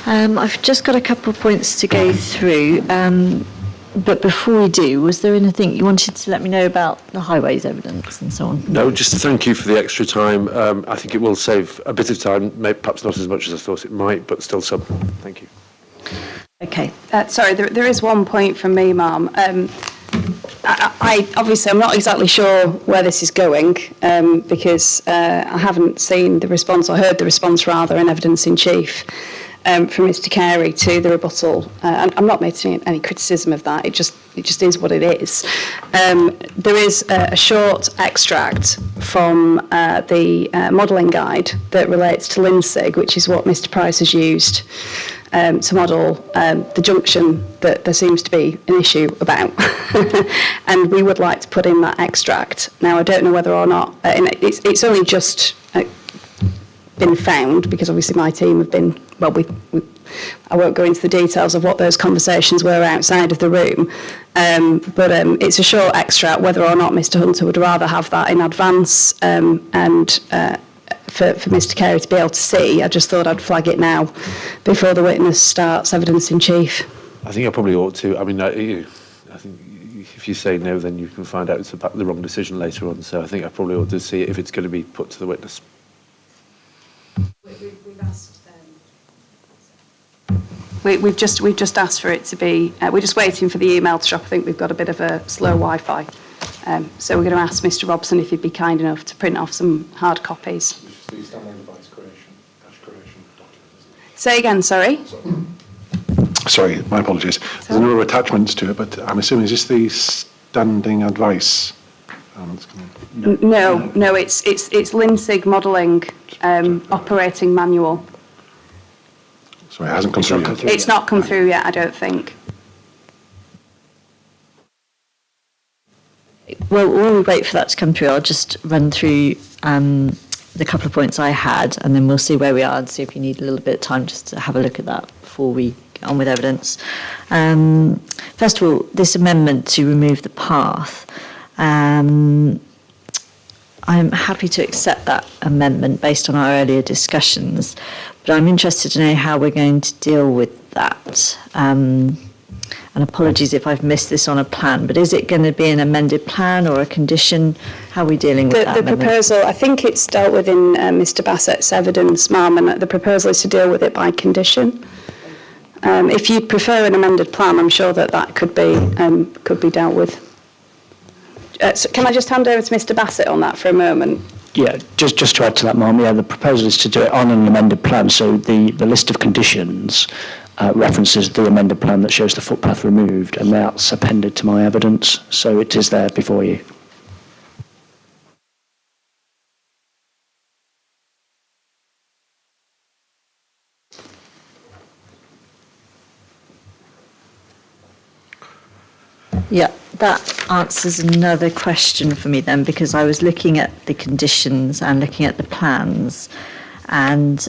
I've just got a couple of points to go through, but before we do, was there anything you wanted to let me know about the highways evidence and so on? No, just to thank you for the extra time. I think it will save a bit of time, maybe perhaps not as much as I thought it might, but still some. Thank you. Okay. Sorry, there is one point from me, ma'am. I obviously, I'm not exactly sure where this is going because I haven't seen the response, or heard the response rather, in evidence in chief from Mr. Carey to the rebuttal. And I'm not making any criticism of that. It just is what it is. There is a short extract from the modelling guide that relates to Linsig, which is what Mr. Price has used to model the junction that there seems to be an issue about. And we would like to put in that extract. Now, I don't know whether or not, it's only just been found, because obviously my team have been, well, I won't go into the details of what those conversations were outside of the room, but it's a short extract. Whether or not Mr. Hunter would rather have that in advance and for Mr. Carey to be able to see, I just thought I'd flag it now before the witness starts evidence in chief. I think I probably ought to. I mean, I think if you say no, then you can find out it's about the wrong decision later on. So I think I probably ought to see it if it's going to be put to the witness. We've asked. We've just asked for it to be. We're just waiting for the email to drop. I think we've got a bit of a slow Wi-Fi, so we're going to ask Mr. Robson if he'd be kind enough to print off some hard copies. Say again, sorry. Sorry, my apologies. There's a number of attachments to it, but I'm assuming is this the standing advice? No, it's Linsig modelling operating manual. Sorry, it hasn't come through yet. It's not come through yet, I don't think. Well, while we wait for that to come through, I'll just run through the couple of points I had, and then we'll see where we are and see if you need a little bit of time just to have a look at that before we get on with evidence. First of all, this amendment to remove the path. I'm happy to accept that amendment based on our earlier discussions, but I'm interested to know how we're going to deal with that. And apologies if I've missed this on a plan, but is it going to be an amended plan or a condition? How are we dealing with that? The proposal, I think it's dealt with in Mr. Bassett's evidence, ma'am, and the proposal is to deal with it by condition. If you prefer an amended plan, I'm sure that could be dealt with. So can I just hand over to Mr. Bassett on that for a moment? Yeah, just to add to that, ma'am, the proposal is to do it on an amended plan, so the list of conditions references the amended plan that shows the footpath removed, and that's appended to my evidence, so it is there before you. Yeah, that answers another question for me then, because I was looking at the conditions and looking at the plans, and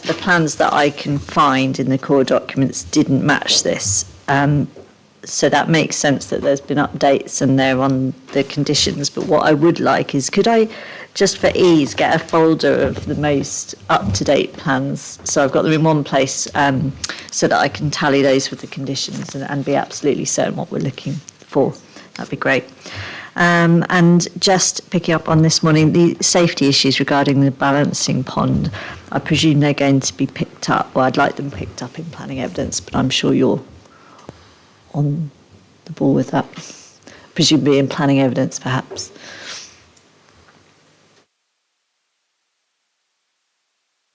the plans that I can find in the core documents didn't match this. So that makes sense that there's been updates and they're on the conditions. But what I would like is, could I, just for ease, get a folder of the most up-to-date plans so I've got them in one place so that I can tally those with the conditions and be absolutely certain what we're looking for. That'd be great. And just picking up on this morning, the safety issues regarding the balancing pond, I presume they're going to be picked up, or I'd like them picked up in planning evidence, but I'm sure you're on the ball with that, presumably in planning evidence perhaps.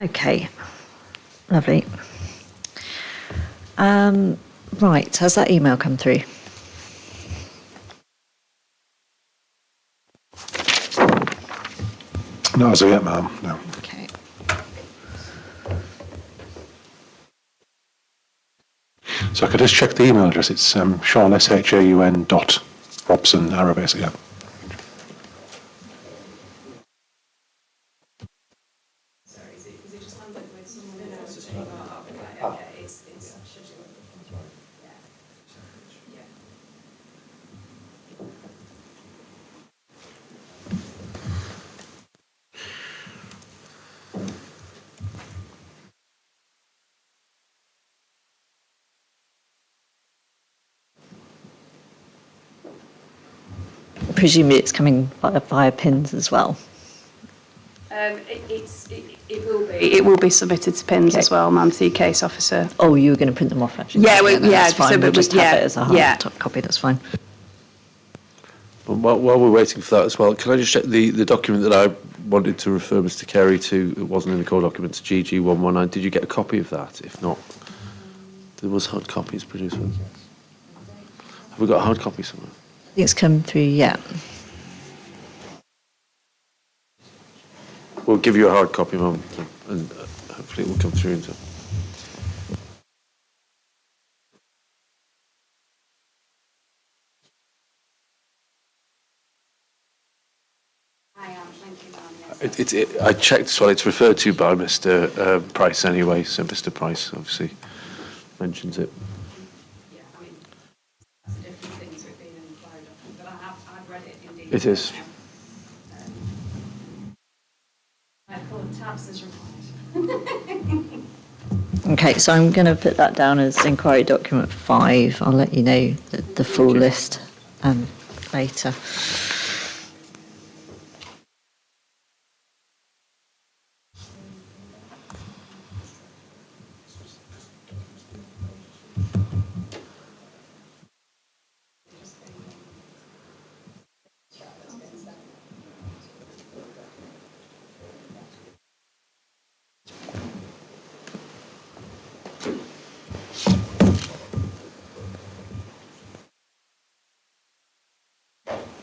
Okay, lovely. Right, has that email come through? No, as of yet, ma'am, no. Okay. So I could just check the email address. It's Sean, SHAUN .Robson, arrowbase, yeah. Sorry, is it just handled with someone else? Okay, it's scheduled. Yeah. presumably it's coming via pins as well. It will be submitted to PINS as well, ma'am, to the case officer. Oh, you were going to print them off, actually. Yeah, that's fine. so We'll just have yeah, it as a yeah. hard copy, that's fine. But while we're waiting for that as well, can I just check the document that I wanted to refer Mr. Carey to, it wasn't in the core documents, GG119, did you get a copy of that? If not, there was hard copies produced. Have we got a hard copy somewhere? I think it's come through, yeah. We'll give you a hard copy, Mum, and hopefully it will come through into. I checked as well, it's referred to by Mr. Price anyway, so Mr. Price obviously mentions it. Yeah, I mean, that's a different thing to it being in the cloud document, but I've read it indeed. It is. I've called tabs as required. Okay, so I'm going to put that down as inquiry document 5. I'll let you know the full list later.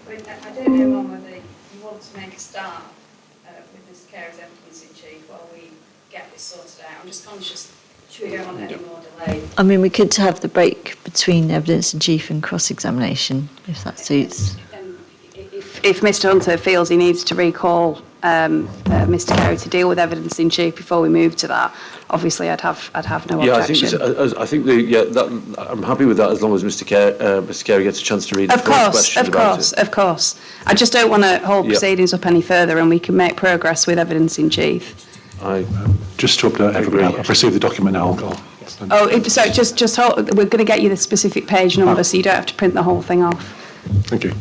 I don't know, Mum, whether you want to make a start with Mr. Carey's evidence in chief while we get this sorted out. I'm just conscious, should we go on any more delay? I mean, we could have the break between evidence in chief and cross-examination, if that suits. If Mr. Hunter feels he needs to recall Mr. Carey to deal with evidence in chief before we move to that, obviously I'd have no objection. I'm happy with that as long as Mr. Carey gets a chance to read the first question about it. Of course. I just don't want to hold proceedings up any further, and we can make progress with evidence in chief. Just to update everybody, I've received the document now. So just hold, we're going to get you the specific page number, so you don't have to print the whole thing off. Thank you.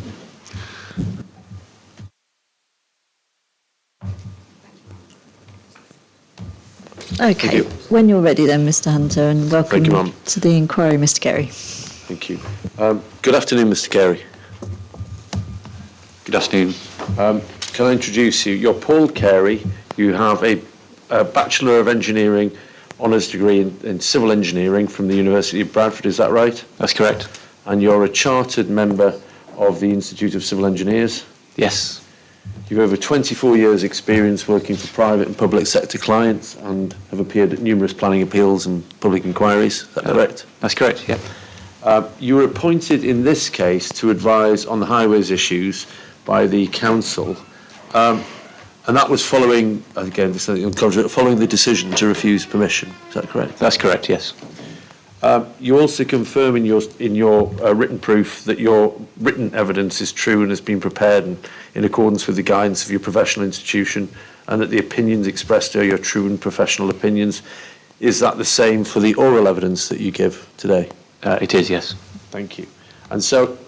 Okay, when you're ready then, Mr. Hunter, and welcome to the inquiry, Mr. Carey. Thank you. Good afternoon, Mr. Carey. Good afternoon. Can I introduce you? You're Paul Carey. You have a Bachelor of Engineering honours degree in Civil Engineering from the University of Bradford, is that right? That's correct. And you're a chartered member of the Institute of Civil Engineers? Yes. You've over 24 years' experience working for private and public sector clients and have appeared at numerous planning appeals and public inquiries, is that correct? That's correct, yeah. You were appointed in this case to advise on the highways issues by the council, and that was following, again, following the decision to refuse permission, is that correct? That's correct, yes. You also confirm in your written proof that your written evidence is true and has been prepared in accordance with the guidance of your professional institution, and that the opinions expressed are your true and professional opinions. Is that the same for the oral evidence that you give today? It is, yes. Thank you. And so,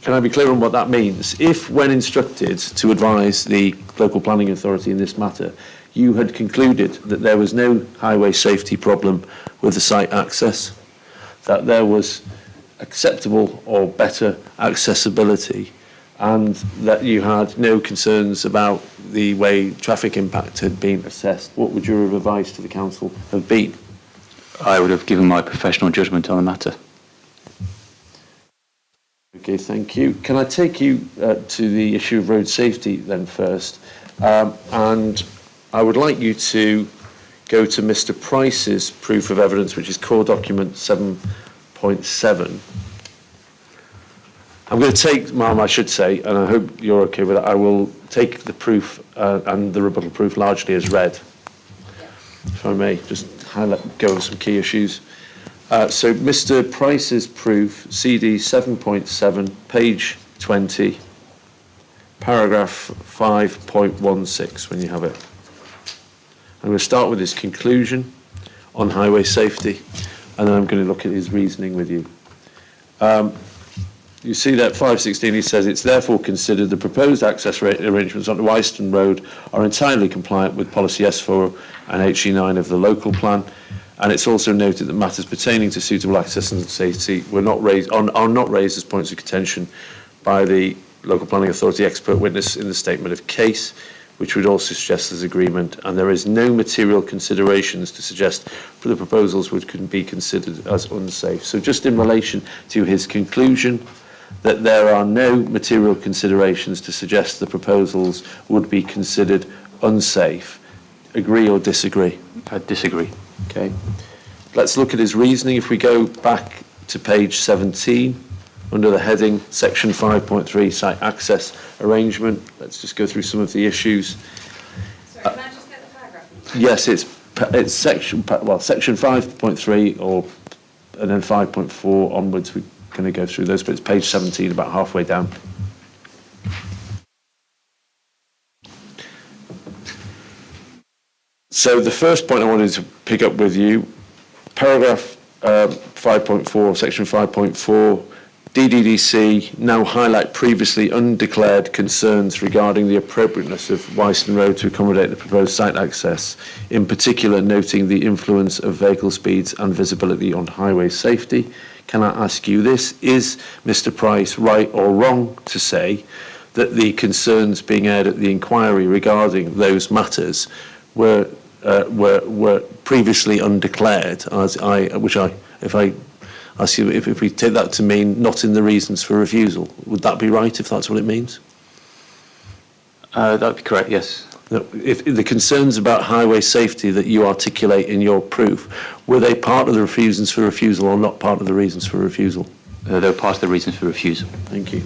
can I be clear on what that means? If, when instructed to advise the local planning authority in this matter, you had concluded that there was no highway safety problem with the site access, that there was acceptable or better accessibility, and that you had no concerns about the way traffic impact had been assessed, what would your advice to the council have been? I would have given my professional judgment on the matter. Okay, thank you. Can I take you to the issue of road safety then first? And I would like you to go to Mr. Price's proof of evidence, which is core document 7.7. I'm going to take, Ma'am, I should say, and I hope you're okay with that, I will take the proof and the rebuttal proof largely as read. If I may, just go over some key issues. So Mr. Price's proof, CD 7.7, page 20, paragraph 5.16, when you have it. I'm going to start with his conclusion on highway safety, and then I'm going to look at his reasoning with you. You see that 516, he says, it's therefore considered the proposed access arrangements on the Wiston Road are entirely compliant with policy S4 and HE9 of the local plan. And it's also noted that matters pertaining to suitable access and safety are not raised as points of contention by the local planning authority expert witness in the statement of case, which would also suggest there's agreement, and there is no material considerations to suggest that the proposals could be considered as unsafe. So just in relation to his conclusion that there are no material considerations to suggest the proposals would be considered unsafe, agree or disagree? I disagree. Okay. Let's look at his reasoning. If we go back to page 17, under the heading section 5.3 site access arrangement, let's just go through some of the issues. Sorry, can I just get the paragraph? Yes, it's section 5.3 and then 5.4 onwards. We're going to go through those, but it's page 17, about halfway down. So the first point I wanted to pick up with you, paragraph 5.4, section 5.4, DDDC now highlight previously undeclared concerns regarding the appropriateness of Wiston Road to accommodate the proposed site access, in particular noting the influence of vehicle speeds and visibility on highway safety. Can I ask you this? Is Mr. Price right or wrong to say that the concerns being aired at the inquiry regarding those matters were previously undeclared, if we take that to mean not in the reasons for refusal, would that be right if that's what it means? That would be correct, yes. If the concerns about highway safety that you articulate in your proof, were they part of the reasons for refusal or not part of the reasons for refusal? They were part of the reasons for refusal. Thank you.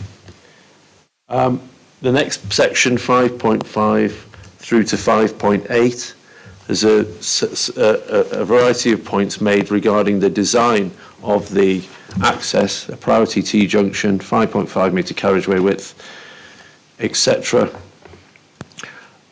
The next section, 5.5 through to 5.8, there's a variety of points made regarding the design of the access, a priority T-junction, 5.5 metre carriageway width, etc.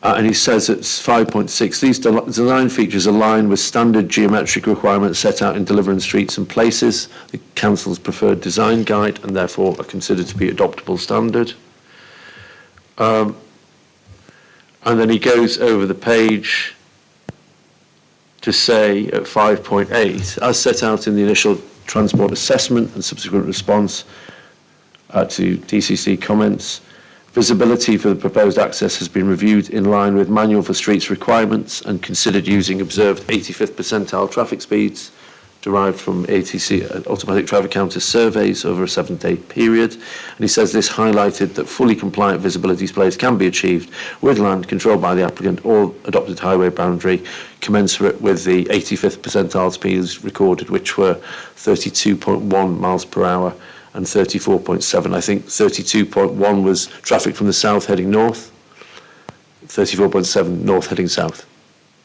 And he says it's 5.6. These design features align with standard geometric requirements set out in Delivering Streets and Places, the Council's preferred design guide, and therefore are considered to be adoptable standard. And then he goes over the page to say at 5.8, as set out in the initial transport assessment and subsequent response to DCC comments, visibility for the proposed access has been reviewed in line with Manual for Streets requirements and considered using observed 85th percentile traffic speeds derived from ATC, automatic traffic counter surveys over a 7-day period. And he says this highlighted that fully compliant visibility displays can be achieved with land controlled by the applicant or adopted highway boundary commensurate with the 85th percentile speeds recorded, which were 32.1 miles per hour and 34.7. I think 32.1 was traffic from the south heading north, 34.7 north heading south.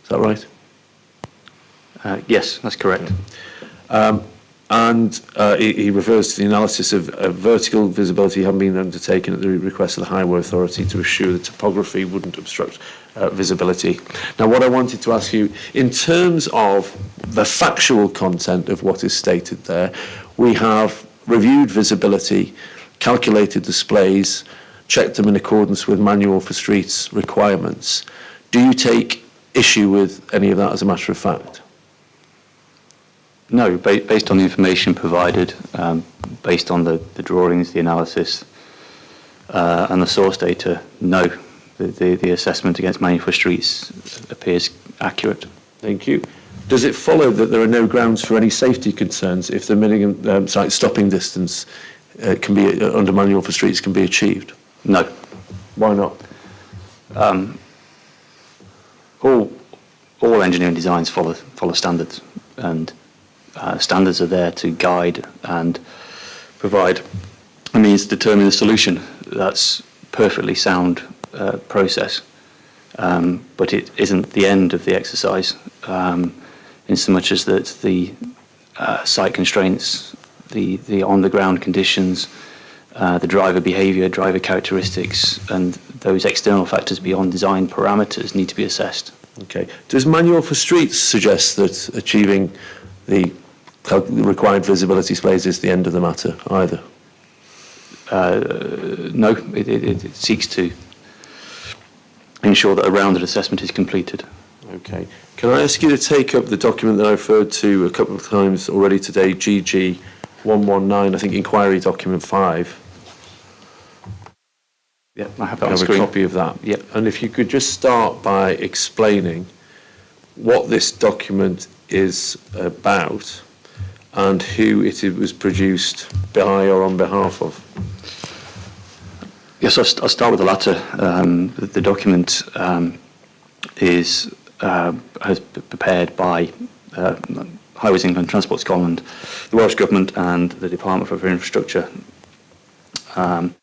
Is that right? Yes, that's correct. He refers to the analysis of vertical visibility having been undertaken at the request of the Highway Authority to assure the topography wouldn't obstruct visibility. Now, what I wanted to ask you, in terms of the factual content of what is stated there, we have reviewed visibility, calculated displays, checked them in accordance with Manual for Streets requirements. Do you take issue with any of that as a matter of fact? No, based on the information provided, based on the drawings, the analysis, and the source data, no, the assessment against Manual for Streets appears accurate. Thank you. Does it follow that there are no grounds for any safety concerns if the minimum site stopping distance can be under Manual for Streets can be achieved? No. Why not? All engineering designs follow standards, and standards are there to guide and provide a means to determine the solution. That's perfectly sound process, but it isn't the end of the exercise, in so much as that the site constraints, the on-the-ground conditions, the driver behaviour, driver characteristics, and those external factors beyond design parameters need to be assessed. Okay. Does Manual for Streets suggest that achieving the required visibility displays is the end of the matter either? no, it seeks to ensure that a rounded assessment is completed. Okay. Can I ask you to take up the document that I referred to a couple of times already today, GG 119, I think Enquiry document 5. Yeah, I have that I on have screen. a copy of that. Yeah. And if you could just start by explaining what this document is about and who it was produced by or on behalf of. Yes, I'll start with the latter. The document is prepared by Highways England, Transport Scotland, the Welsh Government and the Department for Infrastructure in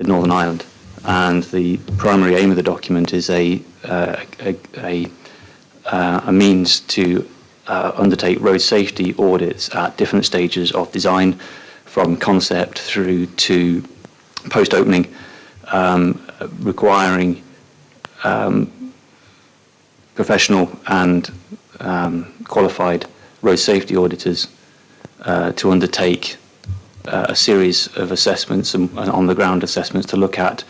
Northern Ireland. And the primary aim of the document is a means to undertake road safety audits at different stages of design, from concept through to post-opening, requiring professional and qualified road safety auditors to undertake a series of assessments and on-the-ground assessments to look at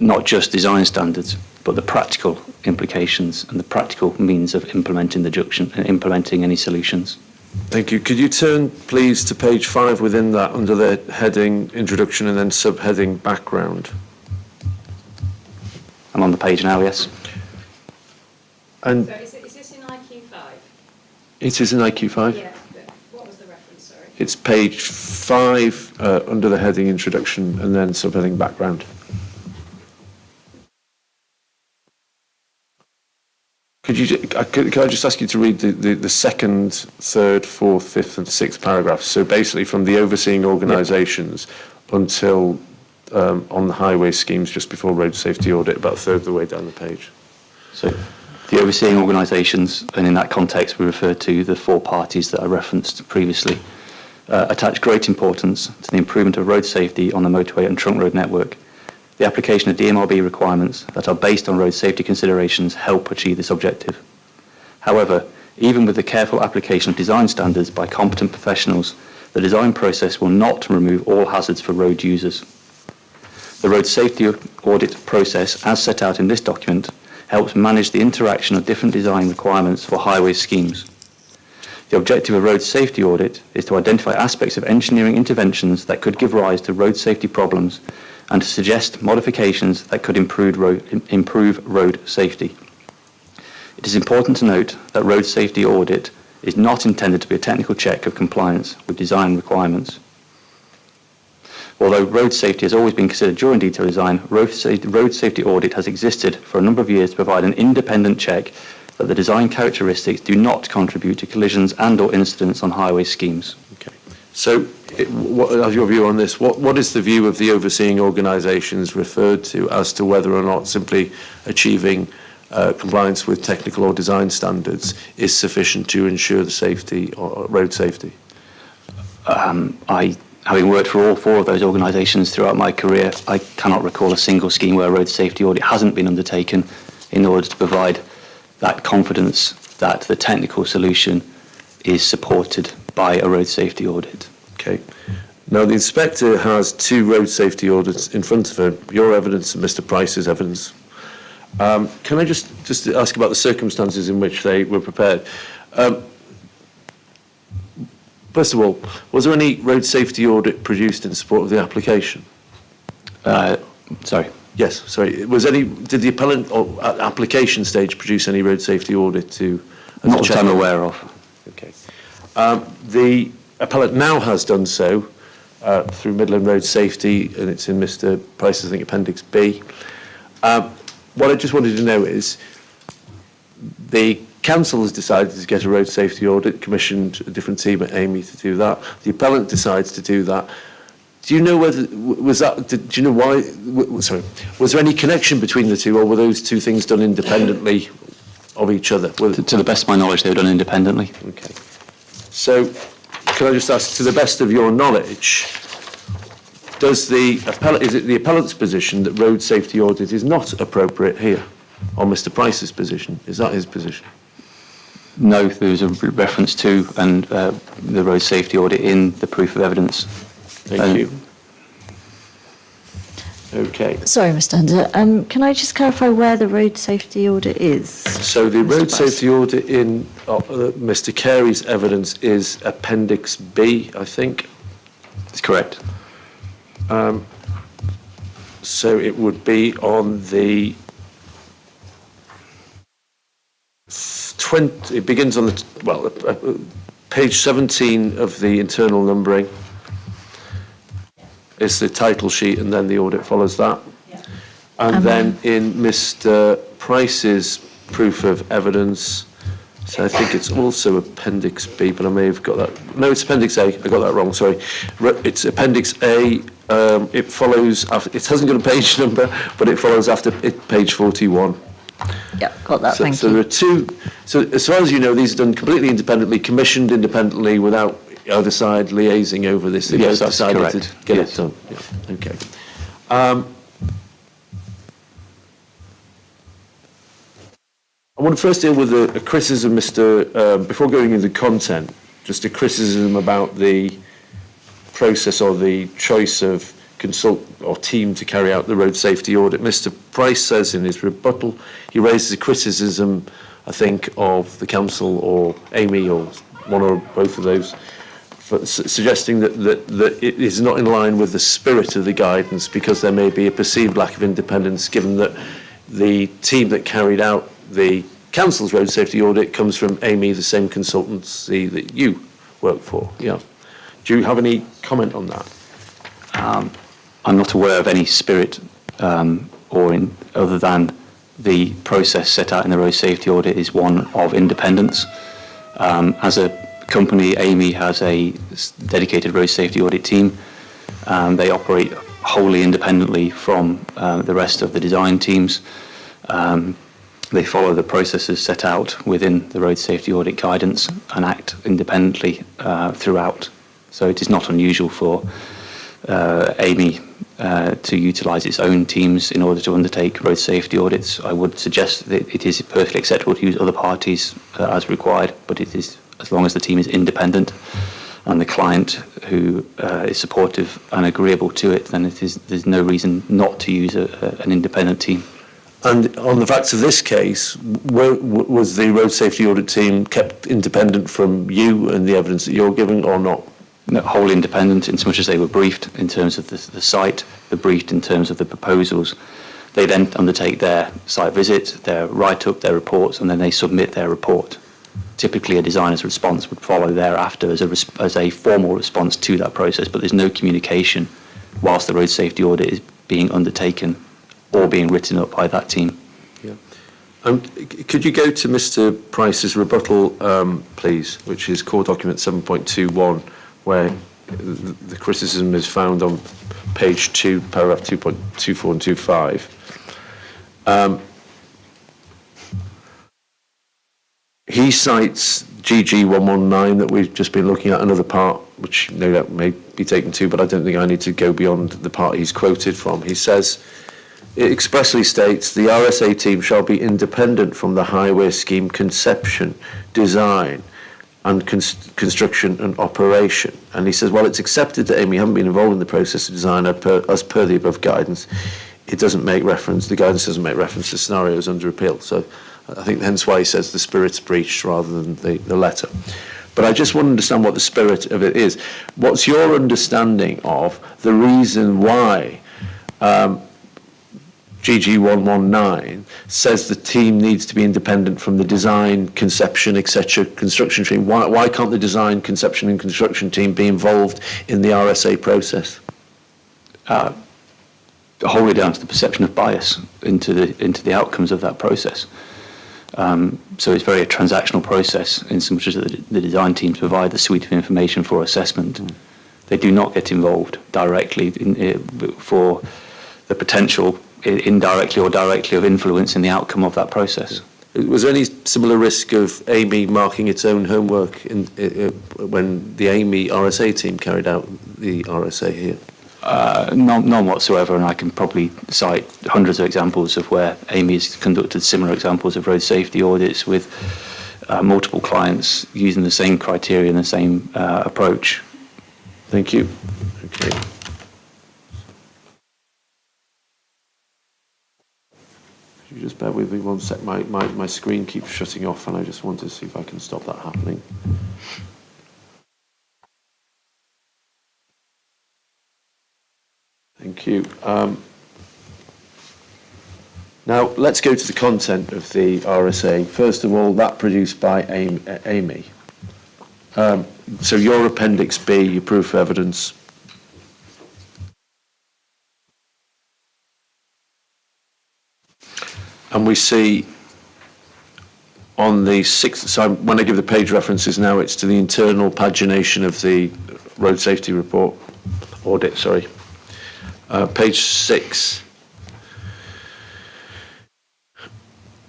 not just design standards, but the practical implications and the practical means of implementing the junction and implementing any solutions. Thank you. Could you turn, please, to page 5 within that, under the heading Introduction and then subheading Background? I'm on the page now, yes. And So is this in IQ5? it is in IQ5? Yeah, but what was the reference, sorry? It's page 5 under the heading Introduction and then subheading Background. Could I just ask you to read the second, third, fourth, fifth and sixth paragraphs? So basically from the overseeing organisations until on the highway schemes just before road safety audit, about a third of the way down the page. So the overseeing organisations, and in that context we refer to the 4 parties that I referenced previously, attach great importance to the improvement of road safety on the motorway and trunk road network. The application of DMRB requirements that are based on road safety considerations help achieve this objective. However, even with the careful application of design standards by competent professionals, the design process will not remove all hazards for road users. The road safety audit process, as set out in this document, helps manage the interaction of different design requirements for highway schemes. The objective of road safety audit is to identify aspects of engineering interventions that could give rise to road safety problems and to suggest modifications that could improve road safety. It is important to note that road safety audit is not intended to be a technical check of compliance with design requirements. Although road safety has always been considered during detail design, road safety audit has existed for a number of years to provide an independent check that the design characteristics do not contribute to collisions and/or incidents on highway schemes. Okay. So, what your view on this? What is the view of the overseeing organisations referred to as to whether or not simply achieving compliance with technical or design standards is sufficient to ensure the safety or road safety? Having worked for all 4 of those organisations throughout my career, I cannot recall a single scheme where a road safety audit hasn't been undertaken in order to provide that confidence that the technical solution is supported by a road safety audit. Okay. Now, the inspector has 2 road safety audits in front of him, your evidence and Mr. Price's evidence. Can I just ask about the circumstances in which they were prepared? First of all, was there any road safety audit produced in support of the application? Sorry. Yes, sorry. Did the appellant at application stage produce any road safety audit to? Not that I'm aware of. Okay. The appellant now has done so through Midland Road Safety, and it's in Mr. Price's, I think, Appendix B. What I just wanted to know is the council has decided to get a road safety audit, commissioned a different team at Amy to do that. The appellant decides to do that. Do you know whether was that? Do you know why? Sorry, was there any connection between the two, or were those 2 things done independently of each other? To the best of my knowledge, they were done independently. Okay. So, can I just ask, to the best of your knowledge, is it the appellant's position that road safety audit is not appropriate here, or Mr. Price's position? Is that his position? No, there was a reference to the road safety audit in the proof of evidence Thank you. Okay. Sorry, Mr. Hunter. Can I just clarify where the road safety audit is? So the road safety audit in Mr. Carey's evidence is Appendix B, I think. That's correct. So it would be on the 20, it begins on the, page 17 of the internal numbering is the title sheet, and then the audit follows that. And then in Mr. Price's proof of evidence, so I think it's also Appendix B, but I may have got that. No, it's Appendix A. I got that wrong, sorry. It's Appendix A. It follows, after, it hasn't got a page number, but it follows after page 41. Yep, got that, So, thank so you. there are two, so as far as you know, these are done completely independently, commissioned independently, without either side liaising over this. They Yes, both that's decided correct. to get Yes. it done. Yeah. Okay. I want to first deal with a criticism, before going into the content, just a criticism about the process or the choice of consultant or team to carry out the road safety audit. Mr. Price says in his rebuttal, he raises a criticism, I think, of the council or Amy or one or both of those, for suggesting that it is not in line with the spirit of the guidance because there may be a perceived lack of independence, given that the team that carried out the council's road safety audit comes from Amy, the same consultancy that you work for. Yeah. Do you have any comment on that? I'm not aware of any spirit other than the process set out in the road safety audit is one of independence. As a company, Amy has a dedicated road safety audit team. They operate wholly independently from the rest of the design teams. They follow the processes set out within the road safety audit guidance and act independently throughout. So it is not unusual for Amy to utilise its own teams in order to undertake road safety audits. I would suggest that it is perfectly acceptable to use other parties as required, but it is as long as the team is independent and the client who is supportive and agreeable to it, then there's no reason not to use an independent team. And on the facts of this case, was the road safety audit team kept independent from you and the evidence that you're giving, or not? No, wholly independent in so much as they were briefed in terms of the site, they're briefed in terms of the proposals. They then undertake their site visit, their write-up, their reports, and then they submit their report. Typically, a designer's response would follow thereafter as a formal response to that process, but there's no communication whilst the road safety audit is being undertaken or being written up by that team. Yeah. Could you go to Mr. Price's rebuttal, please, which is core document 7.21, where the criticism is found on page 2, paragraph 2.24 and 2.5. He cites GG 119 that we've just been looking at, another part, which no doubt may be taken to, but I don't think I need to go beyond the part he's quoted from. He says, it expressly states, the RSA team shall be independent from the highway scheme conception, design, and construction and operation. And he says, well, it's accepted that Amy haven't been involved in the process of design as per the above guidance. It doesn't make reference, the guidance doesn't make reference to scenarios under appeal. So I think hence why he says the spirit's breached rather than the letter. But I just want to understand what the spirit of it is. What's your understanding of the reason why GG119 says the team needs to be independent from the design, conception, etc., construction team? Why can't the design, conception and construction team be involved in the RSA process? Wholly down to the perception of bias into the outcomes of that process. So it's very a transactional process in so much as the design teams provide the suite of information for assessment. They do not get involved directly for the potential indirectly or directly of influence in the outcome of that process. Was there any similar risk of Amy marking its own homework when the Amy RSA team carried out the RSA here? None whatsoever, and I can probably cite hundreds of examples of where Amy has conducted similar examples of road safety audits with multiple clients using the same criteria and the same approach. Thank you. Okay. Could you just bear with me one sec? My screen keeps shutting off, and I just want to see if I can stop that happening. Thank you. Now, let's go to the content of the RSA. First of all, that produced by Amy. So your Appendix B, your proof of evidence. And we see on the 6th, so when I give the page references now, it's to the internal pagination of the road safety report, audit, sorry. Page 6.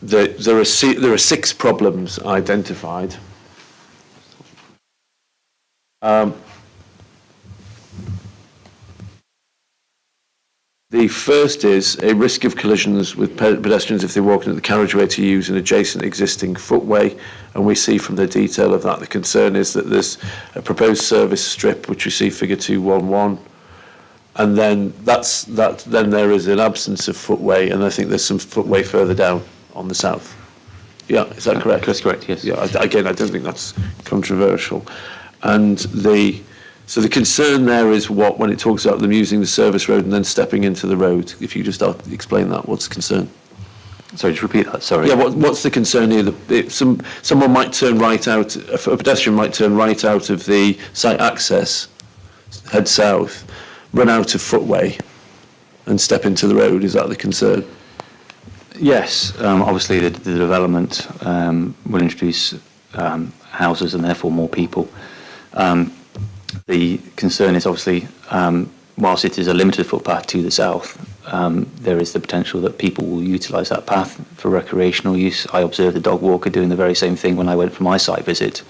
There are 6 problems identified. The first is a risk of collisions with pedestrians if they're walking at the carriageway to use an adjacent existing footway, and we see from the detail of that the concern is that there's a proposed service strip, which we see figure 211, and then then there is an absence of footway, and I think there's some footway further down on the south. Yeah, is that correct? That's correct, yes. Yeah, again, I don't think that's controversial. And so the concern there is what, when it talks about them using the service road and then stepping into the road, if you just explain that, what's the concern? Sorry, just repeat that, sorry. Yeah, what's the concern here? Someone might turn right out, a pedestrian might turn right out of the site access, head south, run out of footway and step into the road. Is that the concern? Yes, obviously the development will introduce houses and therefore more people. The concern is obviously, whilst it is a limited footpath to the south, there is the potential that people will utilise that path for recreational use. I observed a dog walker doing the very same thing when I went for my site visit,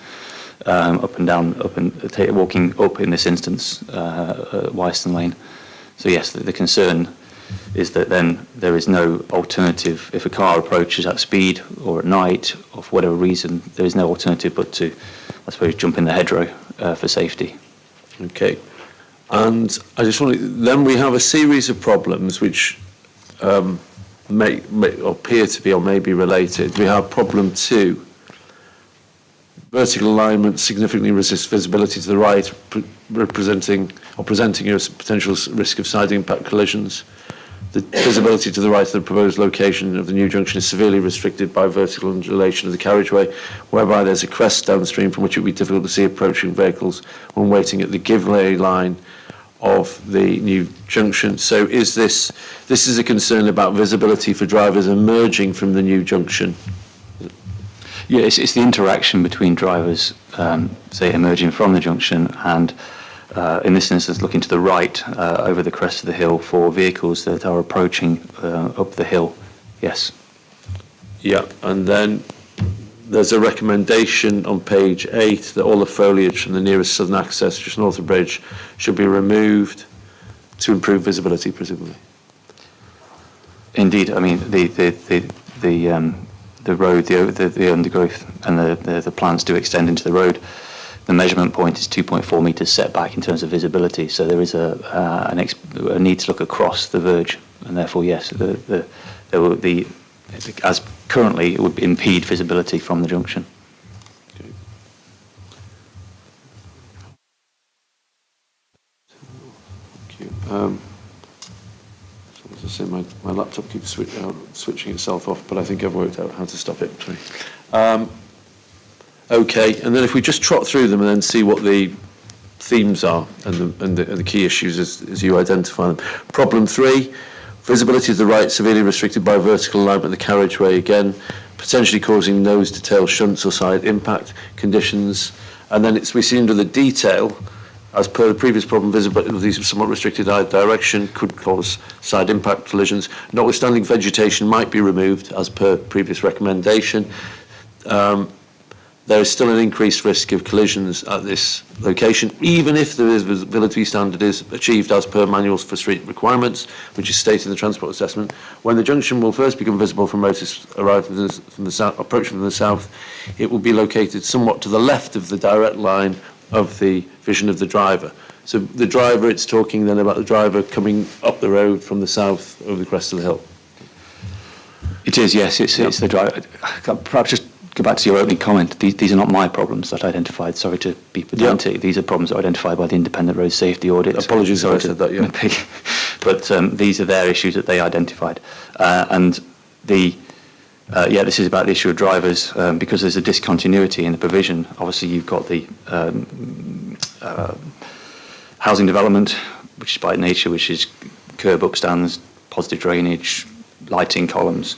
up and down, walking up in this instance, Wyston Lane. So yes, the concern is that then there is no alternative. If a car approaches at speed or at night, or for whatever reason, there is no alternative but to, I suppose, jump in the hedgerow for safety. Okay. And I just want to, then we have a series of problems which may appear to be or may be related. We have problem 2. Vertical alignment significantly resists visibility to the right, presenting a potential risk of side impact collisions. The visibility to the right of the proposed location of the new junction is severely restricted by vertical undulation of the carriageway, whereby there's a crest downstream from which it would be difficult to see approaching vehicles when waiting at the giveaway line of the new junction. So is this is a concern about visibility for drivers emerging from the new junction? Yeah, it's the interaction between drivers, say, emerging from the junction and, in this instance, looking to the right over the crest of the hill for vehicles that are approaching up the hill. Yes. Yeah, and then there's a recommendation on page 8 that all the foliage from the nearest southern access, just north of the bridge, should be removed to improve visibility, presumably. Indeed, I mean the road, the undergrowth, and the plants do extend into the road. The measurement point is 2.4 metres setback in terms of visibility, so there is a need to look across the verge, and therefore, yes, as currently, it would impede visibility from the junction. Okay. Thank you. So as I say, my laptop keeps switching itself off, but I think I've worked out how to stop it. Okay, and then if we just trot through them and then see what the themes are and the key issues as you identify them. Problem 3, visibility to the right severely restricted by vertical alignment of the carriageway, again, potentially causing nose to tail shunts or side impact conditions. And then we see under the detail, as per the previous problem, visibility somewhat restricted either direction could cause side impact collisions. Notwithstanding vegetation might be removed as per previous recommendation. There is still an increased risk of collisions at this location, even if the visibility standard is achieved as per manuals for street requirements, which is stated in the transport assessment. When the junction will first become visible from motorists arriving from the south, approaching from the south, it will be located somewhat to the left of the direct line of the vision of the driver. So the driver, it's talking then about the driver coming up the road from the south over the crest of the hill. It is, yes, it's the driver. Perhaps just go back to your opening comment. These are not my problems that I identified. Sorry to be pedantic. These are problems identified by the independent road safety audit. Apologies if I said that, yeah. But these are their issues that they identified. And this is about the issue of drivers, because there's a discontinuity in the provision. Obviously, you've got the housing development, which is by nature, which is curb upstands, positive drainage, lighting columns.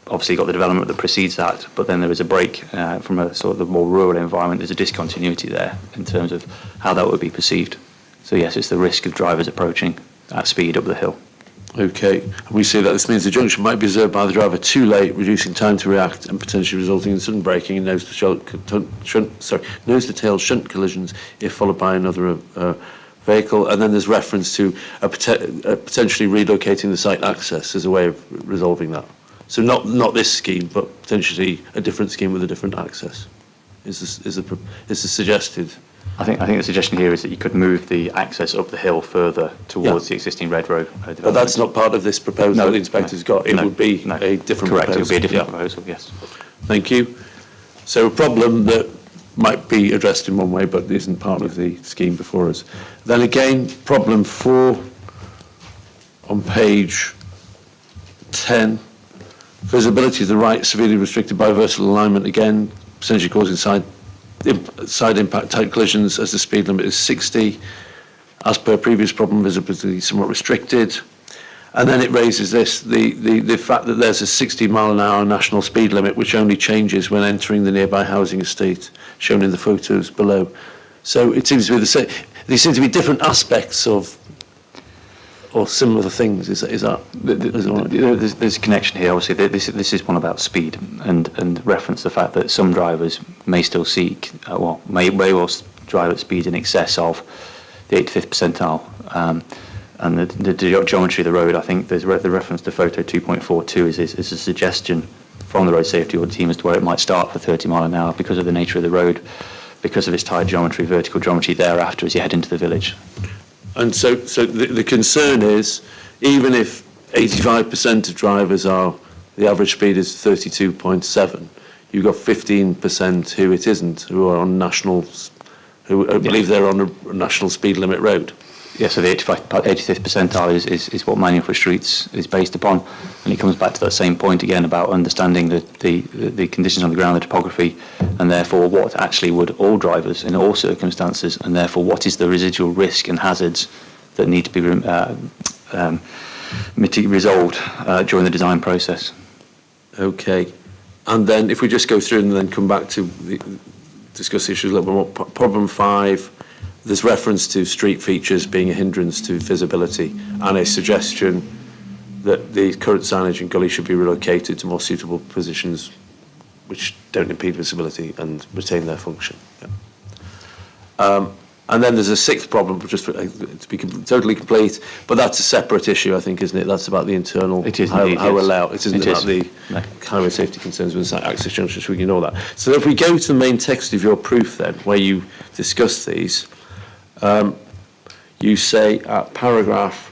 Obviously, you've got the development that precedes that, but then there is a break from a sort of the more rural environment. There's a discontinuity there in terms of how that would be perceived. So yes, it's the risk of drivers approaching at speed up the hill. Okay, we say that this means the junction might be observed by the driver too late, reducing time to react and potentially resulting in sudden braking and nose-to-tail shunt collisions if followed by another vehicle. And then there's reference to potentially relocating the site access as a way of resolving that. So not this scheme, but potentially a different scheme with a different access. Is the suggested? I think the suggestion here is that you could move the access up the hill further towards the existing Red Road development. But that's not part of this proposal that the inspector's got. It would be a different correct, proposal. it would be a different proposal, yes. Thank you. So a problem that might be addressed in one way, but isn't part of the scheme before us. Then again, problem 4 on page 10. Visibility of the right severely restricted by vertical alignment, again, potentially causing side impact type collisions as the speed limit is 60. As per previous problem, visibility is somewhat restricted. And then it raises this, the fact that there's a 60 mile an hour national speed limit, which only changes when entering the nearby housing estate, shown in the photos below. So it seems to be the same. There seem to be different aspects of, or similar things. Is that? There's a connection here. Obviously, this is one about speed and reference the fact that some drivers may still seek, may well drive at speeds in excess of the 85th percentile. And the geometry of the road, I think there's the reference to photo 2.42 is a suggestion from the road safety audit team as to where it might start for 30 mile an hour because of the nature of the road, because of its tight geometry, vertical geometry thereafter as you head into the village. And so the concern is, even if 85% of drivers are, the average speed is 32.7, you've got 15% who it isn't, who are on nationals, who believe they're on a national speed limit road. Yeah, so the 85th percentile is what Manual for Streets is based upon, and it comes back to that same point again about understanding the conditions on the ground, the topography, and therefore what actually would all drivers in all circumstances, and therefore what is the residual risk and hazards that need to be resolved during the design process. Okay, and then if we just go through and then come back to discuss the issues a little bit more. Problem 5. There's reference to street features being a hindrance to visibility and a suggestion that the current signage and gully should be relocated to more suitable positions which don't impede visibility and retain their function. Yeah. And then there's a 6th problem, just to be totally complete, but that's a separate issue, I think, isn't it? That's about the internal, it is how indeed, we're yes. allowed. It isn't it about is. the highway safety concerns with the site access junctions, so we can ignore that. So if we go to the main text of your proof then, where you discuss these, you say at paragraph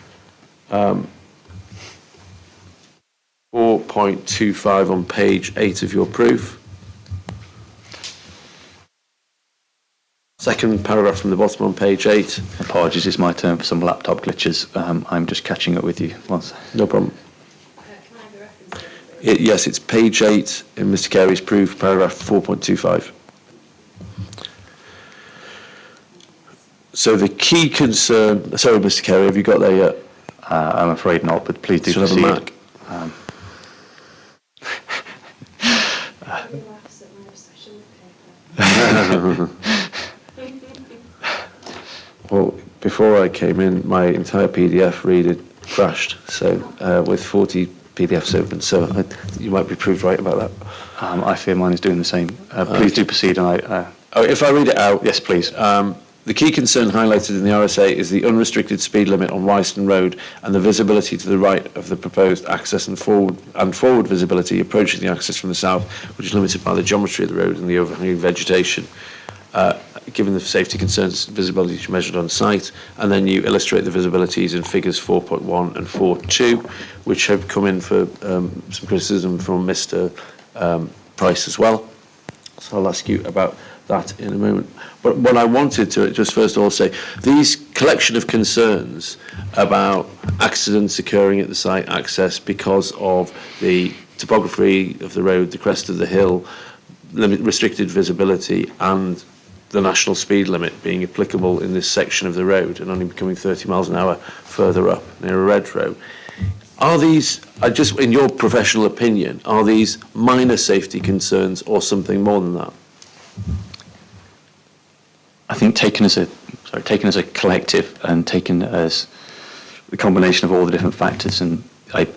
4.25 on page 8 of your proof, second paragraph from the bottom on page 8. Apologies, it's my turn for some laptop glitches. I'm just catching up with you. No problem. Can I have the reference? Yes, it's page 8 in Mr. Carey's proof, paragraph 4.25. So the key concern, sorry Mr. Carey, have you got there yet? I'm afraid not, but please do Should proceed. have a Mac. He laughs at my obsession with paper. Well, before I came in, my entire PDF reader crashed, so with 40 PDFs open, so you might be proved right about that. I fear mine is doing the same. Please do proceed. If I read it out. Yes, please. The key concern highlighted in the RSA is the unrestricted speed limit on Wyston Road and the visibility to the right of the proposed access and forward visibility approaching the access from the south, which is limited by the geometry of the road and the overhanging vegetation. given the safety concerns, visibility is measured on site, and then you illustrate the visibilities in figures 4.1 and 4.2, which have come in for some criticism from Mr. Price as well. So I'll ask you about that in a moment. But what I wanted to just first of all say, these collection of concerns about accidents occurring at the site access because of the topography of the road, the crest of the hill, restricted visibility, and the national speed limit being applicable in this section of the road and only becoming 30 miles an hour further up near a red row. Are these, just in your professional opinion, are these minor safety concerns or something more than that? I think taken as a collective and taken as the combination of all the different factors, and I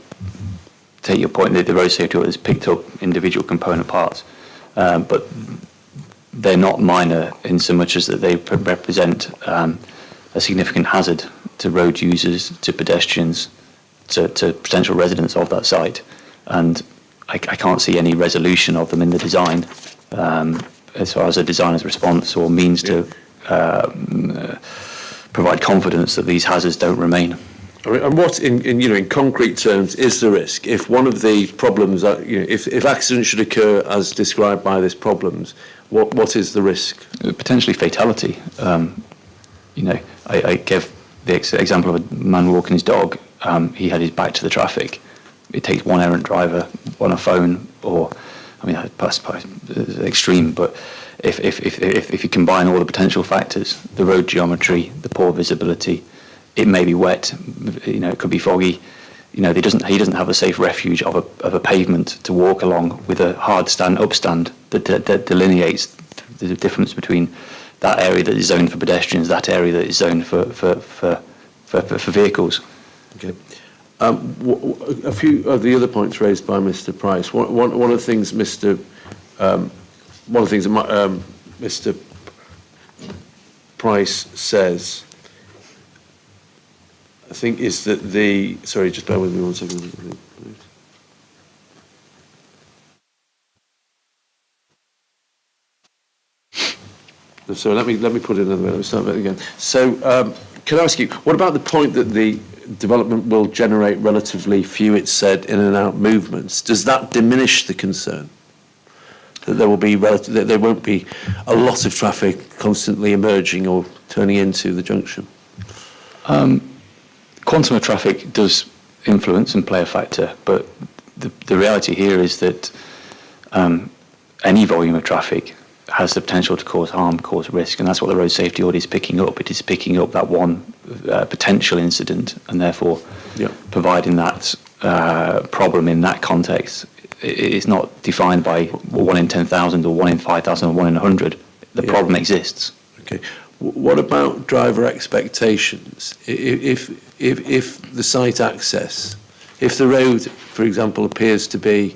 take your point that the road safety audit has picked up individual component parts, but they're not minor in so much as that they represent a significant hazard to road users, to pedestrians, to potential residents of that site, and I can't see any resolution of them in the design as far as a designer's response or means to provide confidence that these hazards don't remain. And what, in concrete terms, is the risk? If one of the problems, if accidents should occur as described by this problems, what is the risk? Potentially fatality. I gave the example of a man walking his dog. He had his back to the traffic. It takes one errant driver on a phone, or, that's extreme, but if you combine all the potential factors, the road geometry, the poor visibility, it may be wet, it could be foggy, he doesn't have a safe refuge of a pavement to walk along with a hard upstand that delineates the difference between that area that is zoned for pedestrians, that area that is zoned for vehicles. Okay. A few of the other points raised by Mr. Price. One of the things Mr. Mr. Price says, I think, is that sorry, just bear with me 1 second. So let me put it another way. Let me start that again. So can I ask you, what about the point that the development will generate relatively few, it's said, in and out movements? Does that diminish the concern that there will be that there won't be a lot of traffic constantly emerging or turning into the junction? Quantum of traffic does influence and play a factor, but the reality here is that any volume of traffic has the potential to cause harm, cause risk, and that's what the road safety audit is picking up. It is picking up that one potential incident, and therefore providing that problem in that context. It's not defined by 1 in 10,000 or 1 in 5,000 or 1 in 100. The problem exists. Okay. What about driver expectations? If the site access, if the road, for example, appears to be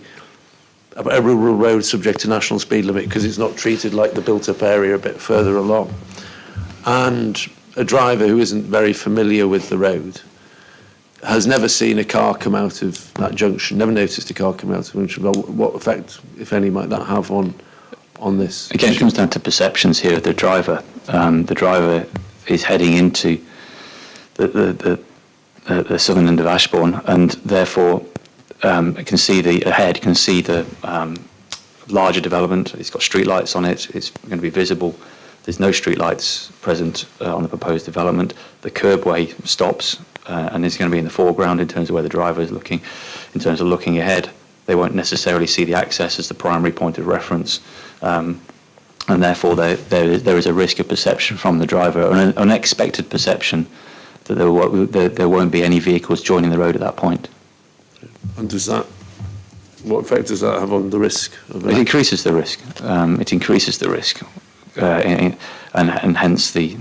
a rural road subject to national speed limit because it's not treated like the built-up area a bit further along, and a driver who isn't very familiar with the road has never seen a car come out of that junction, never noticed a car come out of the junction, what effect, if any, might that have on this? Again, it comes down to perceptions here of the driver. The driver is heading into the southern end of Ashbourne, and therefore can see the larger development. It's got street lights on it. It's going to be visible. There's no street lights present on the proposed development. The curbway stops and is going to be in the foreground in terms of where the driver is looking. In terms of looking ahead, they won't necessarily see the access as the primary point of reference. And therefore there is a risk of perception from the driver, an unexpected perception that there won't be any vehicles joining the road at that point. And what effect does that have on the risk? It increases the risk. It increases the risk, and hence the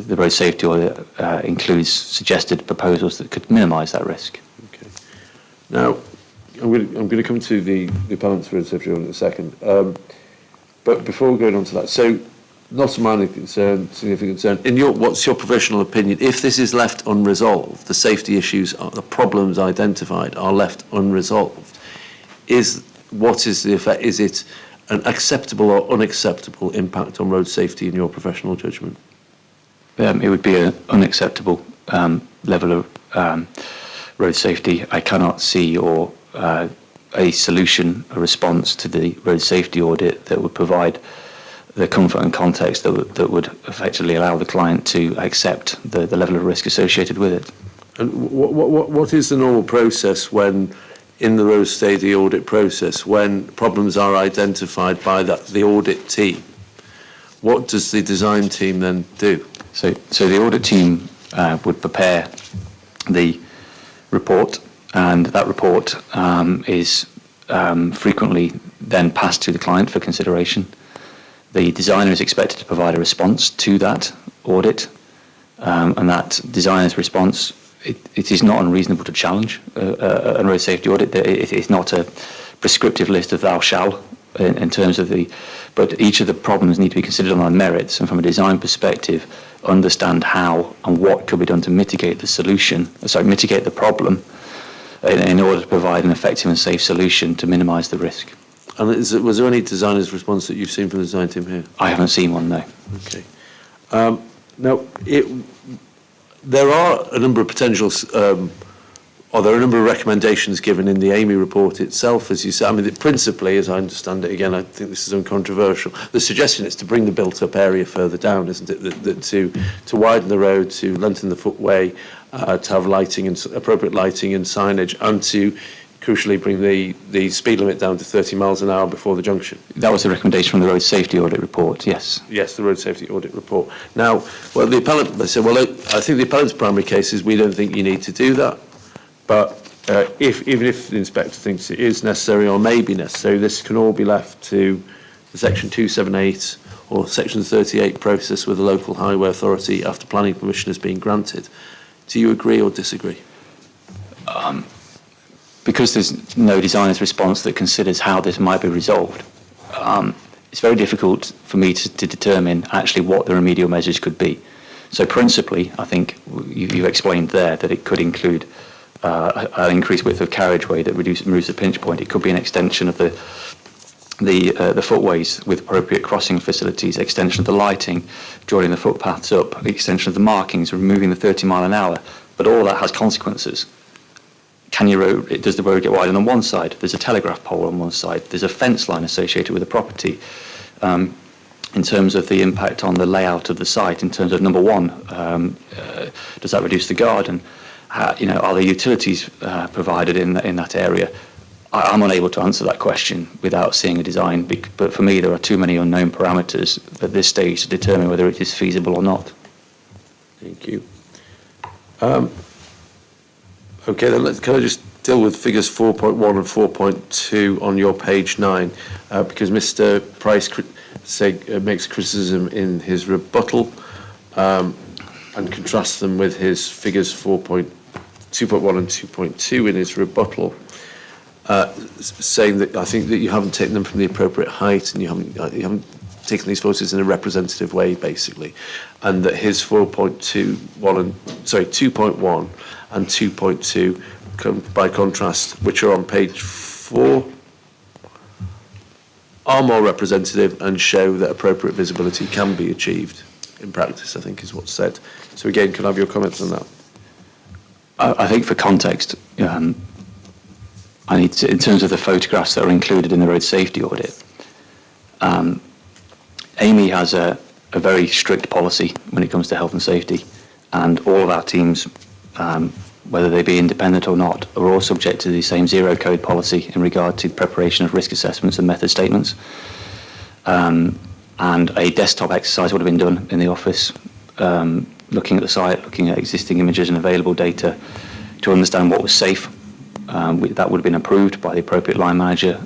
road safety audit includes suggested proposals that could minimise that risk. Okay. Now, I'm going to come to the appellant's road safety audit in a second. But before going on to that, so not a minor concern, significant concern. What's your professional opinion? If this is left unresolved, the safety issues, the problems identified are left unresolved, what is the effect? Is it an acceptable or unacceptable impact on road safety in your professional judgment? It would be an unacceptable level of road safety. I cannot see a solution, a response to the road safety audit that would provide the comfort and context that would effectively allow the client to accept the level of risk associated with it. And what is the normal process when, in the road safety audit process, when problems are identified by the audit team? What does the design team then do? So the audit team would prepare the report, and that report is frequently then passed to the client for consideration. The designer is expected to provide a response to that audit, and that designer's response, it is not unreasonable to challenge a road safety audit. It is not a prescriptive list of thou shall in terms of but each of the problems need to be considered on their merits, and from a design perspective, understand how and what could be done to mitigate the problem in order to provide an effective and safe solution to minimise the risk. And was there any designer's response that you've seen from the design team here? I haven't seen one, no. Okay. Now, there are a number of potentials, or there are a number of recommendations given in the Amy report itself, as you said. I mean, principally, as I understand it, again, I think this is uncontroversial, the suggestion is to bring the built-up area further down, isn't it? That to widen the road, to lengthen the footway, to have lighting and appropriate lighting and signage, and to crucially bring the speed limit down to 30 miles an hour before the junction. That was the recommendation from the road safety audit report, yes. Yes, the road safety audit report. Now, well, the appellant, they said, well, I think the appellant's primary case is we don't think you need to do that. But even if the inspector thinks it is necessary or may be necessary, this can all be left to the Section 278 or Section 38 process with the local highway authority after planning permission has been granted. Do you agree or disagree? Because there's no designer's response that considers how this might be resolved, it's very difficult for me to determine actually what the remedial measures could be. So principally, I think you've explained there that it could include an increased width of carriageway that removes the pinch point. It could be an extension of the footways with appropriate crossing facilities, extension of the lighting, joining the footpaths up, extension of the markings, removing the 30 mile an hour. But all that has consequences. Does the road get widened on one side? There's a telegraph pole on one side. There's a fence line associated with the property. In terms of the impact on the layout of the site, in terms of number one, does that reduce the garden? Are there utilities provided in that area? I'm unable to answer that question without seeing a design, but for me there are too many unknown parameters at this stage to determine whether it is feasible or not. Thank you. Okay, then can I just deal with figures 4.1 and 4.2 on your page 9, because Mr. Price makes criticism in his rebuttal and contrasts them with his figures 2.1 and 2.2 in his rebuttal, saying that I think that you haven't taken them from the appropriate height and you haven't taken these photos in a representative way, basically, and that his 2.1 and 2.2, by contrast, which are on page 4, are more representative and show that appropriate visibility can be achieved in practice, I think is what's said. So again, can I have your comments on that? I think for context, I need to, in terms of the photographs that are included in the road safety audit, Amy has a very strict policy when it comes to health and safety, and all of our teams, whether they be independent or not, are all subject to the same zero code policy in regard to preparation of risk assessments and method statements. And a desktop exercise would have been done in the office, looking at the site, looking at existing images and available data to understand what was safe. That would have been approved by the appropriate line manager.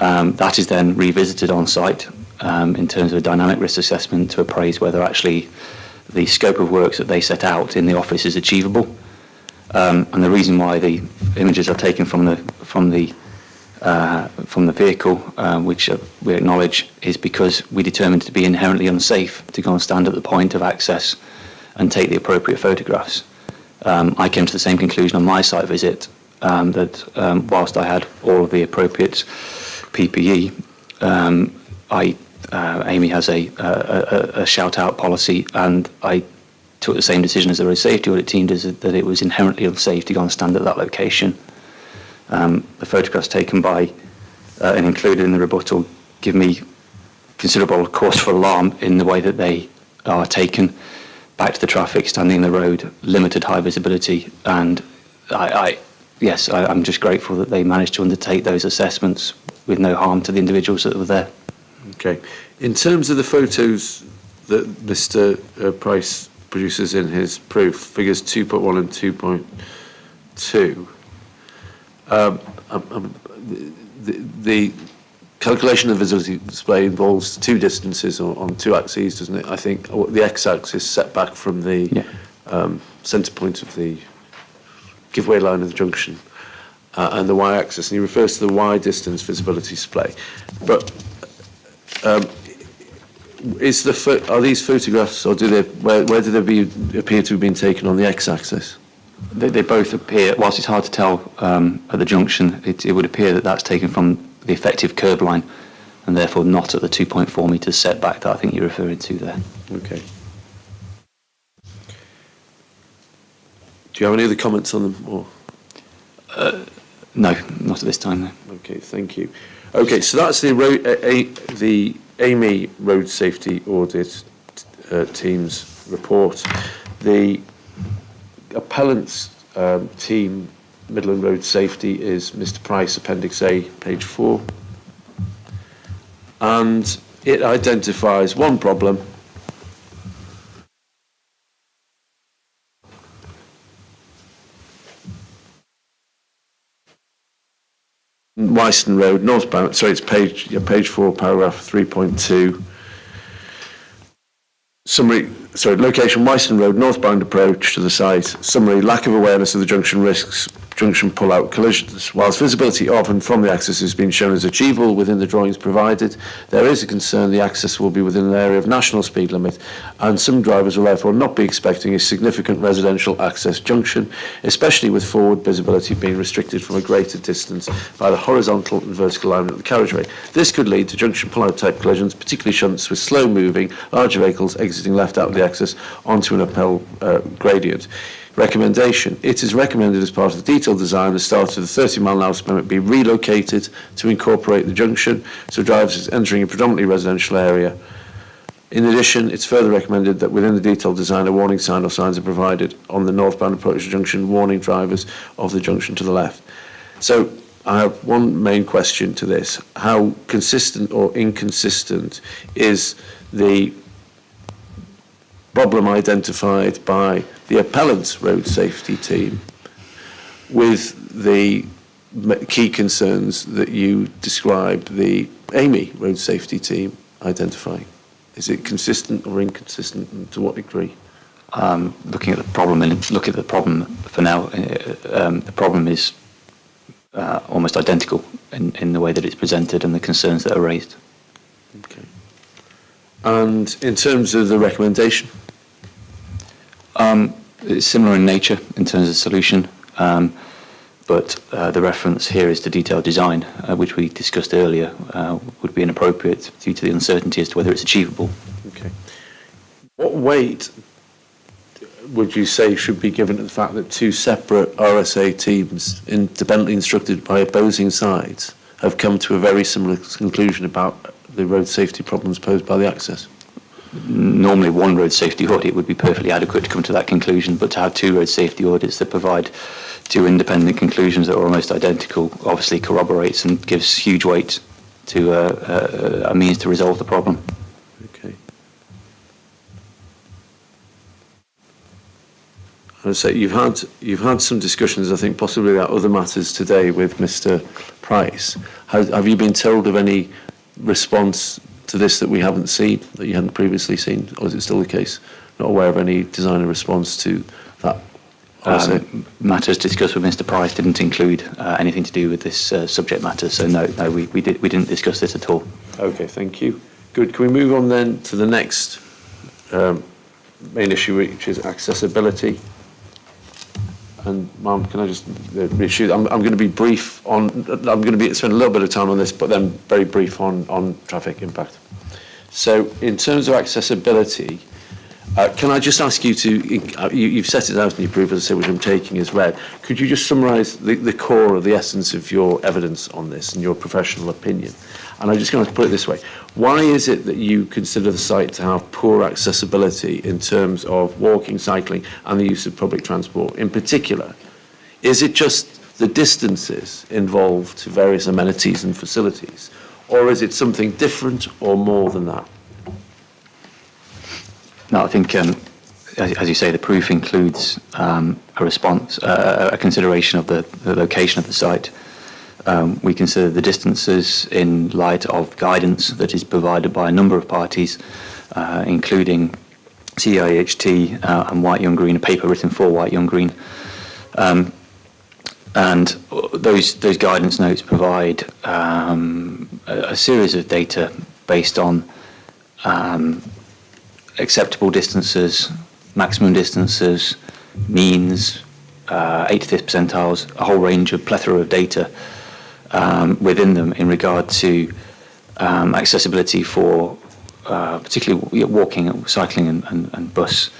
That is then revisited on site in terms of a dynamic risk assessment to appraise whether actually the scope of works that they set out in the office is achievable. And the reason why the images are taken from the vehicle, which we acknowledge, is because we determined it to be inherently unsafe to go and stand at the point of access and take the appropriate photographs. I came to the same conclusion on my site visit, that whilst I had all of the appropriate PPE, Amy has a shout-out policy, and I took the same decision as the road safety audit team did, that it was inherently unsafe to go and stand at that location. The photographs taken by and included in the rebuttal give me considerable cause for alarm in the way that they are taken. Back to the traffic, standing in the road, limited high visibility, and I'm just grateful that they managed to undertake those assessments with no harm to the individuals that were there. Okay. In terms of the photos that Mr. Price produces in his proof, figures 2.1 and 2.2, the calculation of visibility display involves two distances on two axes, doesn't it? I think the x-axis set back from the centre point of the giveaway line of the junction, and the y-axis, and he refers to the y-distance visibility display. But are these photographs, or where do they appear to have been taken on the x-axis? They both appear, whilst it's hard to tell at the junction, it would appear that that's taken from the effective curb line, and therefore not at the 2.4 metres setback that I think you're referring to there. Okay. Do you have any other comments on them? Or? No, not at this time, no. Okay, thank you. Okay, so that's the Amy Road Safety Audit team's report. The appellant's team, Midland Road Safety, is Mr. Price, Appendix A, page 4. And it identifies one problem. Wyston Road, northbound, sorry, it's page 4, paragraph 3.2. Summary, location, Wyston Road, northbound approach to the site. Summary, lack of awareness of the junction risks, junction pull-out collisions. Whilst visibility of and from the access has been shown as achievable within the drawings provided, there is a concern the access will be within an area of national speed limit, and some drivers will therefore not be expecting a significant residential access junction, especially with forward visibility being restricted from a greater distance by the horizontal and vertical alignment of the carriageway. This could lead to junction pull-out type collisions, particularly shunts with slow-moving, larger vehicles exiting left out of the access onto an uphill gradient. Recommendation. It is recommended as part of the detailed design the start of the 30-mile-an-hour speed limit be relocated to incorporate the junction so drivers entering a predominantly residential area. In addition, it's further recommended that within the detailed design a warning sign or signs are provided on the northbound approach to the junction warning drivers of the junction to the left. So I have one main question to this. How consistent or inconsistent is the problem identified by the appellant's road safety team with the key concerns that you describe the Amy road safety team identifying? Is it consistent or inconsistent, and to what degree? Looking at the problem for now, the problem is almost identical in the way that it's presented and the concerns that are raised. Okay. And in terms of the recommendation? It's similar in nature in terms of solution, but the reference here is to detailed design, which we discussed earlier, would be inappropriate due to the uncertainty as to whether it's achievable. Okay. What weight would you say should be given to the fact that two separate RSA teams, independently instructed by opposing sides, have come to a very similar conclusion about the road safety problems posed by the access? Normally one road safety audit would be perfectly adequate to come to that conclusion, but to have two road safety audits that provide two independent conclusions that are almost identical obviously corroborates and gives huge weight to a means to resolve the problem. Okay. I would say you've had some discussions, I think, possibly about other matters today with Mr. Price. Have you been told of any response to this that we haven't seen, that you hadn't previously seen, or is it still the case? Not aware of any designer response to that? Matters discussed with Mr. Price didn't include anything to do with this subject matter, so no, we didn't discuss this at all. Okay, thank you. Good. Can we move on then to the next main issue, which is accessibility? And and Ma'am, can I just reassure you, I'm going to be brief on, I'm going to spend a little bit of time on this, but then very brief on traffic impact. So in terms of accessibility, can I just ask you to, you've set it out in your proof, as I say, which I'm taking as read. Could you just summarise the core or the essence of your evidence on this and your professional opinion? And I'm just going to put it this way. Why is it that you consider the site to have poor accessibility in terms of walking, cycling and the use of public transport? In particular, is it just the distances involved to various amenities and facilities? Or is it something different or more than that? No, I think, as you say, the proof includes a response, a consideration of the location of the site. We consider the distances in light of guidance that is provided by a number of parties, including CIHT and White Young Green, a paper written for White Young Green. And those guidance notes provide a series of data based on acceptable distances, maximum distances, means, 85th percentiles, a whole range of plethora of data within them in regard to accessibility for particularly walking, cycling and bus.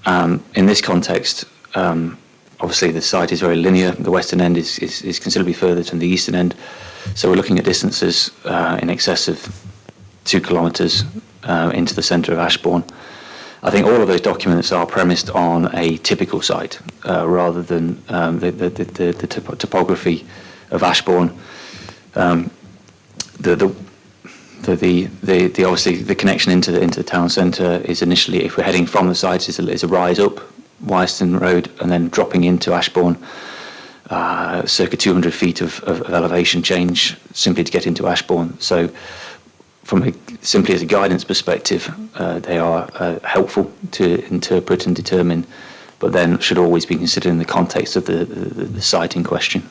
In this context, obviously the site is very linear. The western end is considerably further than the eastern end. So we're looking at distances in excess of 2 kilometres into the centre of Ashbourne. I think all of those documents are premised on a typical site rather than the topography of Ashbourne. Obviously the connection into the town centre is initially, if we're heading from the site, is a rise up Wyston Road and then dropping into Ashbourne, circa 200 feet of elevation change simply to get into Ashbourne. So simply as a guidance perspective, they are helpful to interpret and determine, but then should always be considered in the context of the site in question.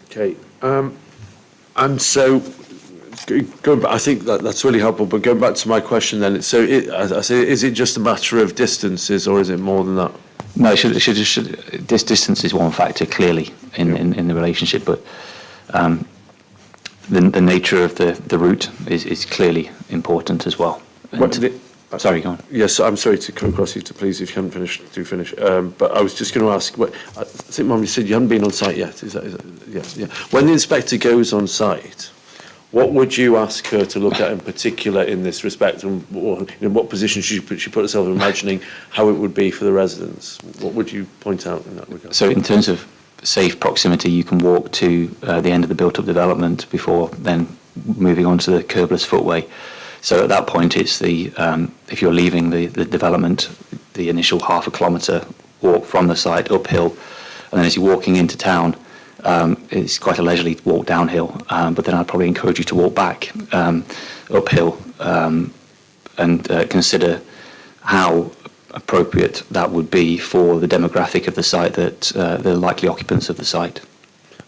Okay, and so going back, I think that's really helpful. But going back to my question, then, so as I say, is it just a matter of distances, or is it more than that? No, this distance is one factor clearly in the relationship, but the nature of the route is clearly important as well. Sorry, go on. Yes, I'm sorry to come across you, to please, if you haven't finished, do finish. But I was just going to ask, I think Mum, you said you haven't been on site yet. Is that yeah. When the inspector goes on site, what would you ask her to look at in particular in this respect, and in what position she put herself, imagining how it would be for the residents? What would you point out in that regard? So in terms of safe proximity, you can walk to the end of the built-up development before then moving on to the curbless footway. So at that point, it's if you're leaving the development, the initial half a kilometre walk from the site uphill, and then as you're walking into town, it's quite a leisurely walk downhill. But then I'd probably encourage you to walk back uphill and consider how appropriate that would be for the demographic of the site, that the likely occupants of the site.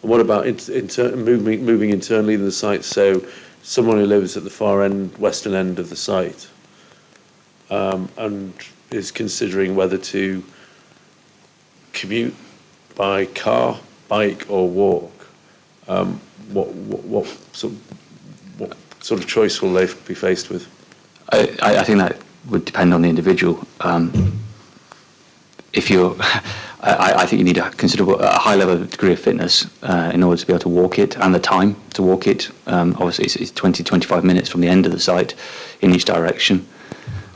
And what about moving internally to the site? So someone who lives at the far end, western end of the site, and is considering whether to commute by car, bike, or walk. What sort of choice will they be faced with? I think that would depend on the individual. If you're, I think you need to consider a high level of degree of fitness in order to be able to walk it, and the time to walk it. Obviously, it's 20-25 minutes from the end of the site in each direction.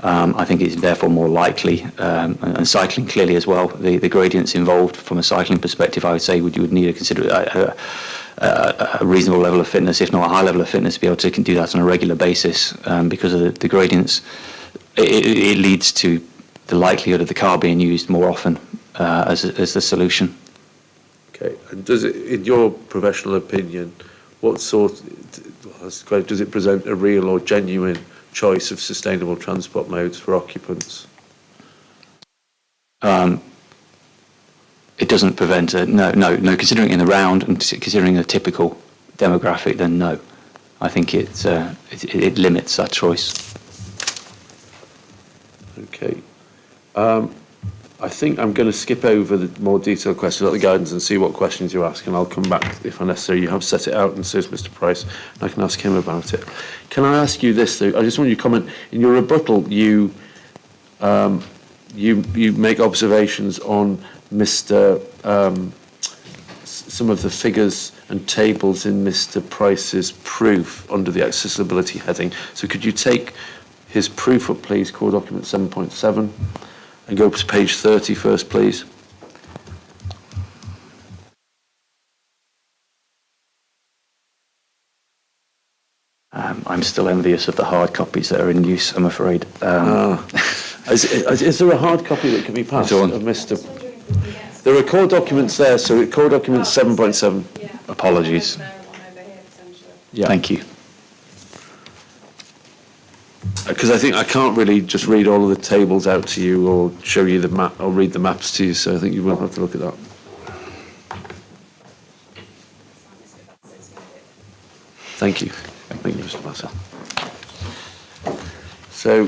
I think it's therefore more likely, and cycling clearly as well. The gradients involved from a cycling perspective, I would say, you would need to consider a reasonable level of fitness, if not a high level of fitness, to be able to do that on a regular basis, because of the gradients. It leads to the likelihood of the car being used more often as the solution. Okay, and does it, in your professional opinion, does it present a real or genuine choice of sustainable transport modes for occupants? It doesn't prevent no. Considering in the round and considering a typical demographic, then no. I think it limits that choice. Okay. I think I'm going to skip over the more detailed questions about the guidance and see what questions you ask, and I'll come back if necessary. You have set it out, and so has Mr. Price, and I can ask him about it. Can I ask you this, though? I just want you to comment. In your rebuttal, you make observations on some of the figures and tables in Mr. Price's proof under the accessibility heading. So could you take his proof up, please, core document 7.7, and go to page 30 first, please. I'm still envious of the hard copies that are in use, I'm afraid. Is there a hard copy that can be passed of Mr. There are core documents there, so core document 7.7. Yeah. Apologies. There are one over here, potentially. Yeah. Thank you. Because I think I can't really just read all of the tables out to you or show you the map or read the maps to you, so I think you will have to look at that. Thank you. Thank you, Mr. Massey. So,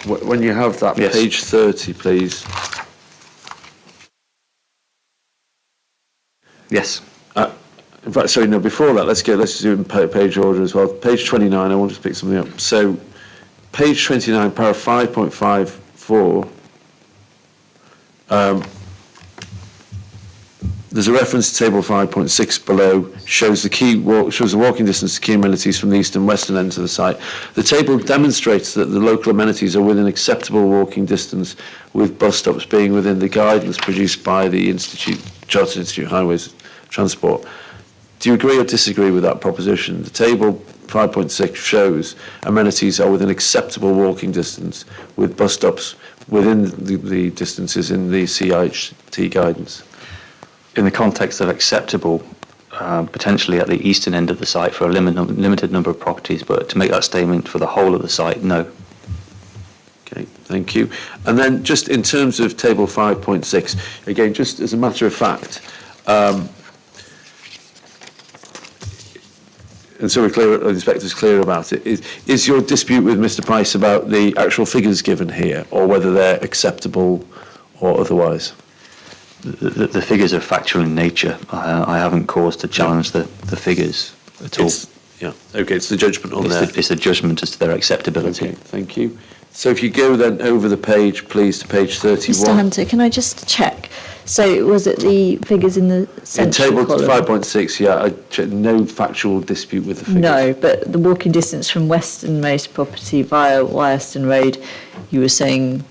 when you have that, Yes. page 30, please. Yes. In fact, sorry, no, before that, let's do it in page order as well. Page 29, I want to pick something up. So, page 29, paragraph 5.54, there's a reference to table 5.6 below, shows the walking distance to key amenities from the east and western ends of the site. The table demonstrates that the local amenities are within acceptable walking distance, with bus stops being within the guidance produced by the Chartered Institute Highways Transport. Do you agree or disagree with that proposition? The table 5.6 shows amenities are within acceptable walking distance, with bus stops within the distances in the CIT guidance. In the context of acceptable, potentially at the eastern end of the site for a limited number of properties, but to make that statement for the whole of the site, no. Okay, thank you. And then just in terms of table 5.6, again, just as a matter of fact, and so the inspector's clear about it, is your dispute with Mr. Price about the actual figures given here, or whether they're acceptable or otherwise? The figures are factual in nature. I haven't cause to challenge the figures at all. Yeah, okay, it's the judgment on there. It's a judgment as to their acceptability. Okay, thank you. So if you go then over the page, please, to page 31. Mr. Hunter, can I just check? So was it the figures in the In central table column? 5.6, yeah, I checked, no factual dispute with the figures. No, but the walking distance from westernmost property via Wyerston Road, you were saying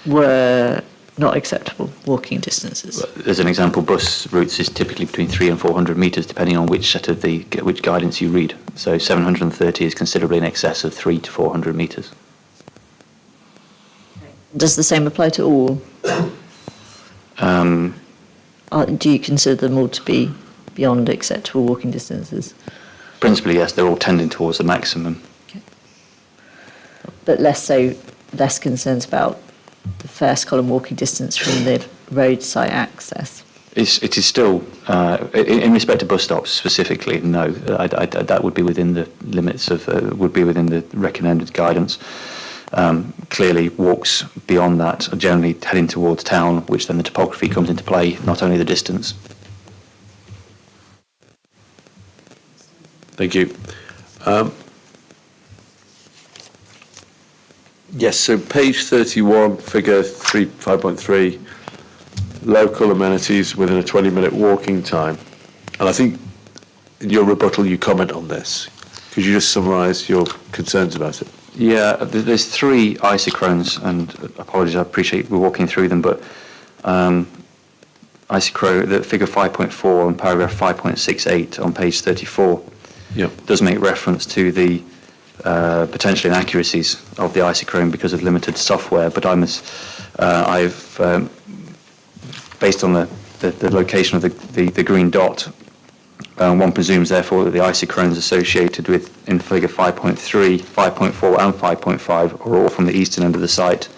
were not acceptable walking distances. As an example, bus routes is typically between 300 and 400 metres, depending on which which guidance you read. So 730 is considerably in excess of 300 to 400 metres. Does the same apply to all? Do you consider them all to be beyond acceptable walking distances? Principally, yes, they're all tending towards the maximum. Okay. But less concerns about the first column walking distance from the roadside access? It is still, in respect to bus stops specifically, no, that would be within the limits of, would be within the recommended guidance. Clearly, walks beyond that are generally heading towards town, which then the topography comes into play, not only the distance. Thank you. Yes, so page 31, figure 5.3, local amenities within a 20-minute walking time. And I think in your rebuttal you comment on this. Could you just summarise your concerns about it? Yeah, there's three isochrones, and apologies, I appreciate we're walking through them, but isochrone, the figure 5.4 and paragraph 5.68 on page 34 does make reference to the potential inaccuracies of the isochrone because of limited software, but based on the location of the green dot, one presumes therefore that the isochrones associated with in figure 5.3, 5.4 and 5.5 are all from the eastern end of the site,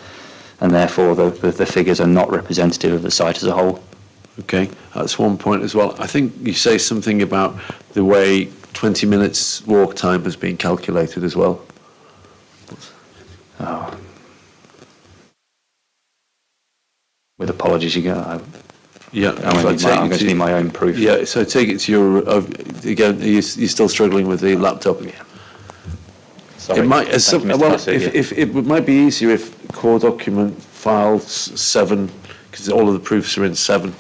and therefore the figures are not representative of the site as a whole. Okay, that's one point as well. I think you say something about the way 20 minutes walk time has been calculated as well. Oh. With apologies, I'm Yeah. going to need my own proof. Yeah, so take it to your, again, you're still struggling with the laptop. Sorry. It might, Thank you, Mr. well, Bassett, yeah. if it might be easier if core document file 7, because all of the proofs are in 7.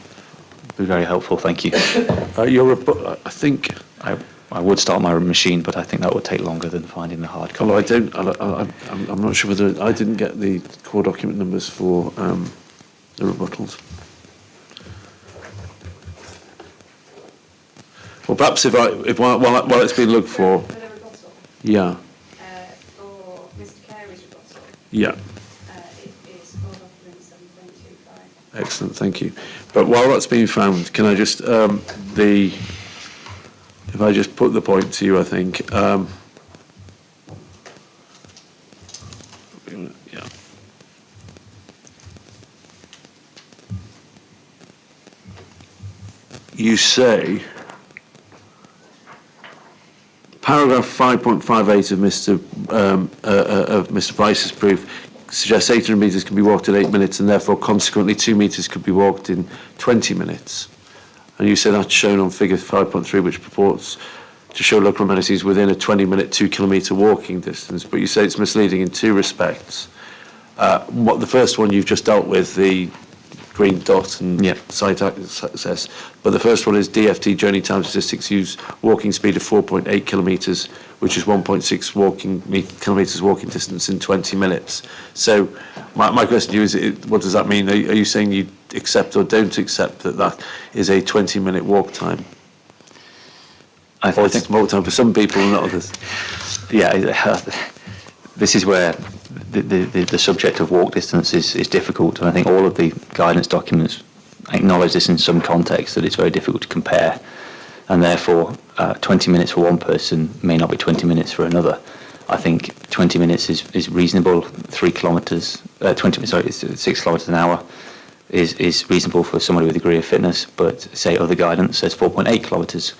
Be very helpful, thank you. I think, I would start my machine, but I think that would take longer than finding the hard copy. although I'm not sure whether, I didn't get the core document numbers for the rebuttals. Well, perhaps while it's been looked for, For the rebuttal, yeah, for Mr Carey's rebuttal, yeah. it is core document 7.25. Excellent, thank you. But while that's being found, can I just, if I just put the point to you, I think, yeah. You say, paragraph 5.58 of Mr. Price's proof suggests 800 metres can be walked in 8 minutes, and therefore consequently 2 metres could be walked in 20 minutes. And you say that's shown on figure 5.3, which purports to show local amenities within a 20-minute, 2-kilometre walking distance. But you say it's misleading in 2 respects. What the first one you've just dealt with, the green dot and site access. But the first one is DFT journey time statistics use walking speed of 4.8 kilometres, which is 1.6 kilometres walking distance in 20 minutes. So my question to you is, what does that mean? Are you saying you accept or don't accept that is a 20-minute walk time? I think walk time for some people and not others. Yeah, this is where the subject of walk distance is difficult, and I think all of the guidance documents acknowledge this in some context, that it's very difficult to compare, and therefore 20 minutes for one person may not be 20 minutes for another. I think 20 minutes is reasonable. 3 kilometres, 6 kilometres an hour is reasonable for somebody with a degree of fitness, but say other guidance says 4.8 kilometres,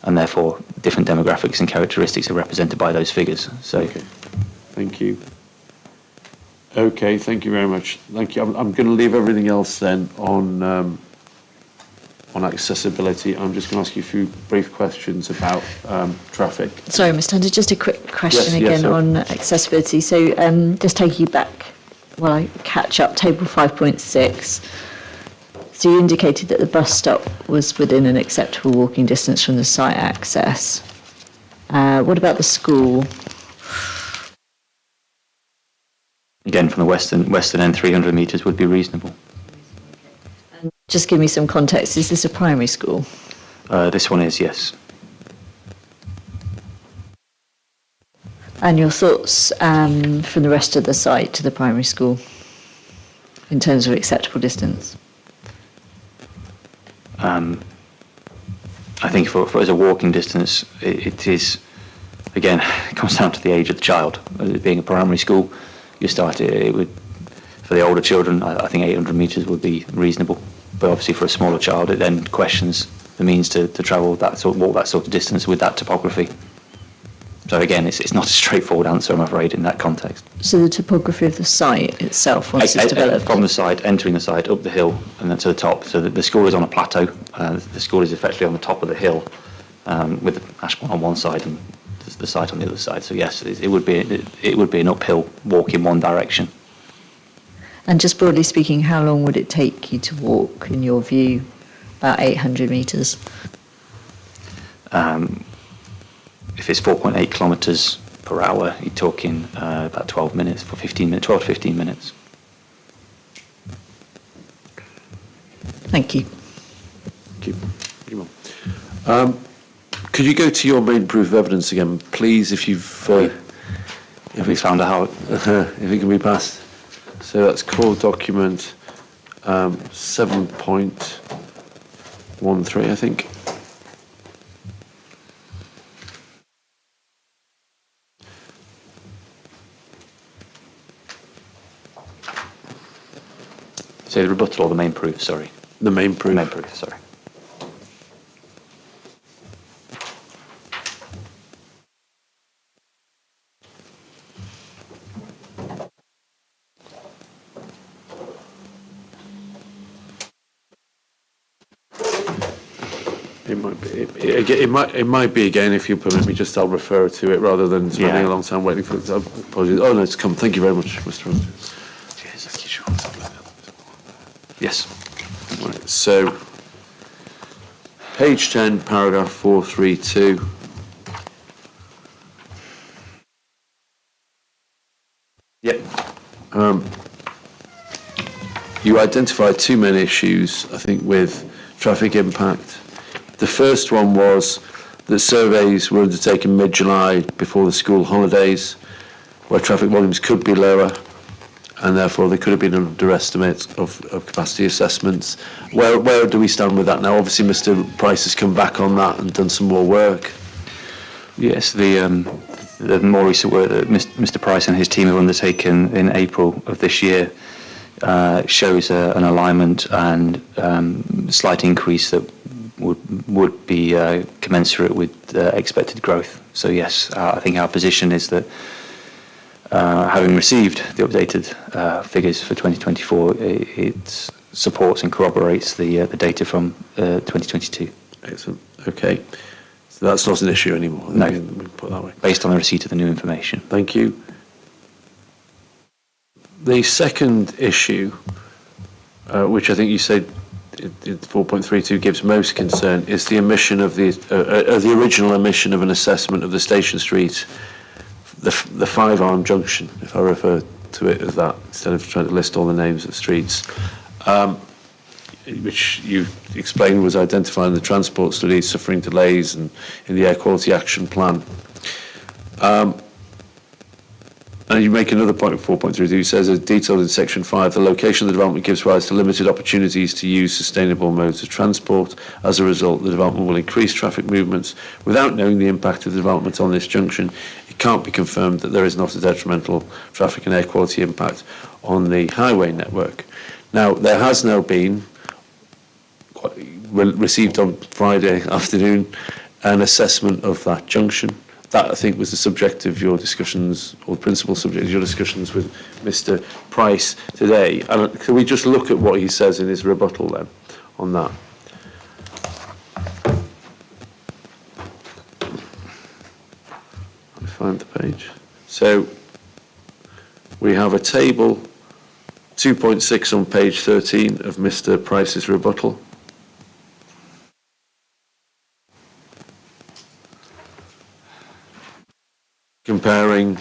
and therefore different demographics and characteristics are represented by those figures. So, okay. Thank you. Okay, thank you very much. Thank you. I'm going to leave everything else then on accessibility. I'm just going to ask you a few brief questions about traffic. Sorry, Mr. Hunter, just a quick question Yes, again on accessibility. So just taking you back while I catch up, table 5.6. So you indicated that the bus stop was within an acceptable walking distance from the site access. What about the school? again, from the western end, 300 metres would be reasonable. And just give me some context. Is this a primary school? This one is, yes. And your thoughts from the rest of the site to the primary school in terms of acceptable distance? I think for as a walking distance, it is, again, it comes down to the age of the child. Being a primary school, it would, for the older children, I think 800 metres would be reasonable. But obviously for a smaller child, it then questions the means to travel walk that sort of distance with that topography. So again, it's not a straightforward answer, I'm afraid, in that context. So the topography of the site itself, once it's developed? From the site, entering the site, up the hill, and then to the top. So the school is on a plateau. The school is effectively on the top of the hill, with Ashbourne on one side and the site on the other side. So yes, it would be an uphill walk in one direction. And just broadly speaking, how long would it take you to walk, in your view, about 800 metres? If it's 4.8 kilometres per hour, you're talking about 12 minutes, 12 to 15 minutes. Thank you. Thank you. Could you go to your main proof of evidence again, please, if We found out. if it can be passed? So that's core document 7.13, I think. So the rebuttal or the main proof, sorry. The main proof. Main proof, sorry. It might be. It might be again. If you permit me, just I'll refer to it rather than spending a long time waiting for it. Apologies. Oh no, it's come. Thank you very much, Mr. Rogers. Yes. Right, so, page 10, paragraph 432. Yep. You identified two main issues, I think, with traffic impact. The first one was that surveys were undertaken mid-July before the school holidays, where traffic volumes could be lower, and therefore there could have been an underestimate of capacity assessments. Where do we stand with that now? Obviously, Mr. Price has come back on that and done some more work. Yes, the more recent work that Mr. Price and his team have undertaken in April of this year shows an alignment and slight increase that would be commensurate with expected growth. So yes, I think our position is that having received the updated figures for 2024, it supports and corroborates the data from 2022. Excellent. Okay. So that's not an issue anymore. No. We can put it that way. Based on the receipt of the new information. Thank you. The second issue, which I think you said 4.32 gives most concern, is the omission of the original omission of an assessment of the Station Street, the five-arm junction, if I refer to it as that, instead of trying to list all the names of streets, which you explained was identified in the transport study, suffering delays, and in the air quality action plan. And you make another point of 4.32, says, as detailed in section 5, the location of the development gives rise to limited opportunities to use sustainable modes of transport. As a result, the development will increase traffic movements. Without knowing the impact of the development on this junction, it can't be confirmed that there is not a detrimental traffic and air quality impact on the highway network. Now, there has now been, received on Friday afternoon, an assessment of that junction. That, I think, was the subject of your discussions, or the principal subject of your discussions with Mr. Price today. And can we just look at what he says in his rebuttal then on that? Let me find the page. So we have a table 2.6 on page 13 of Mr. Price's rebuttal. Comparing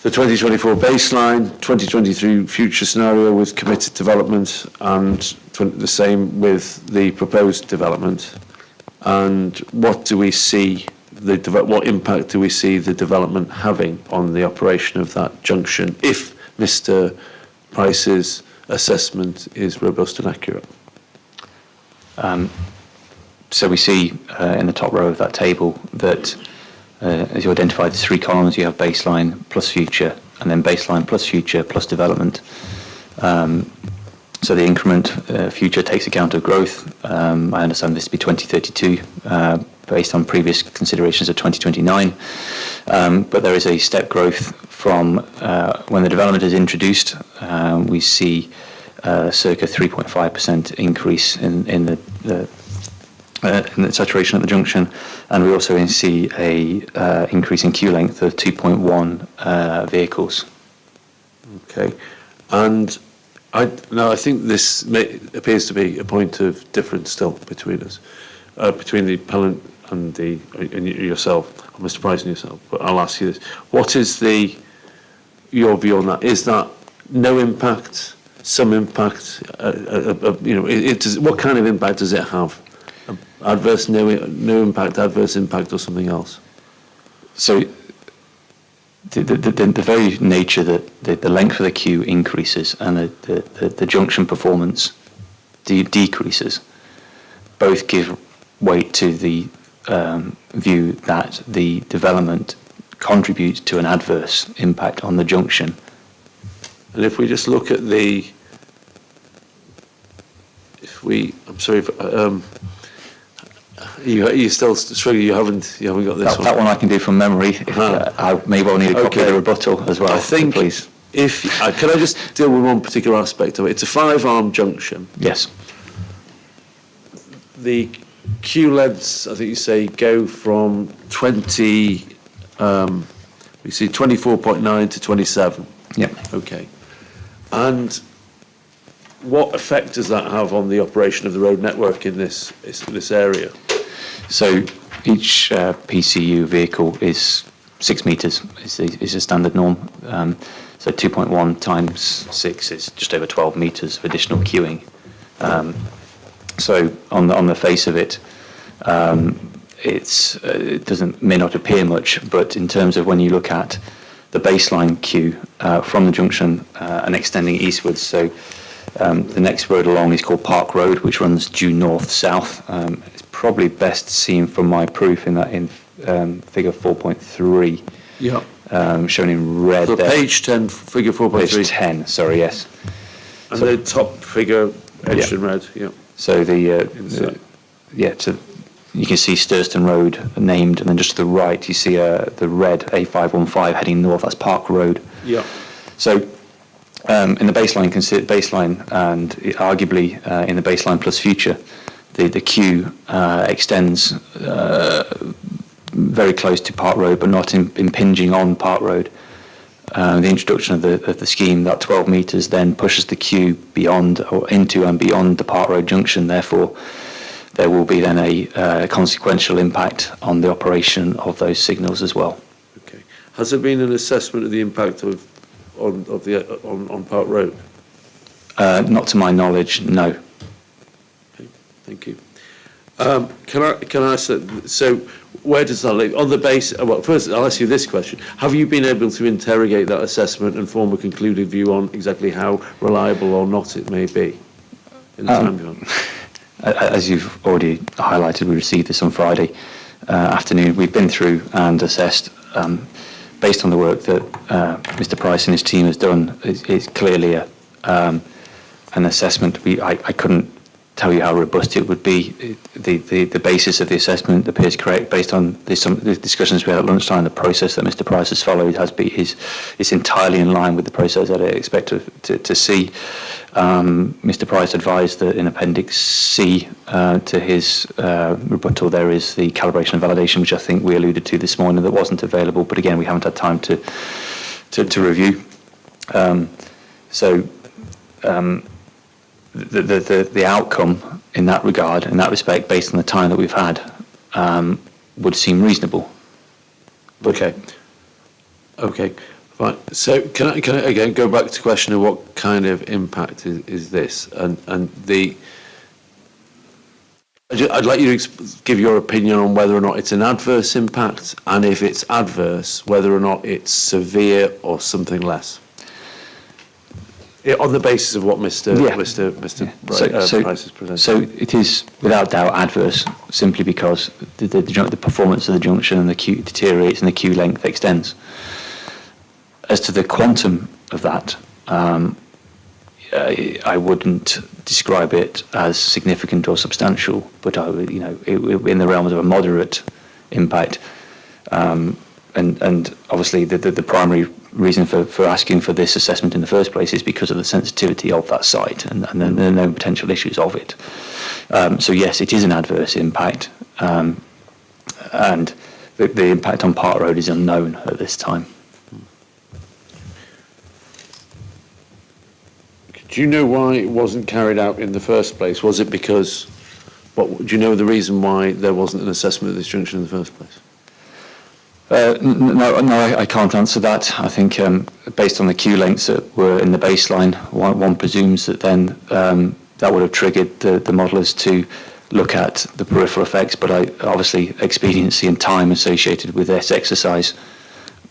the 2024 baseline, 2023 future scenario with committed development, and the same with the proposed development. And what do we see, what impact do we see the development having on the operation of that junction if Mr. Price's assessment is robust and accurate? So we see in the top row of that table that as you identified, the three columns, you have baseline plus future, and then baseline plus future plus development. So the increment future takes account of growth. I understand this to be 2032, based on previous considerations of 2029. But there is a step growth from when the development is introduced. We see circa 3.5% increase in the saturation at the junction, and we also see a increase in queue length of 2.1 vehicles. Okay, and I think this appears to be a point of difference still between us, between the appellant and yourself, or Mr. Price and yourself. But I'll ask you this: what is your view on that? Is that no impact, some impact? What kind of impact does it have? Adverse, no impact, adverse impact, or something else? So the very nature that the length of the queue increases and the junction performance decreases both give weight to the view that the development contributes to an adverse impact on the junction. And if we just look at you still struggling. You haven't got this one. That one I can do from memory. I may well need a copy of the rebuttal as well. I think, please. Can I just deal with one particular aspect of it? It's a five-arm junction. Yes. the queue lengths, I think you say, go from 24.9 to 27. Yeah. Okay. And what effect does that have on the operation of the road network in this area? So each PCU vehicle is 6 metres is a standard norm. So 2.1 times 6 is just over 12 metres of additional queuing. So on the face of it, it may not appear much, but in terms of when you look at the baseline queue from the junction and extending eastwards, so the next road along is called Park Road, which runs due north-south. It's probably best seen from my proof in figure 4.3. Yeah. Shown in red So there. page 10, figure 4.3. Page 10, sorry, yes. And the top figure edged in red, yeah. So so you can see Sturston Road named, and then just to the right you see the red A515 heading north. That's Park Road. Yeah. So in the baseline and arguably in the baseline plus future, the queue extends very close to Park Road, but not impinging on Park Road. The introduction of the scheme, that 12 metres, then pushes the queue beyond or into and beyond the Park Road junction. Therefore, there will be then a consequential impact on the operation of those signals as well. Okay. Has there been an assessment of the impact on Park Road? Not to my knowledge, no. Okay. Thank you. Can I say, so where does that leave? On the base, well, first I'll ask you this question. Have you been able to interrogate that assessment and form a concluded view on exactly how reliable or not it may be in the time beyond? As you've already highlighted, we received this on Friday afternoon. We've been through and assessed, based on the work that Mr. Price and his team has done. It's clearly an assessment. I couldn't tell you how robust it would be. The basis of the assessment appears correct based on some of the discussions we had at lunchtime. The process that Mr. Price has followed is entirely in line with the process that I expect to see. Mr. Price advised that in Appendix C to his rebuttal there is the calibration and validation, which I think we alluded to this morning, that wasn't available, but again we haven't had time to review. The outcome in that regard, in that respect, based on the time that we've had, would seem reasonable. Okay. Fine. So can I again go back to the question of what kind of impact is this, and I'd like you to give your opinion on whether or not it's an adverse impact, and if it's adverse, whether or not it's severe or something less. On the basis of what Mr. Price has presented. So it is without doubt adverse, simply because the performance of the junction and the queue deteriorates and the queue length extends. As to the quantum of that, I wouldn't describe it as significant or substantial, but I would, in the realms of a moderate impact. And obviously the primary reason for asking for this assessment in the first place is because of the sensitivity of that site and the known potential issues of it. So yes, it is an adverse impact, and the impact on Park Road is unknown at this time. Do you know why it wasn't carried out in the first place? Was it because, do you know the reason why there wasn't an assessment of this junction in the first place? No, I can't answer that. I think based on the queue lengths that were in the baseline, one presumes that then that would have triggered the modelers to look at the peripheral effects, but obviously expediency and time associated with this exercise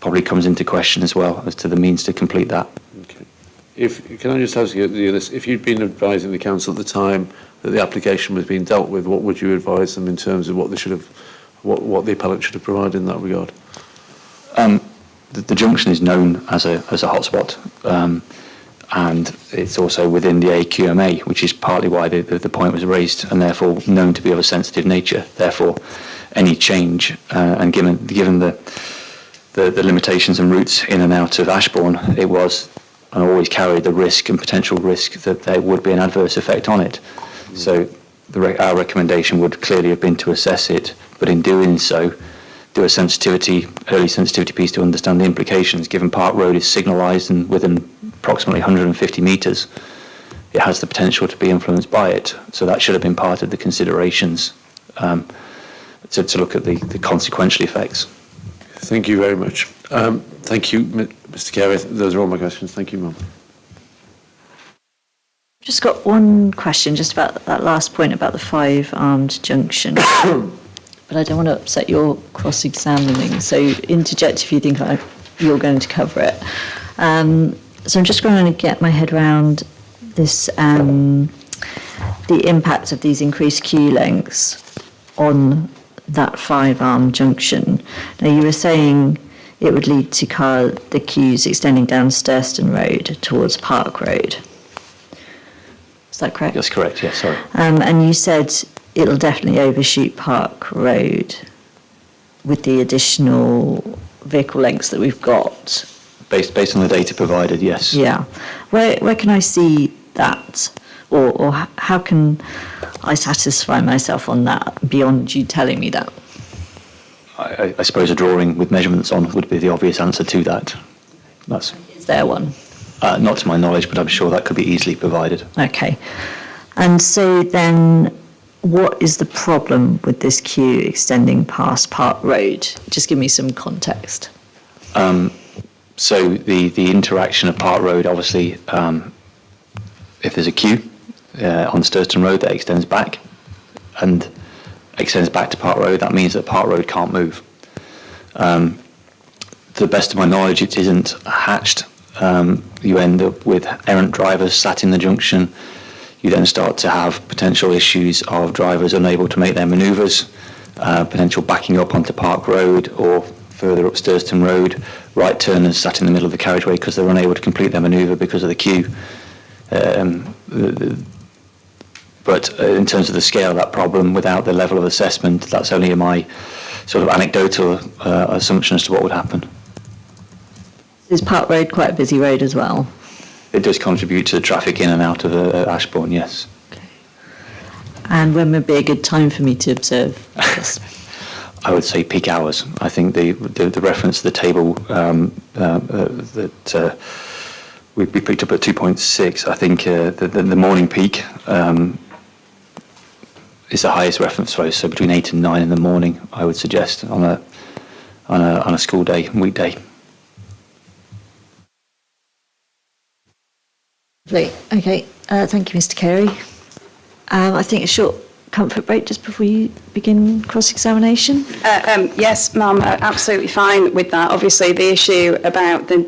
probably comes into question as well as to the means to complete that. Okay. Can I just ask you this? If you'd been advising the council at the time that the application was being dealt with, what would you advise them in terms of what they should have, what the appellant should have provided in that regard? The junction is known as a hotspot, and it's also within the AQMA, which is partly why the point was raised, and therefore known to be of a sensitive nature. Therefore, any change, and given the limitations and routes in and out of Ashbourne, it was and always carried the risk and potential risk that there would be an adverse effect on it. So our recommendation would clearly have been to assess it, but in doing so, do a early sensitivity piece to understand the implications. Given Park Road is signalised and within approximately 150 metres, it has the potential to be influenced by it. So that should have been part of the considerations to look at the consequential effects. Thank you very much. Thank you, Mr. Carey. Those are all my questions. Thank you, Mum. Just got one question just about that last point about the 5-armed junction. But I don't want to upset your cross-examining, so interject if you think you're going to cover it. So I'm just going to get my head around this, the impact of these increased queue lengths on that 5-armed junction. Now, you were saying it would lead to the queues extending down Sturston Road towards Park Road. Is that correct? That's correct, yes, sorry. And you said it'll definitely overshoot Park Road with the additional vehicle lengths that we've got. Based on the data provided, yes. Yeah. Where can I see that? Or how can I satisfy myself on that beyond you telling me that? I suppose a drawing with measurements on would be the obvious answer to that. Is there one? Not to my knowledge, but I'm sure that could be easily provided. Okay. And so then what is the problem with this queue extending past Park Road? Just give me some context. So the interaction of Park Road, obviously, if there's a queue on Sturston Road that extends back to Park Road, that means that Park Road can't move. To the best of my knowledge, it isn't hatched. You end up with errant drivers sat in the junction. You then start to have potential issues of drivers unable to make their manoeuvres, potential backing up onto Park Road or further up Sturston Road, right turners sat in the middle of the carriageway because they're unable to complete their manoeuvre because of the queue. But in terms of the scale of that problem, without the level of assessment, that's only my sort of anecdotal assumption as to what would happen. Is Park Road quite a busy road as well? It does contribute to the traffic in and out of Ashbourne, yes. Okay. And when would be a good time for me to observe this? I would say peak hours. I think the reference to the table that we picked up at 2.6, I think the morning peak is the highest reference for us, so between 8 and 9 in the morning, I would suggest, on a school day, weekday. Lovely. Okay. Thank you, Mr. Carey. I think a short comfort break just before you begin cross-examination. Yes, ma'am, absolutely fine with that. Obviously, the issue about the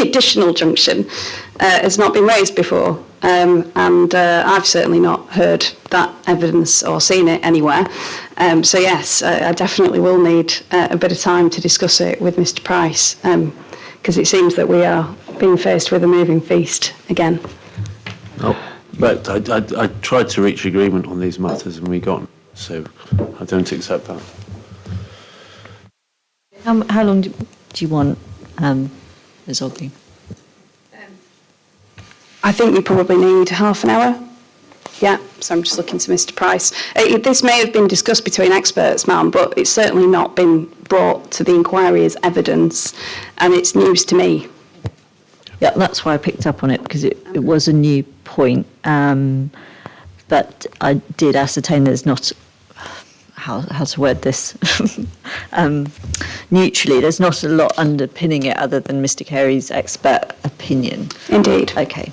additional junction has not been raised before, and I've certainly not heard that evidence or seen it anywhere. So yes, I definitely will need a bit of time to discuss it with Mr. Price, because it seems that we are being faced with a moving feast again. Oh, but I tried to reach agreement on these matters and we got, so I don't accept that. How long do you want, Ms. Ogley? I think we probably need half an hour. Yeah, so I'm just looking to Mr. Price. This may have been discussed between experts, ma'am, but it's certainly not been brought to the inquiry as evidence, and it's news to me. Yeah, that's why I picked up on it, because it was a new point. But I did ascertain there's not, how to word this, neutrally, there's not a lot underpinning it other than Mr. Carey's expert opinion. Indeed. Okay.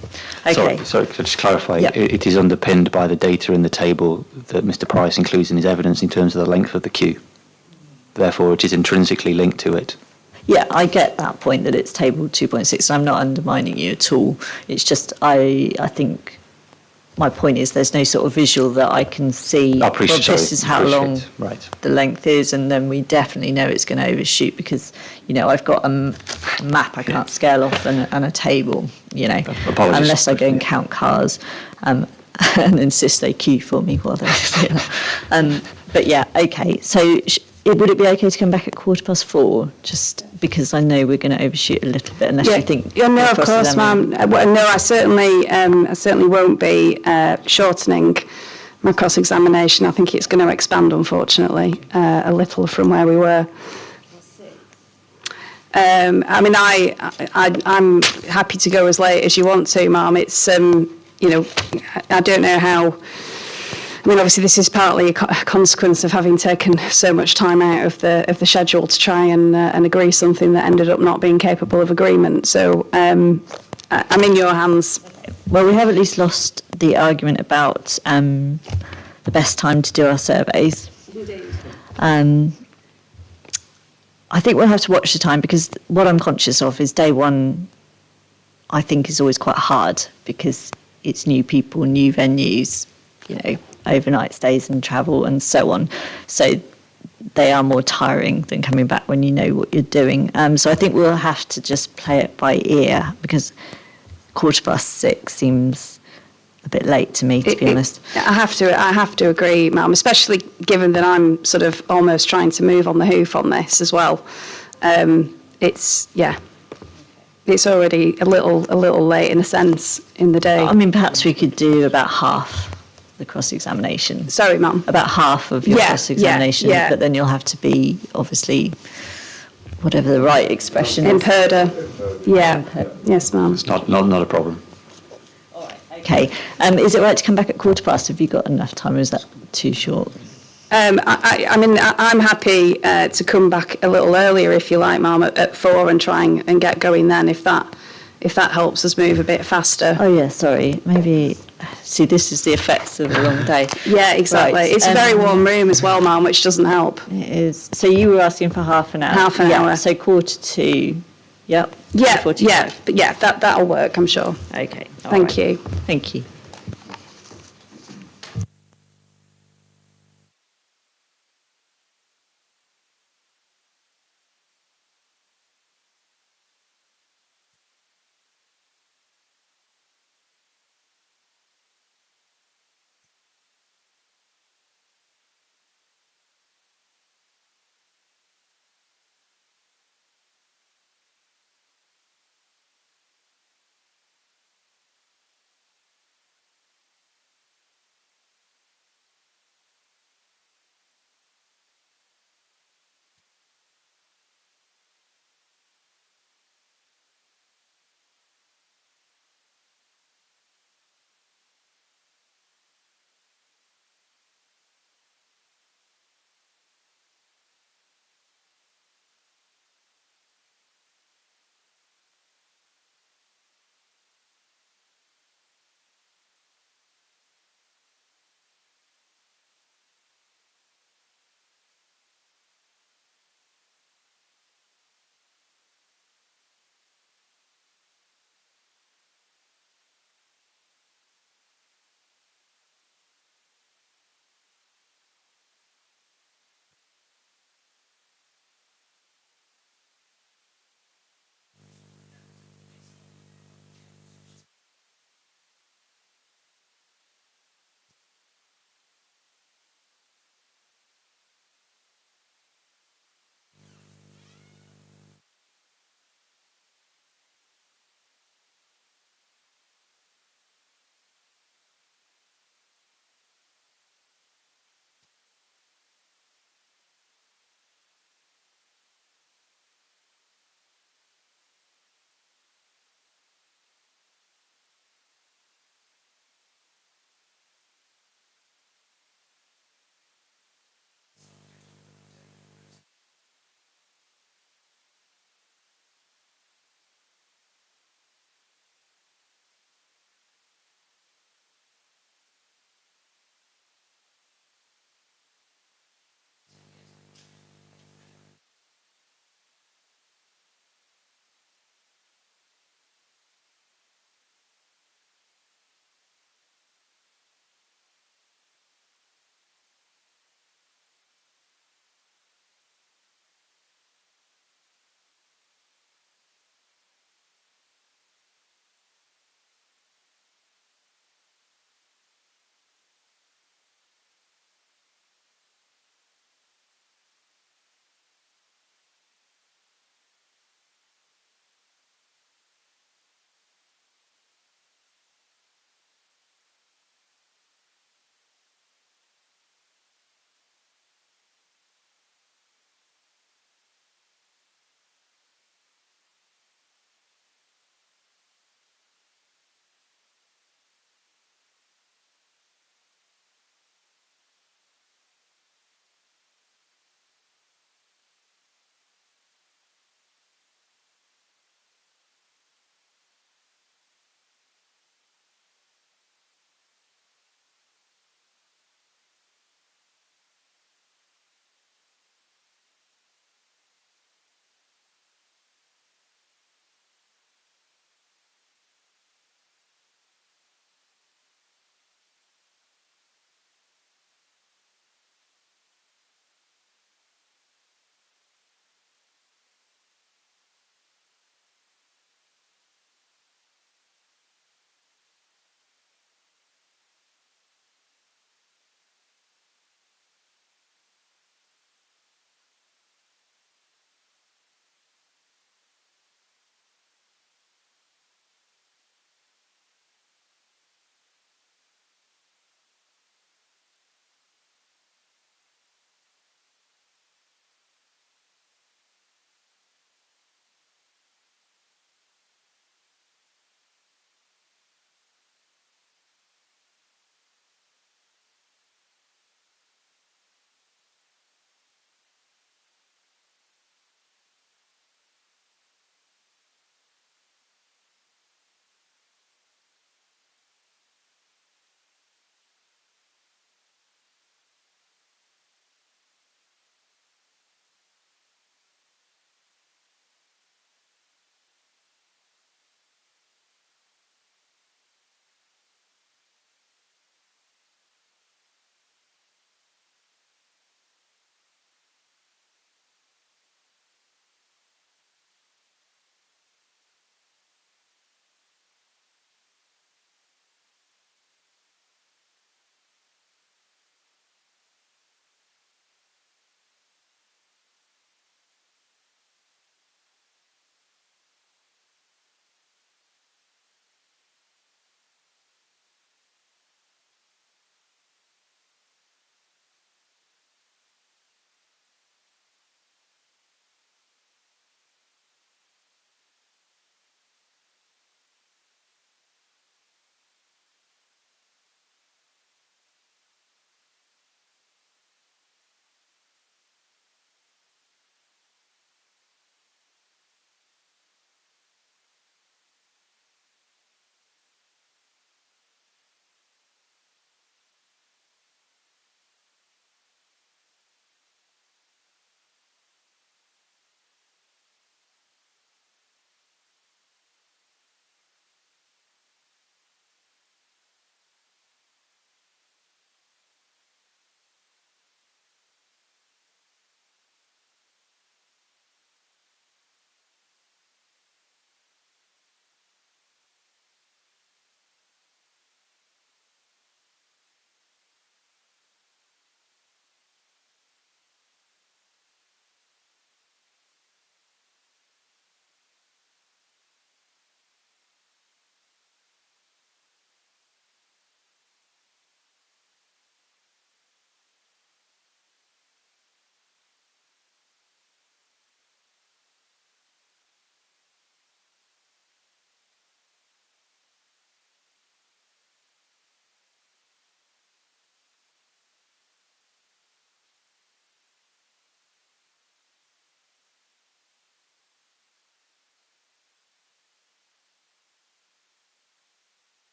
Sorry, could I just clarify? Yeah. It is underpinned by the data in the table that Mr. Price includes in his evidence in terms of the length of the queue. Therefore, it is intrinsically linked to it. Yeah, I get that point that it's table 2.6. I'm not undermining you at all. It's just I think my point is there's no sort of visual that I can see. This is how long the length is, and then we definitely know it's going to overshoot because, I've got a map I can't scale off and a table, Apologies. unless I go and count cars and insist they queue for me while they're But yeah, okay. So would it be okay to come back at 4:15? Just because I know we're going to overshoot a little bit, unless you think. Yeah, no, of course, ma'am. No, I certainly won't be shortening my cross-examination. I think it's going to expand, unfortunately, a little from where we were. I mean, I'm happy to go as late as you want to, Ma'am. It's, you know, I don't know how. I mean, obviously, this is partly a consequence of having taken so much time out of the schedule to try and agree something that ended up not being capable of agreement. So I'm in your hands. Well, we have at least lost the argument about the best time to do our surveys. I think we'll have to watch the time, because what I'm conscious of is day one, I think, is always quite hard because it's new people, new venues, you know, overnight stays and travel and so on. So they are more tiring than coming back when you know what you're doing. So I think we'll have to just play it by ear, because 6:15 seems a bit late to me, to be honest. I have to agree, Ma'am, especially given that I'm sort of almost trying to move on the hoof on this as well. It's already a little late in a sense in the day. I mean, perhaps we could do about half the cross-examination. Sorry, Ma'am. About half of your cross-examination, yeah. but then you'll have to be, obviously, whatever the right expression In is. Perda. Yeah. Yes, Ma'am. It's not a problem. Okay. Is it right to come back at 15:15? Have you got enough time, or is that too short? I mean, I'm happy to come back a little earlier if you like, Ma'am, at 4 and try and get going then, if that helps us move a bit faster. Oh, yeah, sorry. Maybe, see, this is the effects of a long day. Yeah, exactly. Right, It's a very warm room as well, Ma'am, which doesn't help. It is. So you were asking for half an hour? Half an hour. So 1:45. Yep. Yeah, 45. but that'll work, I'm sure. Okay. all Thank right. you. Thank you.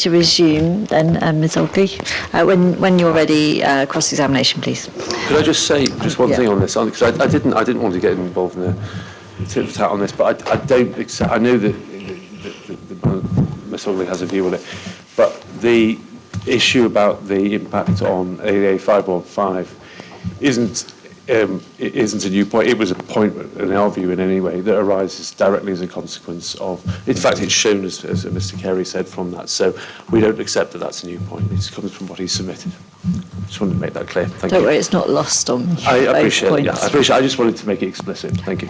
to resume then, Ms. Oldley. When you're ready, cross-examination, please. Could I just say just one Yeah. thing on this? Because I didn't want to get involved in a tit for tat on this, but I don't accept. I know that Ms. Ogley has a view on it, but the issue about the impact on AA 515 isn't a new point. It was a point, in our view, in any way, that arises directly as a consequence of. In fact, it's shown, as Mr. Carey said, from that. So we don't accept that that's a new point. It comes from what he submitted. Just wanted to make that clear. Thank you. Don't worry, it's not lost on me. I appreciate it. Both Yeah, points. I appreciate. I just wanted to make it explicit. Thank you.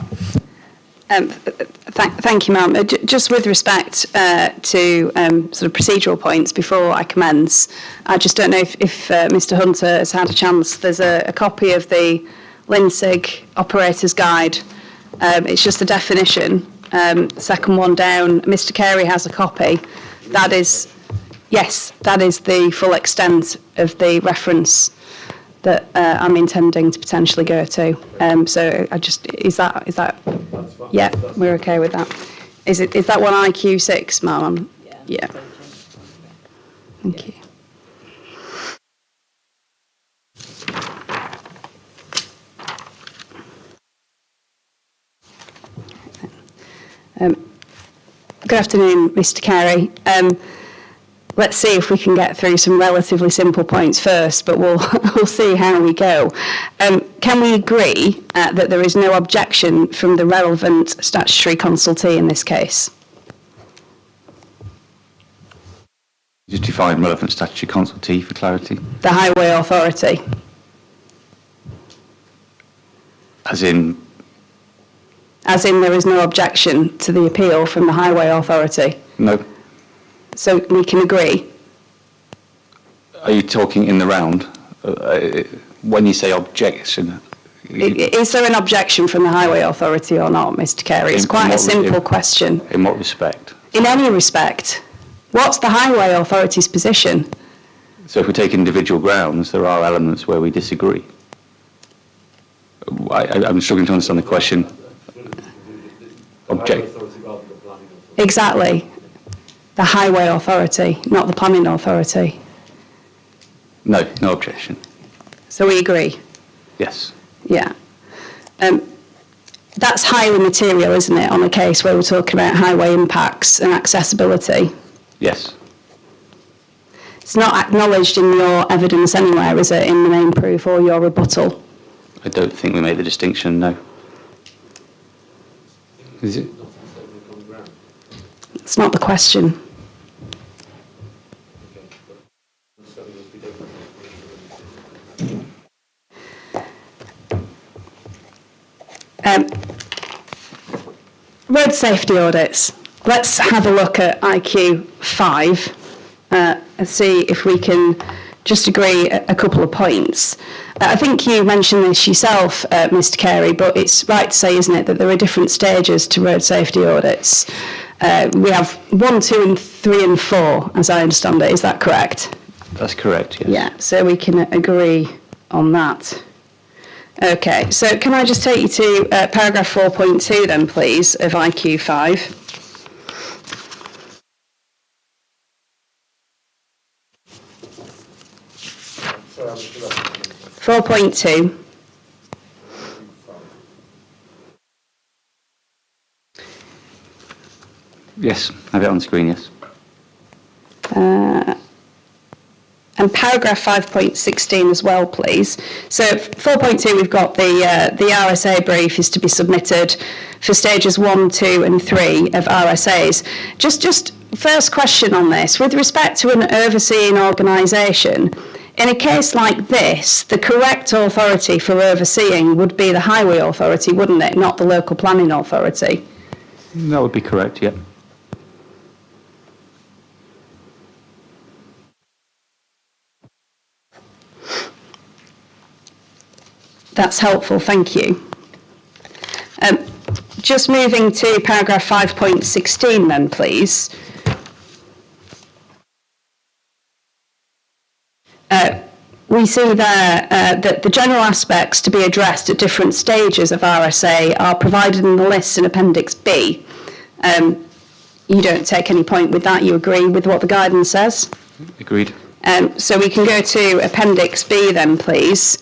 Thank you, ma'am. Just with respect to sort of procedural points before I commence, I just don't know if Mr. Hunter has had a chance. There's a copy of the LINSIG Operator's Guide. It's just the definition. Second one down, Mr. Carey has a copy. That is, yes, that is the full extent of the reference that I'm intending to potentially go to. So I just, is that, yeah, we're okay with that. Is that one IQ6, ma'am? Yeah. Thank you. Good afternoon, Mr. Carey. Let's see if we can get through some relatively simple points first, but we'll see how we go. Can we agree that there is no objection from the relevant statutory consultee in this case? Just define relevant statutory consultee for clarity. The Highway Authority. As in, there is no objection to the appeal from the Highway Authority. no. So we can agree. Are you talking in the round? When you say objection, Is there an objection from the Highway Authority or not, Mr. Carey? It's In quite a what- simple in- question. in what respect? In any respect, what's the Highway Authority's position? So if we take individual grounds, there are elements where we disagree. I'm struggling to understand the question. Exactly. The Highway Authority, not the Planning Authority. No, no objection. So we agree? Yes. Yeah. That's highly material, isn't it, on a case where we're talking about highway impacts and accessibility? Yes. It's not acknowledged in your evidence anywhere, is it, in the main proof or your rebuttal? I don't think we made the distinction, no. Is it? It's not the question. Road safety audits. Let's have a look at IQ 5 and see if we can just agree a couple of points. I think you mentioned this yourself, Mr. Carey, but it's right to say, isn't it, that there are different stages to road safety audits. We have 1, 2 and 3 and 4, as I understand it. Is that correct? That's correct, yes. Yeah, so we can agree on that. Okay, so can I just take you to paragraph 4.2 then, please, of IQ 5? Sorry, I was 4.2. Yes, I have it on the screen, yes. And paragraph 5.16 as well, please. So 4.2, we've got the RSA brief is to be submitted for stages 1, 2 and 3 of RSAs. Just first question on this, with respect to an overseeing organisation, in a case like this, the correct authority for overseeing would be the Highway Authority, wouldn't it, not the Local Planning Authority? That would be correct, yeah. That's helpful, thank you. Just moving to paragraph 5.16 then, please. We see there that the general aspects to be addressed at different stages of RSA are provided in the list in Appendix B. you don't take any point with that. You agree with what the guidance says? Agreed. So we can go to Appendix B then, please.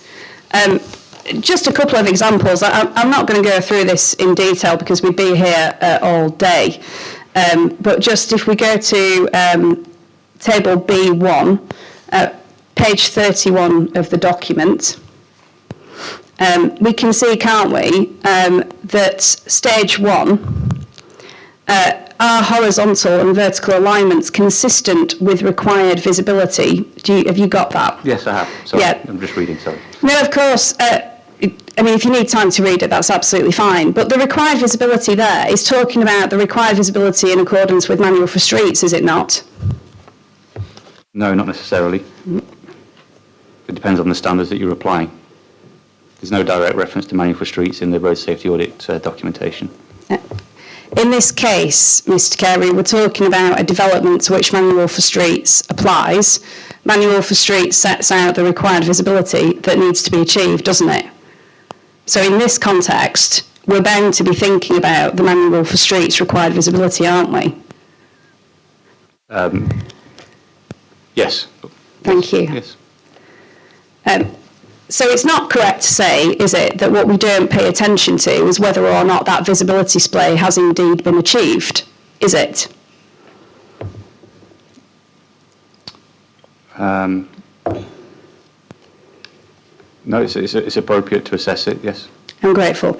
Just a couple of examples. I'm not going to go through this in detail because we'd be here all day. But just if we go to Table B1, page 31 of the document, we can see, can't we, that stage 1 are horizontal and vertical alignments consistent with required visibility. Have you got that? Yes, I have. Sorry, Yeah. I'm just reading, sorry. No, of course. I mean, if you need time to read it, that's absolutely fine. But the required visibility there is talking about the required visibility in accordance with Manual for Streets, is it not? No, not necessarily. It depends on the standards that you're applying. There's no direct reference to Manual for Streets in the road safety audit documentation. In this case, Mr. Carey, we're talking about a development to which Manual for Streets applies. Manual for Streets sets out the required visibility that needs to be achieved, doesn't it? So in this context, we're bound to be thinking about the Manual for Streets required visibility, aren't we? Yes. Thank you. Yes. So it's not correct to say, is it, that what we don't pay attention to is whether or not that visibility display has indeed been achieved, is it? No, it's appropriate to assess it, yes. I'm grateful.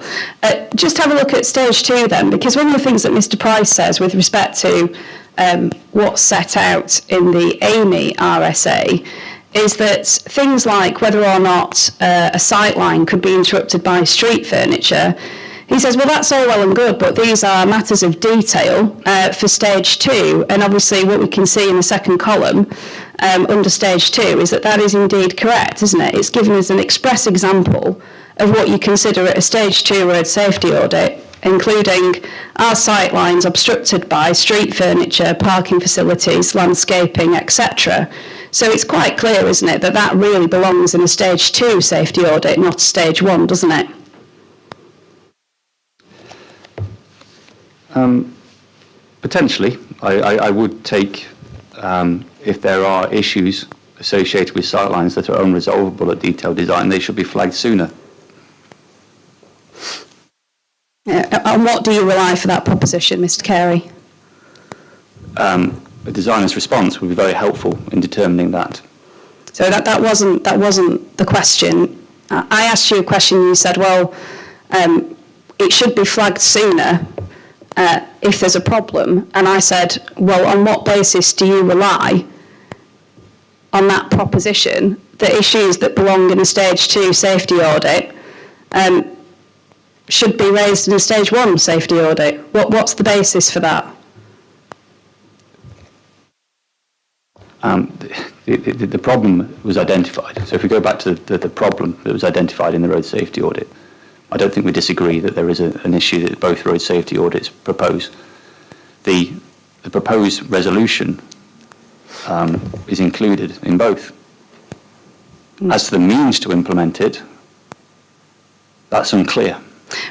Just have a look at stage 2 then, because one of the things that Mr. Price says with respect to what's set out in the AMI RSA is that things like whether or not a sight line could be interrupted by street furniture, he says, well, that's all well and good, but these are matters of detail for stage 2. And obviously what we can see in the second column under stage 2 is that that is indeed correct, isn't it? It's given us an express example of what you consider at a stage 2 road safety audit, including are sight lines obstructed by street furniture, parking facilities, landscaping, etc. So it's quite clear, isn't it, that that really belongs in a stage 2 safety audit, not stage 1, doesn't it? Potentially. I would take, if there are issues associated with sightlines that are unresolvable at detailed design, they should be flagged sooner. On what do you rely for that proposition, Mr. Carey? A designer's response would be very helpful in determining that. So that wasn't the question. I asked you a question and you said, well, it should be flagged sooner if there's a problem. And I said, well, on what basis do you rely on that proposition that issues that belong in a stage 2 safety audit should be raised in a stage 1 safety audit? What's the basis for that? The problem was identified. So if we go back to the problem that was identified in the road safety audit, I don't think we disagree that there is an issue that both road safety audits propose. The proposed resolution is included in both. As to the means to implement it, that's unclear.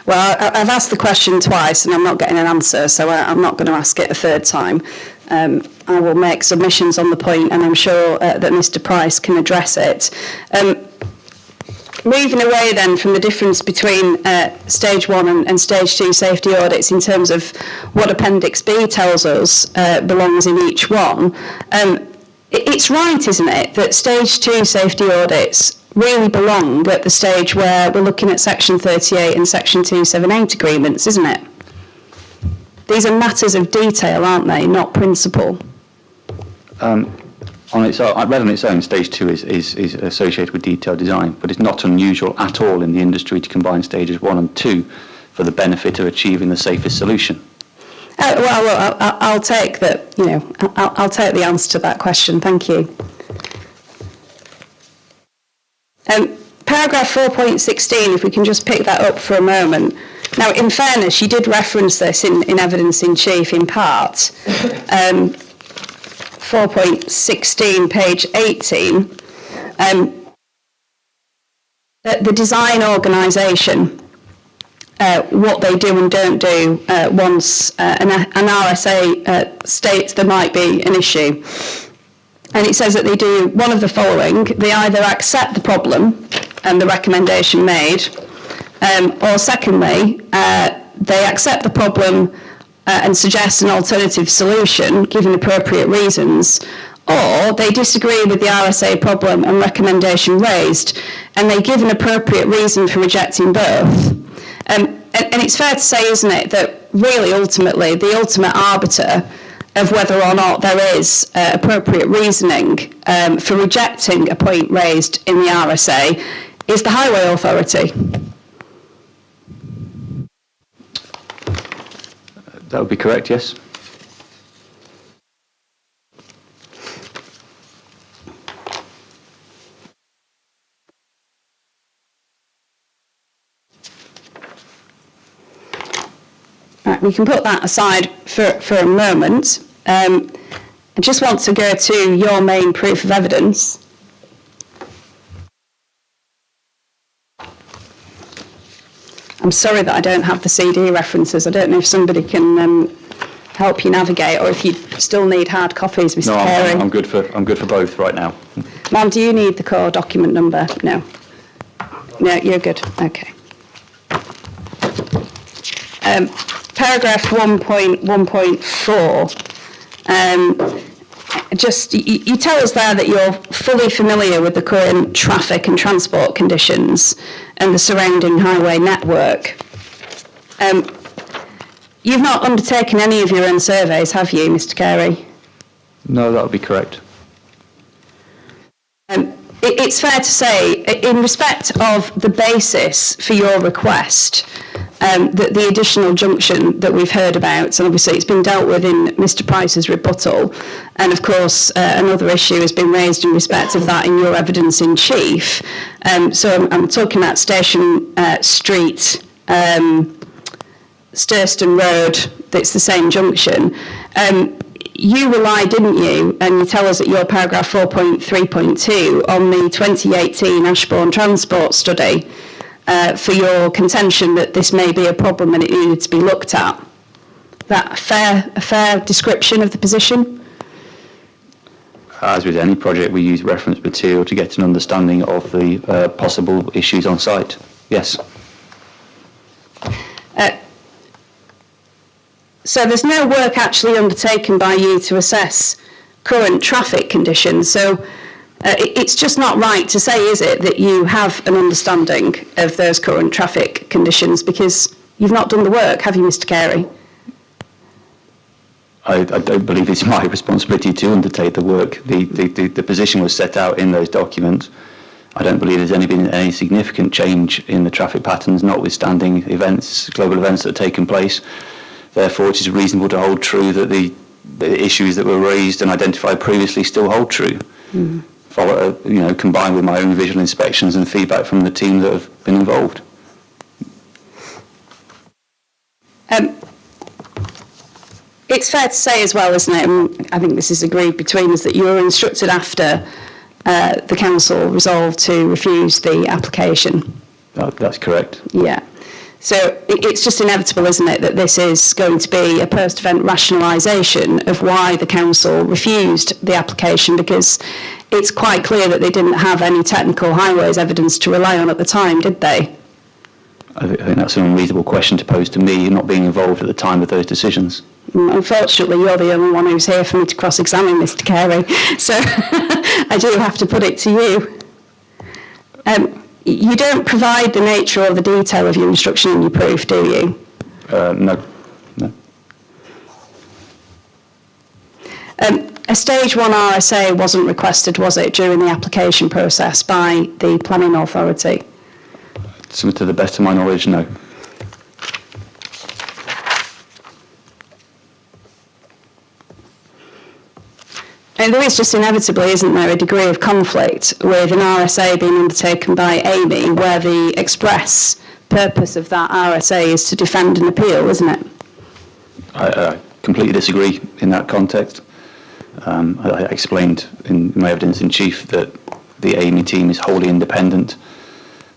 Well, I've asked the question twice and I'm not getting an answer, so I'm not going to ask it a third time. I will make submissions on the point and I'm sure that Mr. Price can address it. Moving away then from the difference between stage 1 and stage 2 safety audits in terms of what Appendix B tells us belongs in each one, it's right, isn't it, that stage 2 safety audits really belong at the stage where we're looking at Section 38 and Section 278 agreements, isn't it? These are matters of detail, aren't they, not principle? On its own, I read on its own, stage 2 is associated with detailed design, but it's not unusual at all in the industry to combine stages 1 and 2 for the benefit of achieving the safest solution. Well, I'll take that. I'll take the answer to that question. Thank you. Paragraph 4.16, if we can just pick that up for a moment. Now, in fairness, you did reference this in evidence in chief in part. 4.16, page 18. The design organisation what they do and don't do once an RSA states there might be an issue. And it says that they do one of the following. They either accept the problem and the recommendation made, or secondly, they accept the problem and suggest an alternative solution, given appropriate reasons, or they disagree with the RSA problem and recommendation raised, and they give an appropriate reason for rejecting both. And it's fair to say, isn't it, that really ultimately the ultimate arbiter of whether or not there is appropriate reasoning for rejecting a point raised in the RSA is the Highway Authority. That would be correct, yes. Right, we can put that aside for a moment. I just want to go to your main proof of evidence. I'm sorry that I don't have the CD references. I don't know if somebody can help you navigate, or if you still need hard copies, Mr. Carey. No, I'm good for both right now. Ma'am, do you need the core document number? No. No, you're good. Okay. Paragraph 1.1.4. Just you tell us there that you're fully familiar with the current traffic and transport conditions and the surrounding highway network. You've not undertaken any of your own surveys, have you, Mr. Carey? No, that would be correct. It's fair to say, in respect of the basis for your request, that the additional junction that we've heard about, and obviously it's been dealt with in Mr. Price's rebuttal, and of course another issue has been raised in respect of that in your evidence in chief. So I'm talking about Station Street, Sturston Road, that's the same junction. You rely, didn't you, and you tell us at your paragraph 4.3.2 on the 2018 Ashbourne Transport Study for your contention that this may be a problem and it needed to be looked at. That a fair description of the position? As with any project, we use reference material to get an understanding of the possible issues on site. Yes. So there's no work actually undertaken by you to assess current traffic conditions. So it's just not right to say, is it, that you have an understanding of those current traffic conditions, because you've not done the work, have you, Mr. Carey? I don't believe it's my responsibility to undertake the work. The position was set out in those documents. I don't believe there's been any significant change in the traffic patterns, notwithstanding events, global events that have taken place. Therefore, it is reasonable to hold true that the issues that were raised and identified previously still hold true. Mm. Combined with my own visual inspections and feedback from the team that have been involved. It's fair to say as well, isn't it, and I think this is agreed between us, that you were instructed after the council resolved to refuse the application. That's correct. Yeah. So it's just inevitable, isn't it, that this is going to be a post-event rationalisation of why the council refused the application, because it's quite clear that they didn't have any technical highways evidence to rely on at the time, did they? I think that's an unreasonable question to pose to me, not being involved at the time of those decisions. Unfortunately, you're the only one who's here for me to cross-examine, Mr. Carey, so I do have to put it to you. You don't provide the nature or the detail of your instruction in your proof, do you? No. A stage 1 RSA wasn't requested, was it, during the application process by the planning authority? To the best of my knowledge, no. And there is just inevitably, isn't there, a degree of conflict with an RSA being undertaken by Amy, where the express purpose of that RSA is to defend an appeal, isn't it? I completely disagree in that context. I explained in my evidence in chief that the Amy team is wholly independent.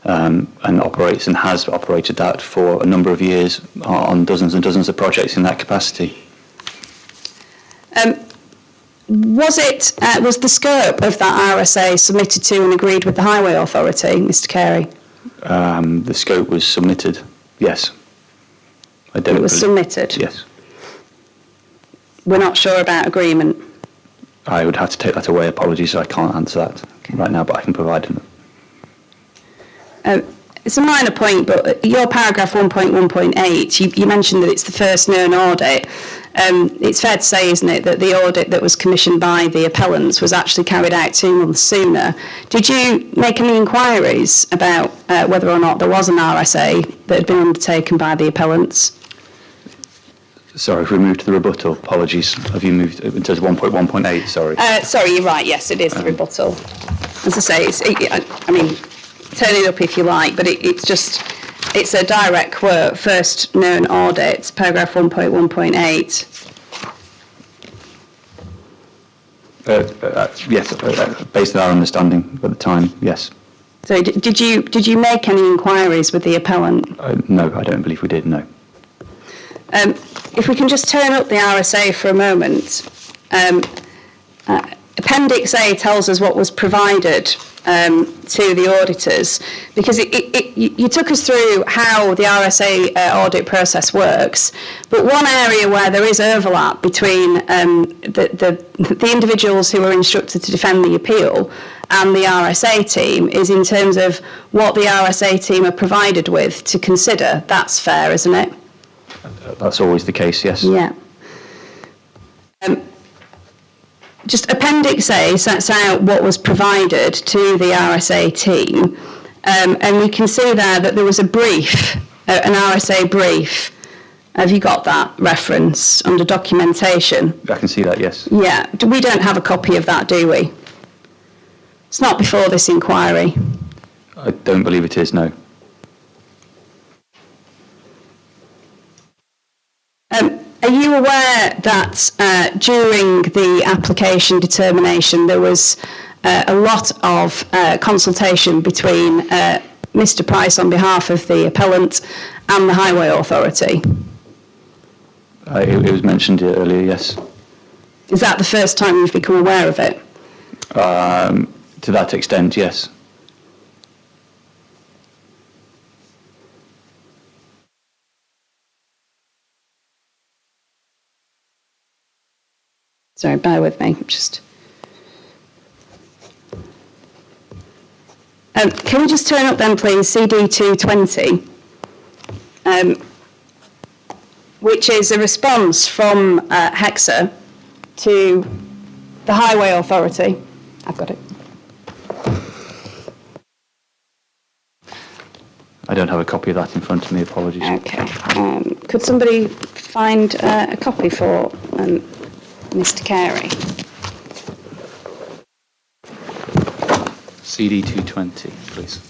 and operates and has operated that for a number of years on dozens and dozens of projects in that capacity. Was the scope of that RSA submitted to and agreed with the Highway Authority, Mr. Carey? The scope was submitted, yes. It was submitted? Yes. We're not sure about agreement? I would have to take that away. Apologies, I can't answer that right now, but I can provide them. It's a minor point, but your paragraph 1.1.8, you mentioned that it's the first known audit. It's fair to say, isn't it, that the audit that was commissioned by the appellants was actually carried out 2 months sooner. Did you make any inquiries about whether or not there was an RSA that had been undertaken by the appellants? Sorry, if we move to the rebuttal, apologies. Have you moved in terms of 1.1.8? Sorry. Sorry, you're right. Yes, it is the rebuttal. As I say, turn it up if you like, but it's a direct quote, first known audit, paragraph 1.1.8. Yes, based on our understanding at the time, yes. So did you make any inquiries with the appellant? No, I don't believe we did, no. If we can just turn up the RSA for a moment. Appendix A tells us what was provided to the auditors, because you took us through how the RSA audit process works, but one area where there is overlap between the individuals who are instructed to defend the appeal and the RSA team is in terms of what the RSA team are provided with to consider. That's fair, isn't it? That's always the case, yes. Yeah. Just Appendix A sets out what was provided to the RSA team, and we can see there that there was a brief, an RSA brief. Have you got that reference under documentation? I can see that, yes. Yeah. We don't have a copy of that, do we? It's not before this inquiry. I don't believe it is, no. Are you aware that during the application determination there was a lot of consultation between Mr. Price on behalf of the appellant and the Highway Authority? It was mentioned earlier, yes. Is that the first time you've become aware of it? To that extent, yes. Sorry, bear with me. Can we just turn up then, please, CD 220, which is a response from HEXA to the Highway Authority. I've got it. I don't have a copy of that in front of me, apologies. Okay. Could somebody find a copy for Mr. Carey? CD 220, please.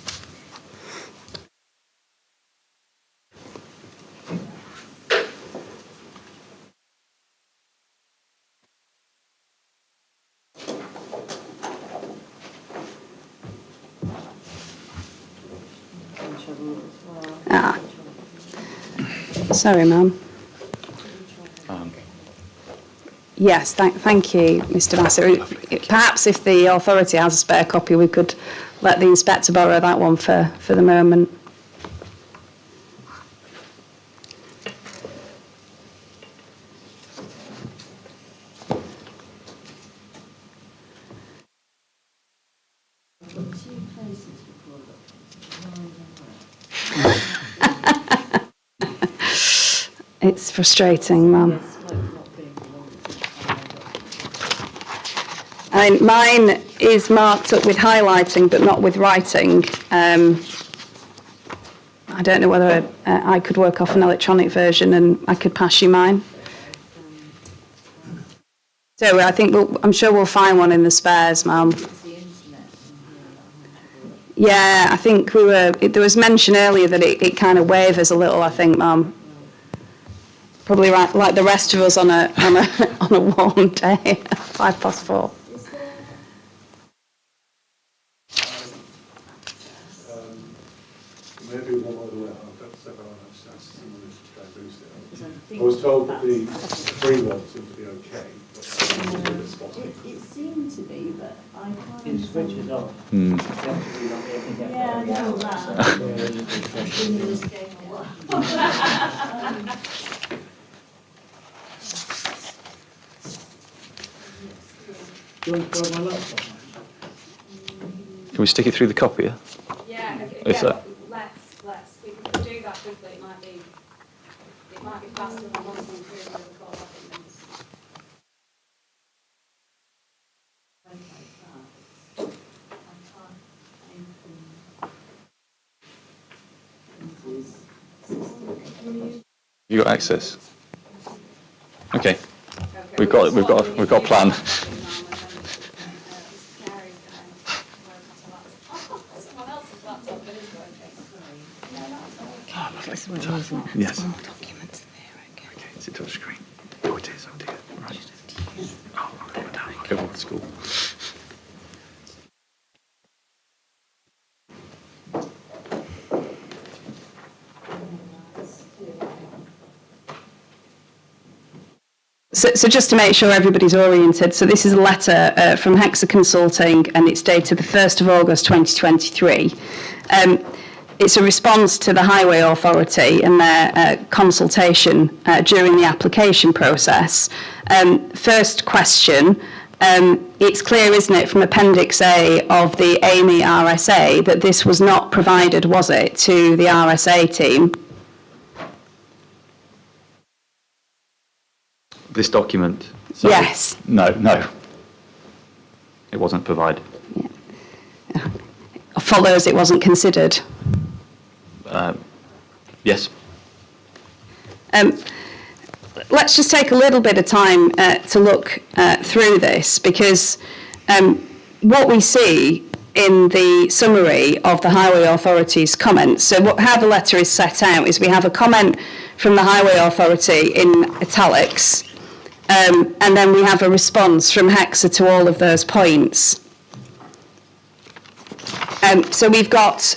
Sorry, ma'am. Yes, thank you, Mr. Bassett. Perhaps if the authority has a spare copy, we could let the inspector borrow that one for the moment. It's frustrating, ma'am. Mine is marked up with highlighting, but not with writing. I don't know whether I could work off an electronic version and I could pass you mine. So I think I'm sure we'll find one in the spares, ma'am. Yeah, I think there was mention earlier that it kind of wavers a little, I think, ma'am. Probably right, like the rest of us on a warm day, 4:05. I was told that the free ones seem to be okay. It seemed to be, but I can't. It switches off. Yeah, I know that. Been in this game a while. Do you want to borrow my laptop? Can we stick it through the copier? Yeah, Is that- let's. We can do that quickly. It might be faster than once and through the call documents. You got access? Okay. We've got a plan. Someone else's laptop that is working. Yes. Documents there, Okay, it's a touch screen. Oh, it is. Oh dear. Right. Oh, I'll go down. I'll go over to school. So just to make sure everybody's oriented, so this is a letter from Hexa Consulting, and it's dated the 1st of August 2023. It's a response to the Highway Authority and their consultation during the application process. First question, it's clear, isn't it, from Appendix A of the AMI RSA that this was not provided, was it, to the RSA team? This document? Sorry. Yes. No. It wasn't provided. Follows it wasn't considered. Yes. Let's just take a little bit of time to look through this, because what we see in the summary of the Highway Authority's comments, so how the letter is set out is we have a comment from the Highway Authority in italics, and then we have a response from Hexa to all of those points. So we've got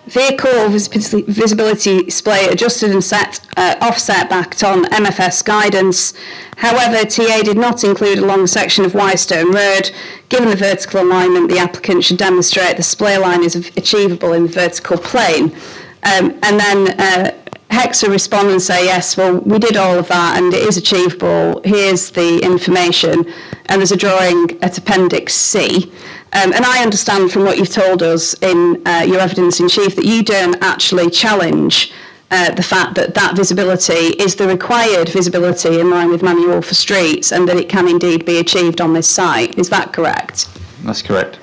vehicle visibility display adjusted and set offset backed on MFS guidance. However, TA did not include a long section of Wystone Road. Given the vertical alignment, the applicant should demonstrate the splay line is achievable in the vertical plane. And then Hexa respond and say, yes, well, we did all of that and it is achievable. Here's the information. And there's a drawing at Appendix C. And I understand from what you've told us in your evidence in chief that you don't actually challenge the fact that that visibility is the required visibility in line with manual for streets and that it can indeed be achieved on this site. Is that correct? That's correct.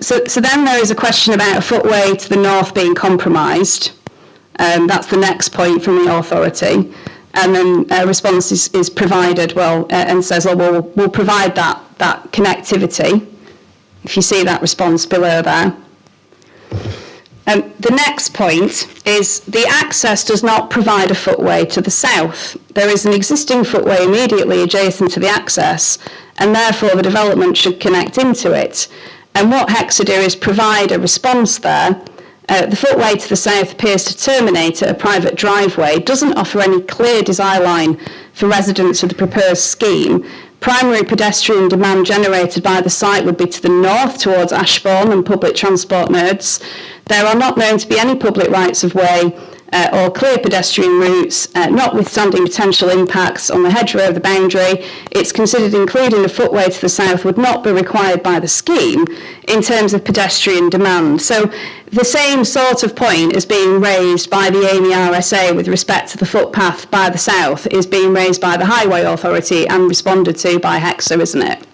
So then there is a question about a footway to the north being compromised. That's the next point from the authority. And then a response is provided, and says, we'll provide that connectivity. If you see that response below there. The next point is the access does not provide a footway to the south. There is an existing footway immediately adjacent to the access, and therefore the development should connect into it. And what Hexa do is provide a response there. The footway to the south appears to terminate at a private driveway, doesn't offer any clear desire line for residents of the proposed scheme. Primary pedestrian demand generated by the site would be to the north towards Ashbourne and public transport nodes. There are not known to be any public rights of way or clear pedestrian routes, notwithstanding potential impacts on the hedgerow of the boundary. It's considered including a footway to the south would not be required by the scheme in terms of pedestrian demand. So the same sort of point is being raised by the AMI RSA with respect to the footpath by the south is being raised by the Highway Authority and responded to by Hexa, isn't it?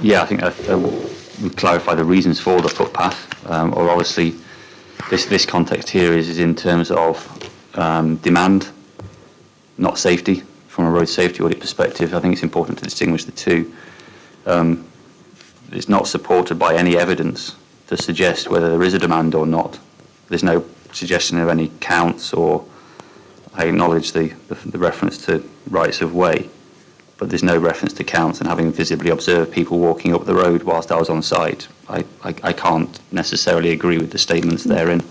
Yeah, I think we clarify the reasons for the footpath, or obviously this context here is in terms of demand, not safety. From a road safety audit perspective, I think it's important to distinguish the two. It's not supported by any evidence to suggest whether there is a demand or not. There's no suggestion of any counts, or I acknowledge the reference to rights of way. but there's no reference to counts, and having visibly observed people walking up the road whilst I was on site, I can't necessarily agree with the statements therein.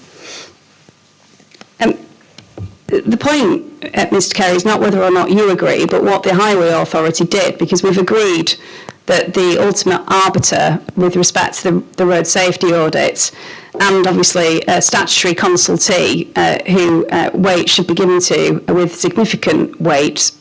The point, Mr. Carey, is not whether or not you agree, but what the Highway Authority did, because we've agreed that the ultimate arbiter with respect to the road safety audit, and obviously a statutory consultee who weight should be given to with significant weight,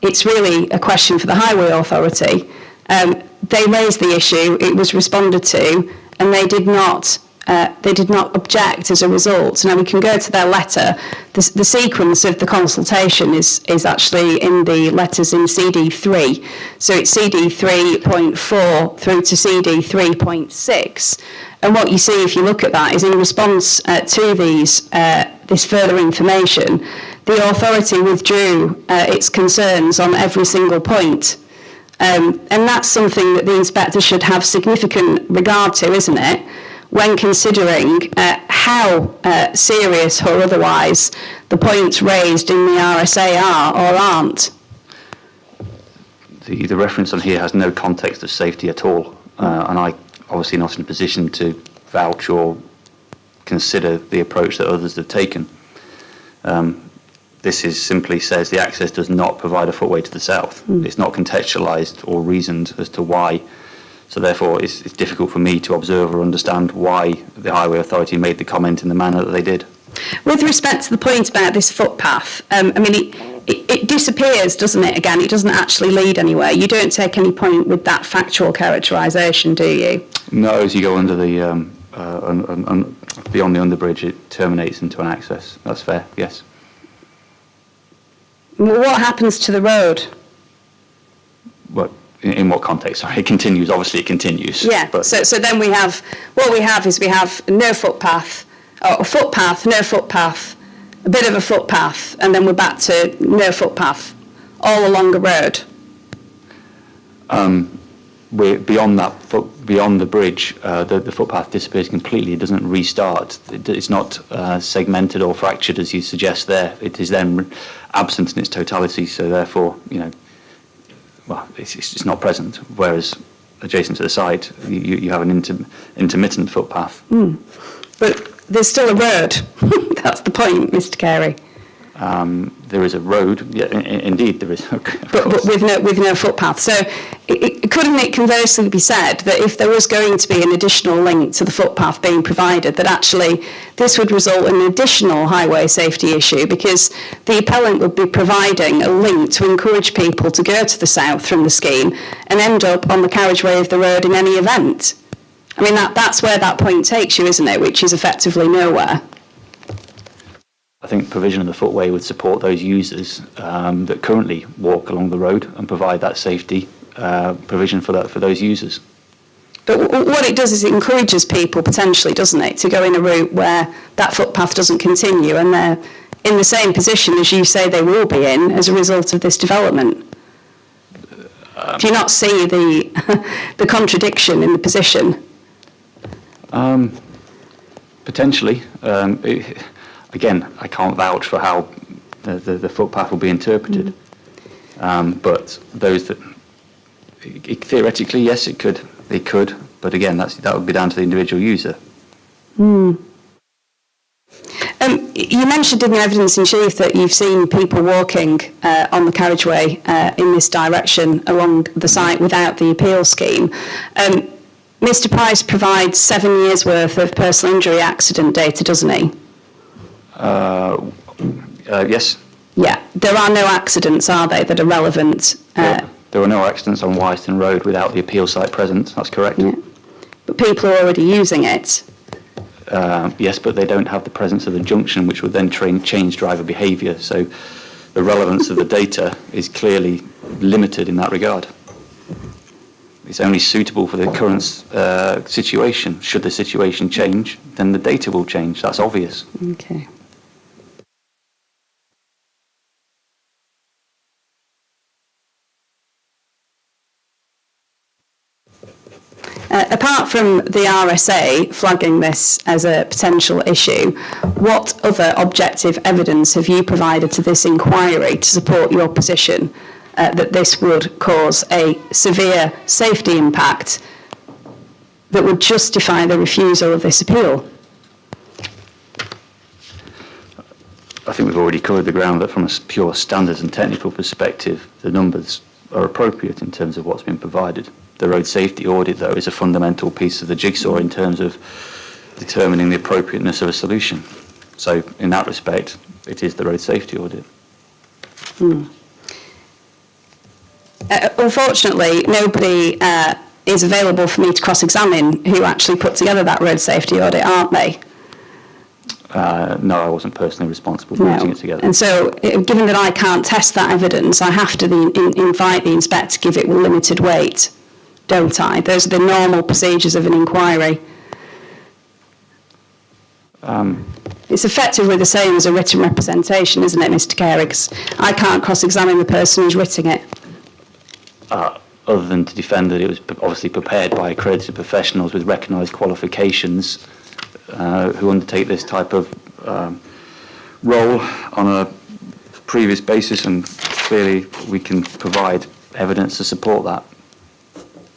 it's really a question for the Highway Authority. They raised the issue, it was responded to, and they did not object as a result. Now we can go to their letter. The sequence of the consultation is actually in the letters in CD3. So it's CD 3.4 through to CD 3.6. And what you see if you look at that is in response to this further information, the authority withdrew its concerns on every single point. And that's something that the inspector should have significant regard to, isn't it? When considering how serious or otherwise the points raised in the RSA are or aren't. The reference on here has no context of safety at all, and I obviously not in a position to vouch or consider the approach that others have taken. This simply says the access does not provide a footway to the south. It's not contextualised or reasoned as to why. So therefore, it's difficult for me to observe or understand why the Highway Authority made the comment in the manner that they did. With respect to the point about this footpath, it disappears, doesn't it, again? It doesn't actually lead anywhere. You don't take any point with that factual characterisation, do you? No, as you go under the, beyond the underbridge, it terminates into an access. That's fair, yes. What happens to the road? What? In what context? Sorry, it continues. Obviously, it continues. Yeah. But so then we have no footpath, or footpath, no footpath, a bit of a footpath, and then we're back to no footpath, all along a road. We're beyond that. Beyond the bridge, the footpath disappears completely. It doesn't restart. It's not segmented or fractured as you suggest there. It is then absent in its totality. So therefore, well, it's not present, whereas adjacent to the site, you have an intermittent footpath. But there's still a road. That's the point, Mr. Carey. There is a road, yeah, indeed there is. But with no footpath. So couldn't it conversely be said that if there was going to be an additional link to the footpath being provided, that actually this would result in an additional highway safety issue, because the appellant would be providing a link to encourage people to go to the south from the scheme and end up on the carriageway of the road in any event? I mean, that's where that point takes you, isn't it, which is effectively nowhere. I think provision of the footway would support those users that currently walk along the road and provide that safety provision for those users. But what it does is it encourages people potentially, doesn't it, to go in a route where that footpath doesn't continue and they're in the same position as you say they will be in as a result of this development. Do you not see the contradiction in the position? Potentially. Again, I can't vouch for how the footpath will be interpreted. But those that theoretically, yes, it could. They could, but again, that would be down to the individual user. You mentioned in the evidence in chief that you've seen people walking on the carriageway in this direction along the site without the appeal scheme. Mr. Price provides 7 years' worth of personal injury accident data, doesn't he? Yes. Yeah, there are no accidents, are they, that are relevant? There were no accidents on Wyston Road without the appeal site present, that's correct. Yeah. But people are already using it. Yes, but they don't have the presence of the junction, which would then change driver behaviour. So the relevance of the data is clearly limited in that regard. It's only suitable for the current situation. Should the situation change, then the data will change. That's obvious. Okay. Apart from the RSA flagging this as a potential issue, what other objective evidence have you provided to this inquiry to support your position that this would cause a severe safety impact that would justify the refusal of this appeal? I think we've already covered the ground that from a pure standards and technical perspective, the numbers are appropriate in terms of what's been provided. The road safety audit, though, is a fundamental piece of the jigsaw in terms of determining the appropriateness of a solution. So in that respect, it is the road safety audit. Unfortunately, nobody is available for me to cross-examine who actually put together that road safety audit, aren't they? No, I wasn't personally responsible for putting it together. And so, given that I can't test that evidence, I have to invite the inspector to give it limited weight, don't I? Those are the normal procedures of an inquiry. It's effectively the same as a written representation, isn't it, Mr. Carey? 'Cause I can't cross-examine the person who's written it. Other than to defend that it was obviously prepared by accredited professionals with recognised qualifications who undertake this type of role on a previous basis, and clearly we can provide evidence to support that.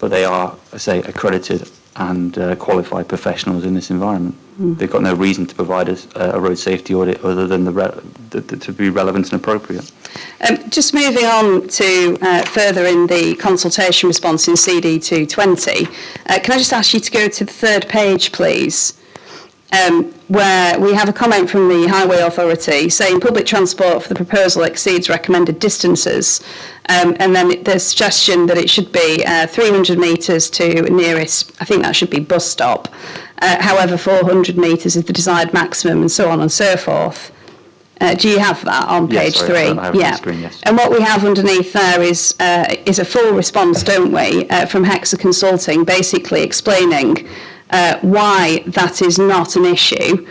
But they are, I say, accredited and qualified professionals in this environment. They've got no reason to provide us a road safety audit other than to be relevant and appropriate. Just moving on to further in the consultation response in CD 220, can I just ask you to go to the third page, please? Where we have a comment from the Highway Authority saying public transport for the proposal exceeds recommended distances, and then the suggestion that it should be 300 metres to nearest, I think that should be bus stop, however 400 metres is the desired maximum, and so on and so forth. Do you have that on page 3? I have it on the screen, yes. And what we have underneath there is a full response, don't we, from Hexa Consulting, basically explaining why that is not an issue,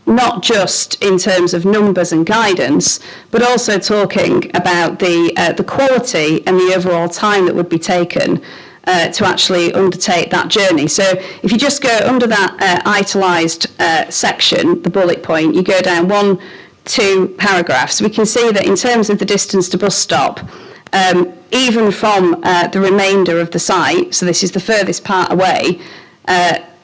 not just in terms of numbers and guidance, but also talking about the quality and the overall time that would be taken to actually undertake that journey. So if you just go under that italised section, the bullet point, you go down 1-2 paragraphs, we can see that in terms of the distance to bus stop, even from the remainder of the site, so this is the furthest part away,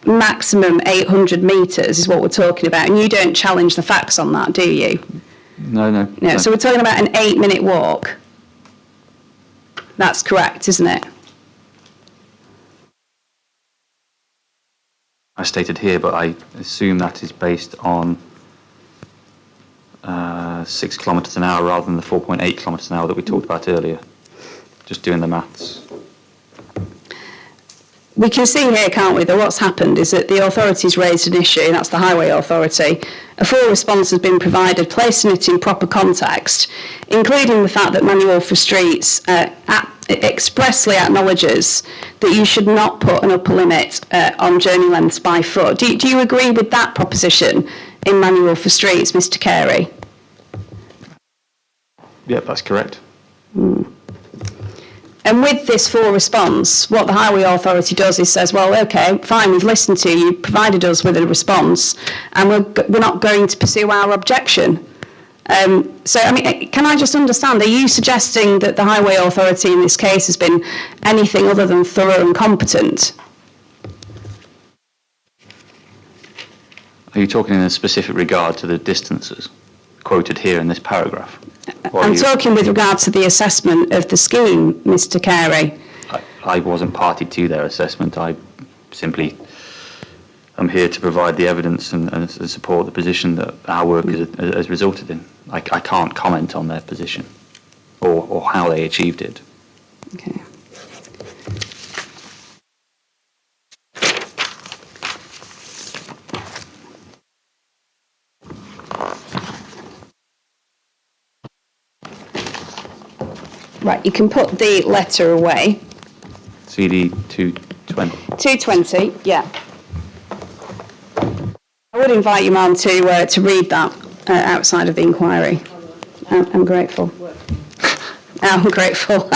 maximum 800 metres is what we're talking about, and you don't challenge the facts on that, do you? No. So we're talking about an 8-minute walk. That's correct, isn't it? I stated here, but I assume that is based on 6 kilometres an hour rather than the 4.8 kilometres an hour that we talked about earlier. Just doing the maths. We can see here, can't we, that what's happened is that the authority's raised an issue, that's the Highway Authority. A full response has been provided, placing it in proper context, including the fact that Manual for Streets expressly acknowledges that you should not put an upper limit on journey lengths by foot. Do you agree with that proposition in Manual for Streets, Mr. Carey? Yep, that's correct. And with this full response, what the Highway Authority does is says, well, OK, fine, we've listened to you, provided us with a response, and we're not going to pursue our objection. So, I mean, can I just understand, are you suggesting that the Highway Authority in this case has been anything other than thorough and competent? Are you talking in a specific regard to the distances quoted here in this paragraph? I'm talking with regard to the assessment of the scheme, Mr. Carey. I wasn't party to their assessment. I simply am here to provide the evidence and support the position that our work has resulted in. I can't comment on their position or how they achieved it. Okay. Right, you can put the letter away. CD 220. 220, yeah. I would invite you, ma'am, to read that outside of the inquiry. I'm grateful. I'm grateful.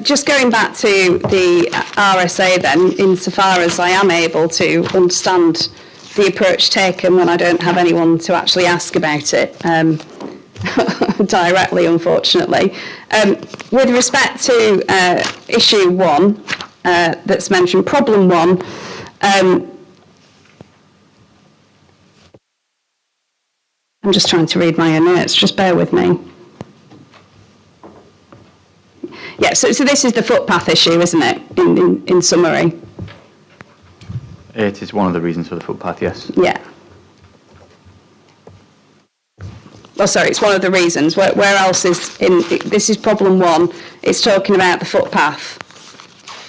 Just going back to the RSA then, insofar as I am able to understand the approach taken when I don't have anyone to actually ask about it directly, unfortunately. With respect to issue 1 that's mentioned, problem 1, I'm just trying to read my own notes, just bear with me. Yeah, so this is the footpath issue, isn't it, in summary? It is one of the reasons for the footpath, yes. Yeah. Oh, sorry, it's one of the reasons. Where else is this is problem 1, it's talking about the footpath.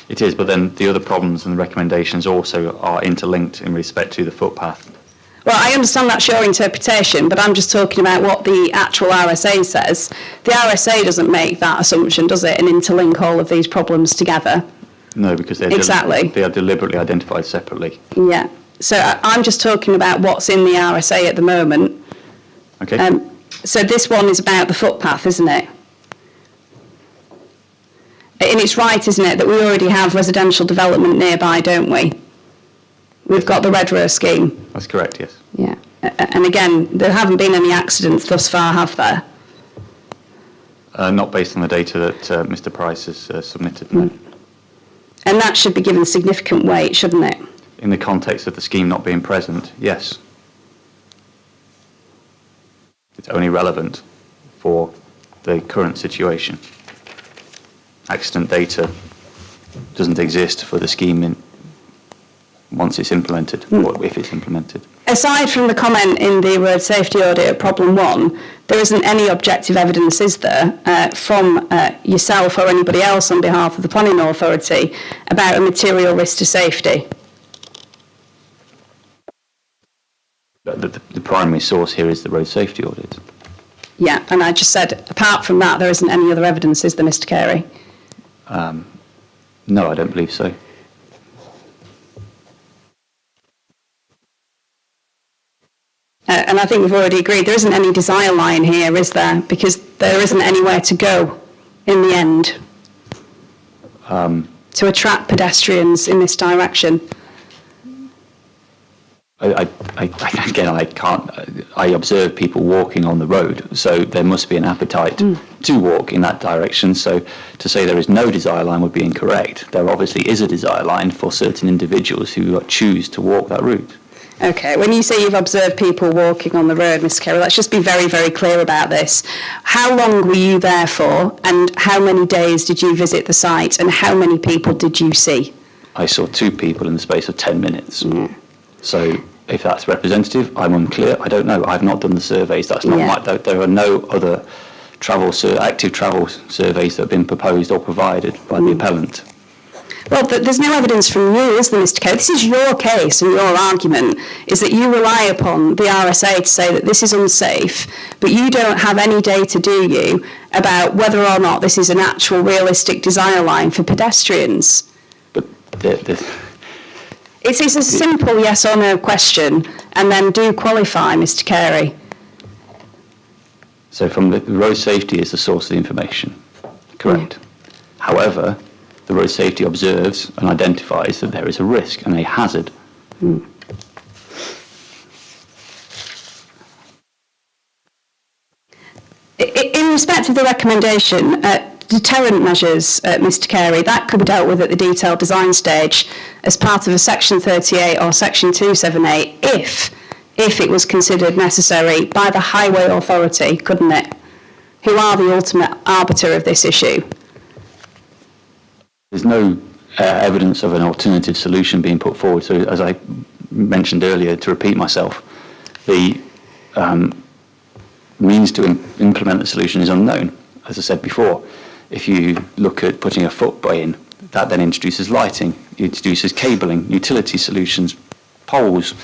It is, but then the other problems and the recommendations also are interlinked in respect to the footpath. Well, I understand that's your interpretation, but I'm just talking about what the actual RSA says. The RSA doesn't make that assumption, does it, and interlink all of these problems together? No, because they're they are deliberately identified separately. Yeah. So I'm just talking about what's in the RSA at the moment. Okay. So this one is about the footpath, isn't it? And it's right, isn't it, that we already have residential development nearby, don't we? We've got the Red Row scheme. That's correct, yes. Yeah. And again, there haven't been any accidents thus far, have there? Not based on the data that Mr. Price has submitted. No. And that should be given significant weight, shouldn't it? In the context of the scheme not being present, yes. It's only relevant for the current situation. Accident data doesn't exist for the scheme once it's implemented, or if it's implemented. Aside from the comment in the road safety audit at problem 1, there isn't any objective evidence, is there, from yourself or anybody else on behalf of the planning authority about a material risk to safety? The primary source here is the road safety audit. Yeah, and I just said, apart from that, there isn't any other evidence, is there, Mr. Carey? No, I don't believe so. And I think we've already agreed there isn't any desire line here, is there? Because there isn't anywhere to go in the end to attract pedestrians in this direction. I observe people walking on the road, so there must be an appetite to walk in that direction. So to say there is no desire line would be incorrect. There obviously is a desire line for certain individuals who choose to walk that route. Okay, when you say you've observed people walking on the road, Mr. Carey, let's just be very, very clear about this. How long were you there for, and how many days did you visit the site, and how many people did you see? I saw 2 people in the space of 10 minutes. So if that's representative, I'm unclear. I don't know. I've not done the surveys. That's not there are no other active travel surveys that have been proposed or provided by the appellant. Well, there's no evidence from you, is there, Mr. Carey? This is your case, and your argument is that you rely upon the RSA to say that this is unsafe, but you don't have any data, do you, about whether or not this is an actual realistic desire line for pedestrians? But It's a simple yes or no question, and then do qualify, Mr. Carey. So from the road safety is the source of the information, correct? However, the road safety observes and identifies that there is a risk and a hazard. In respect of the recommendation, deterrent measures, Mr. Carey, that could be dealt with at the detailed design stage as part of a Section 38 or Section 278 if it was considered necessary by the Highway Authority, couldn't it? Who are the ultimate arbiter of this issue? There's no evidence of an alternative solution being put forward. So as I mentioned earlier, to repeat myself, the means to implement the solution is unknown. As I said before, if you look at putting a footway in, that then introduces lighting, it introduces cabling, utility solutions, poles,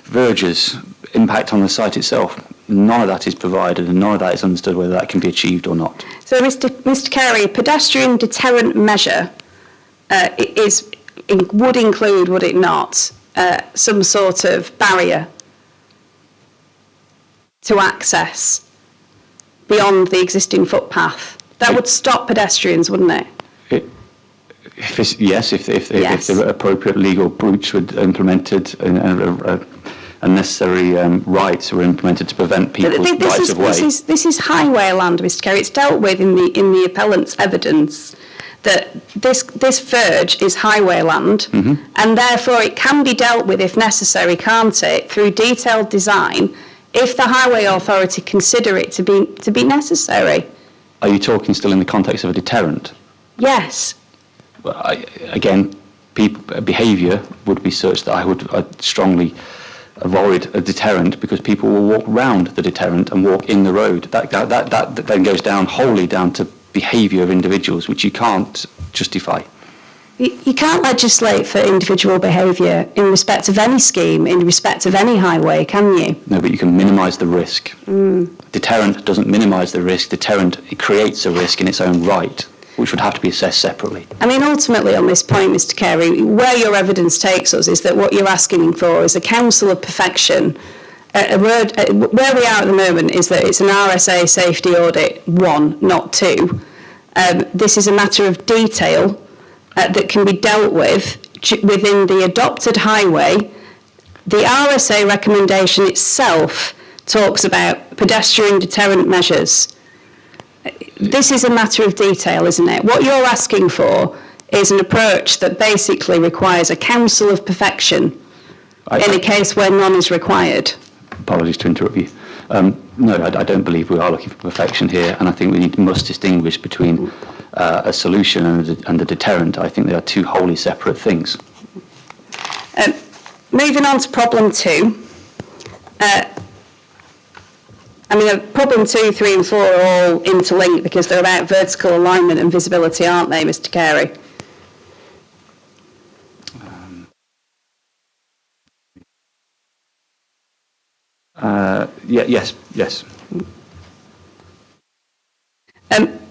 verges, impact on the site itself. None of that is provided, and none of that is understood whether that can be achieved or not. So, Mr. Carey, pedestrian deterrent measure would include, would it not, some sort of barrier to access beyond the existing footpath? That would stop pedestrians, wouldn't it? If the appropriate legal breach were implemented and and necessary rights were implemented to prevent people's rights of way. This is highway land, Mr. Kerry. It's dealt with in the appellant's evidence that this verge is highway land, and therefore it can be dealt with if necessary, can't it, through detailed design, if the highway authority consider it to be necessary. Are you talking still in the context of a deterrent? Yes. Well, again, behaviour would be such that I'd strongly avoid a deterrent, because people will walk round the deterrent and walk in the road. That then goes wholly down to behaviour of individuals, which you can't justify. You can't legislate for individual behaviour in respect of any scheme, in respect of any highway, can you? No, but you can minimise the risk. Deterrent doesn't minimise the risk. Deterrent, it creates a risk in its own right, which would have to be assessed separately. I mean, ultimately on this point, Mr. Carey, where your evidence takes us is that what you're asking for is a counsel of perfection. Where we are at the moment is that it's an RSA safety audit 1, not 2. This is a matter of detail that can be dealt with within the adopted highway. The RSA recommendation itself talks about pedestrian deterrent measures. This is a matter of detail, isn't it? What you're asking for is an approach that basically requires a counsel of perfection in a case where none is required. Apologies to interrupt you. No, I don't believe we are looking for perfection here, and I think we must distinguish between a solution and a deterrent. I think they are two wholly separate things. Moving on to problem 2. Problem 2, 3 and 4 are all interlinked because they're about vertical alignment and visibility, aren't they, Mr. Carey? Yes.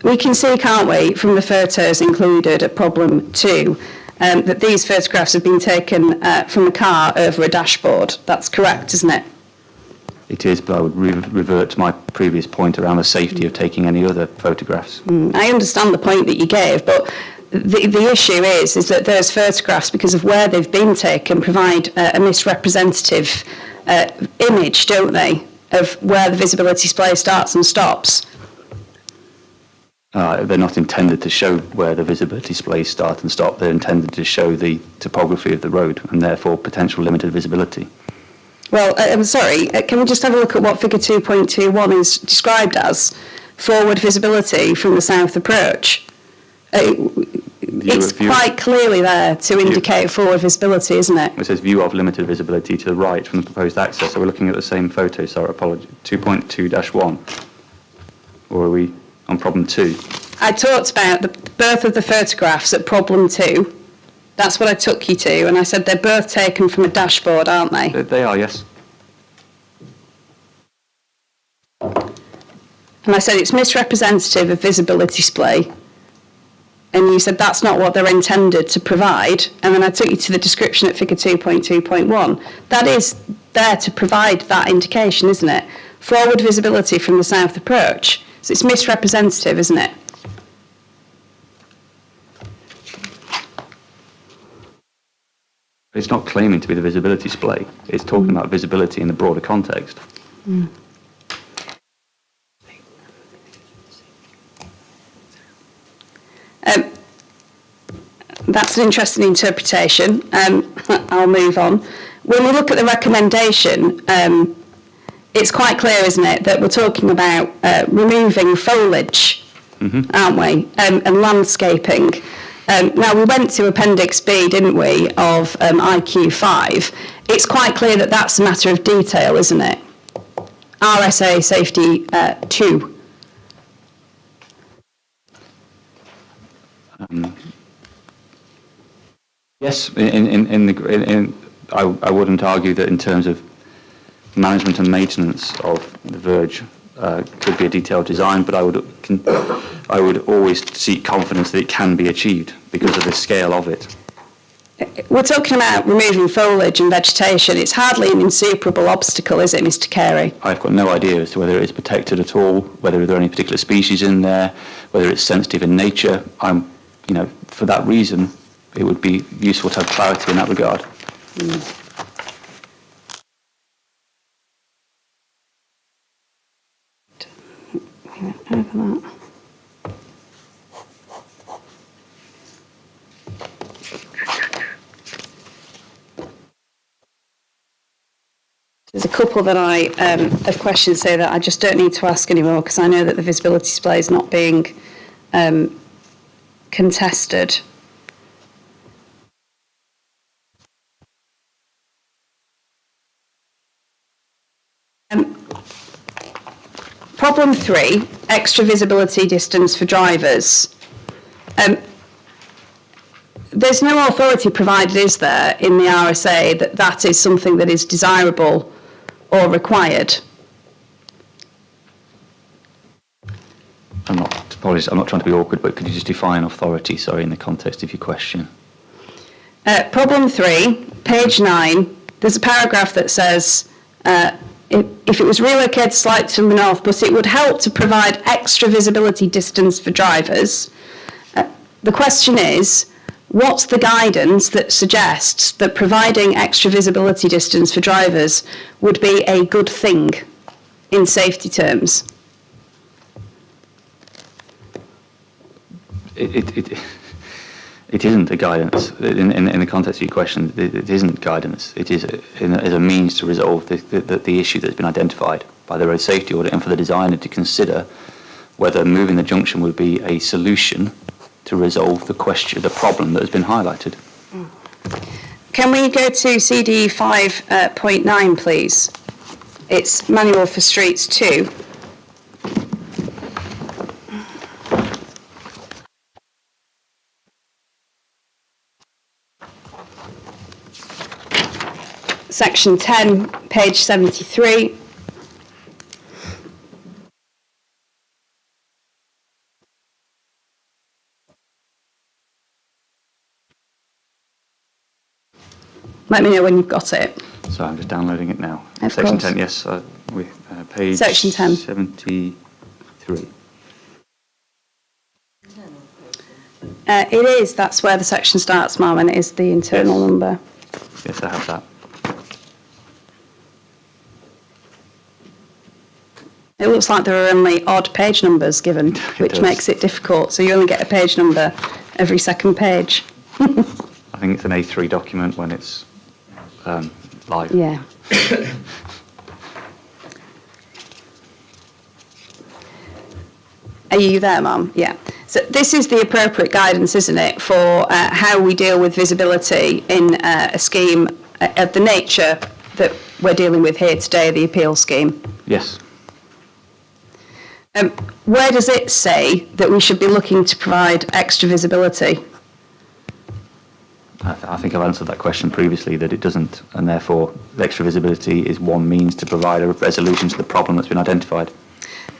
We can see, can't we, from the photos included at problem 2, that these photographs have been taken from a car over a dashboard. That's correct, isn't it? It is, but I would revert to my previous point around the safety of taking any other photographs. I understand the point that you gave, but the issue is that those photographs, because of where they've been taken, provide a misrepresentative image, don't they, of where the visibility display starts and stops. They're not intended to show where the visibility displays start and stop. They're intended to show the topography of the road and therefore potential limited visibility. Well, I'm sorry, can we just have a look at what figure 2.21 is described as? Forward visibility from the south approach. It's quite clearly there to indicate forward visibility, isn't it? It says view of limited visibility to the right from the proposed access. So we're looking at the same photo, sorry, apologies. 2.2-1. Or are we on problem 2? I talked about the birth of the photographs at problem 2. That's what I took you to, and I said they're both taken from a dashboard, aren't they? They are, yes. And I said it's misrepresentative of visibility display. And you said that's not what they're intended to provide. And then I took you to the description at figure 2.2.1. That is there to provide that indication, isn't it? Forward visibility from the south approach. So it's misrepresentative, isn't it? It's not claiming to be the visibility display. It's talking about visibility in the broader context. That's an interesting interpretation. I'll move on. When we look at the recommendation, it's quite clear, isn't it, that we're talking about removing foliage, aren't we, and landscaping. Now, we went to Appendix B, didn't we, of IQ5. It's quite clear that that's a matter of detail, isn't it? RSA Safety 2. Yes, I wouldn't argue that in terms of management and maintenance of the verge could be a detailed design, but I would always seek confidence that it can be achieved because of the scale of it. We're talking about removing foliage and vegetation. It's hardly an insuperable obstacle, is it, Mr. Carey? I've got no idea as to whether it is protected at all, whether there are any particular species in there, whether it's sensitive in nature. For that reason, it would be useful to have clarity in that regard. Over that. There's a couple that I have questions here that I just don't need to ask anymore because I know that the visibility display is not being contested. Problem 3, extra visibility distance for drivers. There's no authority provided, is there, in the RSA that that is something that is desirable or required? Apologies, I'm not trying to be awkward, but could you just define authority, sorry, in the context of your question? Problem 3, page 9, there's a paragraph that says, if it was relocated slightly to the north, but it would help to provide extra visibility distance for drivers. The question is, what's the guidance that suggests that providing extra visibility distance for drivers would be a good thing in safety terms? It isn't a guidance. In the context of your question, it isn't guidance. It is a means to resolve the issue that's been identified by the road safety audit, and for the designer to consider whether moving the junction would be a solution to resolve the problem that has been highlighted. Can we go to CD 5.9, please? It's Manual for Streets 2. Section 10, page 73. Let me know when you've got it. So I'm just downloading it now. Of Section course. 10, yes, page Section 10. 73. It is, that's where the section starts, Mum, and it is the internal number. Yes, I have that. It looks like there are only odd page numbers given, which does. makes it difficult. So you only get a page number every second page. I think it's an A3 document when it's live. Yeah. Are you there, Mum? Yeah. So this is the appropriate guidance, isn't it, for how we deal with visibility in a scheme of the nature that we're dealing with here today, the appeal scheme? Yes. Where does it say that we should be looking to provide extra visibility? I think I've answered that question previously, that it doesn't, and therefore the extra visibility is one means to provide a resolution to the problem that's been identified.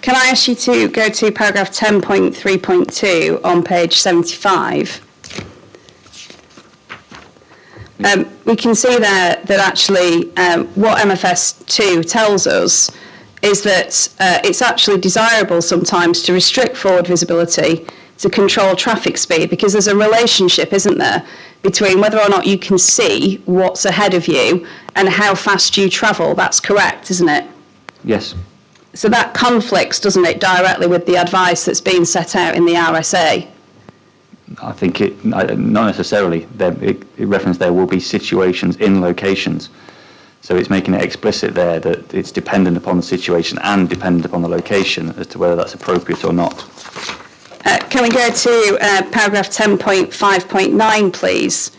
Can I ask you to go to paragraph 10.3.2 on page 75? We can see there that actually what MFS 2 tells us is that it's actually desirable sometimes to restrict forward visibility to control traffic speed, because there's a relationship, isn't there, between whether or not you can see what's ahead of you and how fast you travel. That's correct, isn't it? Yes. So that conflicts, doesn't it, directly with the advice that's being set out in the RSA? I think not necessarily. It referenced there will be situations in locations. So it's making it explicit there that it's dependent upon the situation and dependent upon the location as to whether that's appropriate or not. Can we go to paragraph 10.5.9, please,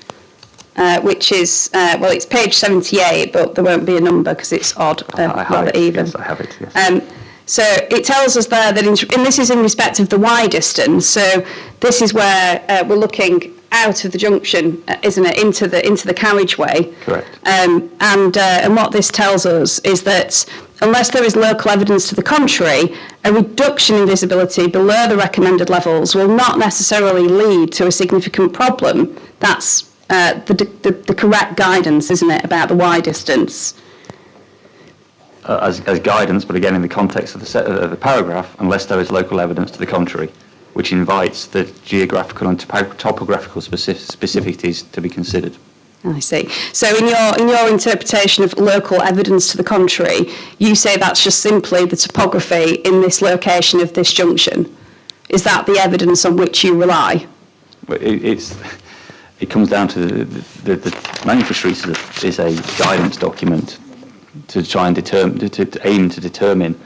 which is, well, it's page 78, but there won't be a number because it's odd, rather even. Yes, I have it, yes. So it tells us there that, and this is in respect of the Y distance, so this is where we're looking out of the junction, isn't it, into the carriageway. Correct. And what this tells us is that unless there is local evidence to the contrary, a reduction in visibility below the recommended levels will not necessarily lead to a significant problem. That's the correct guidance, isn't it, about the Y distance? As guidance, but again in the context of the paragraph, unless there is local evidence to the contrary, which invites the geographical and topographical specificities to be considered. I see. So in your interpretation of local evidence to the contrary, you say that's just simply the topography in this location of this junction. Is that the evidence on which you rely? Well, it comes down to the Manual for Streets is a guidance document to try and aim to determine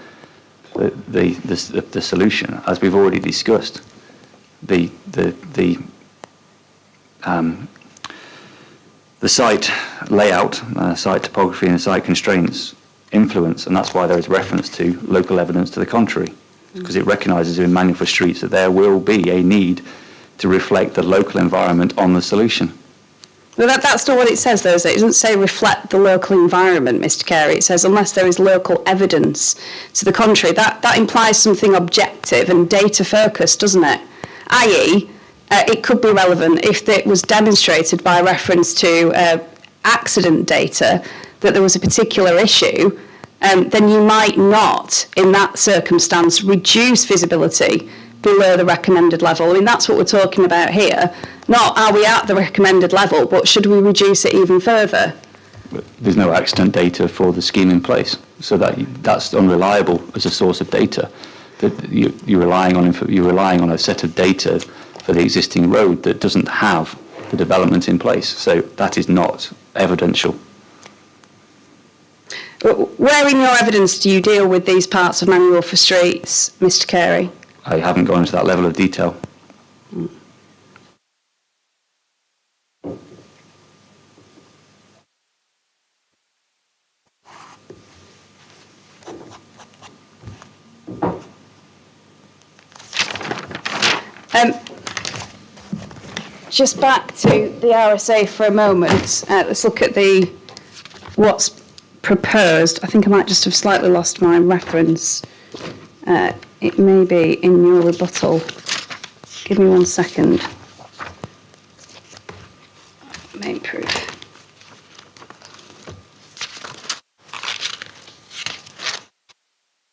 the solution, as we've already discussed. The site layout, site topography and site constraints influence, and that's why there is reference to local evidence to the contrary, because it recognises in Manual for Streets that there will be a need to reflect the local environment on the solution. Well, that's not what it says, though, is it? It doesn't say reflect the local environment, Mr. Carey. It says unless there is local evidence to the contrary. That implies something objective and data-focused, doesn't it? i.e., it could be relevant if it was demonstrated by reference to accident data that there was a particular issue, then you might not, in that circumstance, reduce visibility below the recommended level. I mean, that's what we're talking about here. Not are we at the recommended level, but should we reduce it even further? There's no accident data for the scheme in place, so that's unreliable as a source of data. That you're relying on a set of data for the existing road that doesn't have the development in place. So that is not evidential. Where in your evidence do you deal with these parts of Manual for Streets, Mr. Carey? I haven't gone into that level of detail. Just back to the RSA for a moment. Let's look at what's proposed. I think I might just have slightly lost my reference. It may be in your rebuttal. Give me 1 second. Main proof.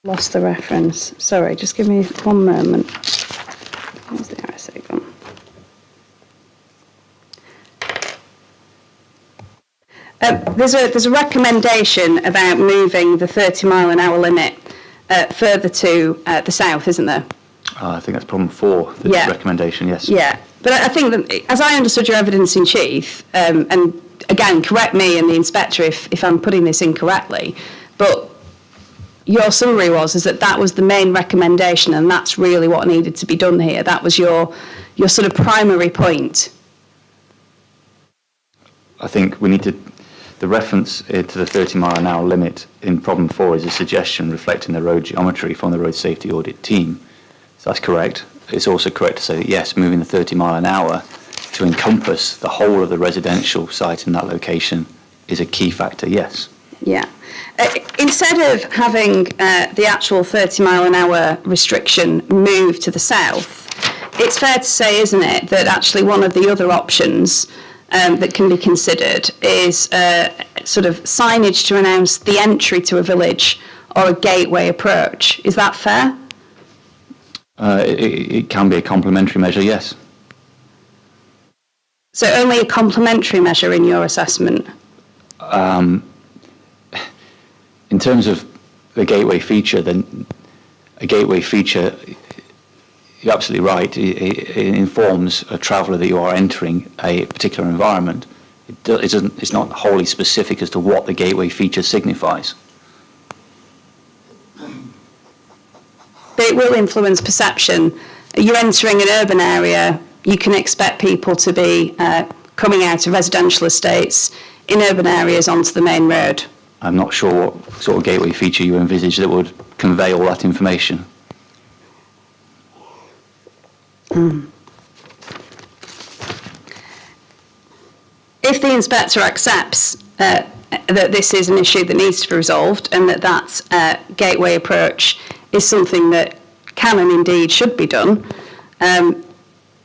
Lost the reference. Sorry, just give me 1 moment. Where's the RSA gone? There's a recommendation about moving the 30-mile-an-hour limit further to the south, isn't there? I think that's problem 4, the recommendation, yes. Yeah, but I think that, as I understood your evidence in chief, and again, correct me and the inspector if I'm putting this incorrectly, but your summary is that was the main recommendation and that's really what needed to be done here. That was your sort of primary point. I think we need to, the reference to the 30-mile-an-hour limit in problem 4 is a suggestion reflecting the road geometry from the road safety audit team. So that's correct. It's also correct to say that yes, moving the 30-mile-an-hour to encompass the whole of the residential site in that location is a key factor, yes. Yeah. Instead of having the actual 30-mile-an-hour restriction moved to the south, it's fair to say, isn't it, that actually one of the other options that can be considered is sort of signage to announce the entry to a village or a gateway approach. Is that fair? It can be a complementary measure, yes. So only a complementary measure in your assessment? In terms of the gateway feature, then a gateway feature, you're absolutely right, it informs a traveller that you are entering a particular environment. It's not wholly specific as to what the gateway feature signifies. But it will influence perception. You're entering an urban area, you can expect people to be coming out of residential estates in urban areas onto the main road. I'm not sure what sort of gateway feature you envisage that would convey all that information. If the inspector accepts that this is an issue that needs to be resolved and that gateway approach is something that can and indeed should be done, then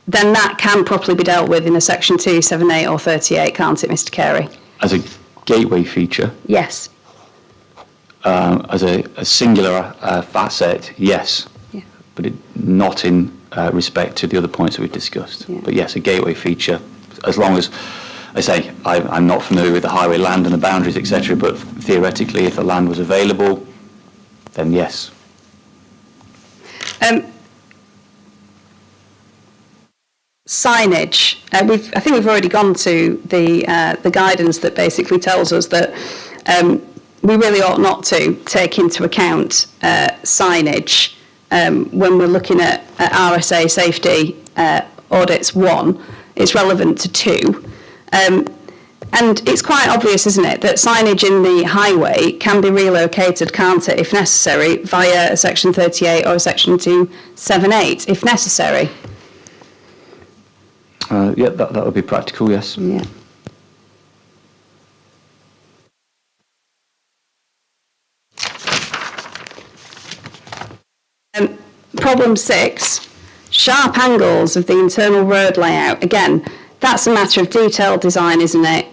that can properly be dealt with in a section 278 or 38, can't it, Mr. Carey? As a gateway feature? Yes. As a singular facet, yes. Yeah. But not in respect to the other points that we've discussed. Yeah. But yes, a gateway feature, as long as I say, I'm not familiar with the highway land and the boundaries, etc., but theoretically, if the land was available, then yes. Signage. I think we've already gone to the guidance that basically tells us that we really ought not to take into account signage when we're looking at RSA safety audits 1. It's relevant to 2. And it's quite obvious, isn't it, that signage in the highway can be relocated, can't it, if necessary, via a Section 38 or a Section 278, if necessary. Yeah, that would be practical, yes. Yeah. Problem 6, sharp angles of the internal road layout. Again, that's a matter of detailed design, isn't it?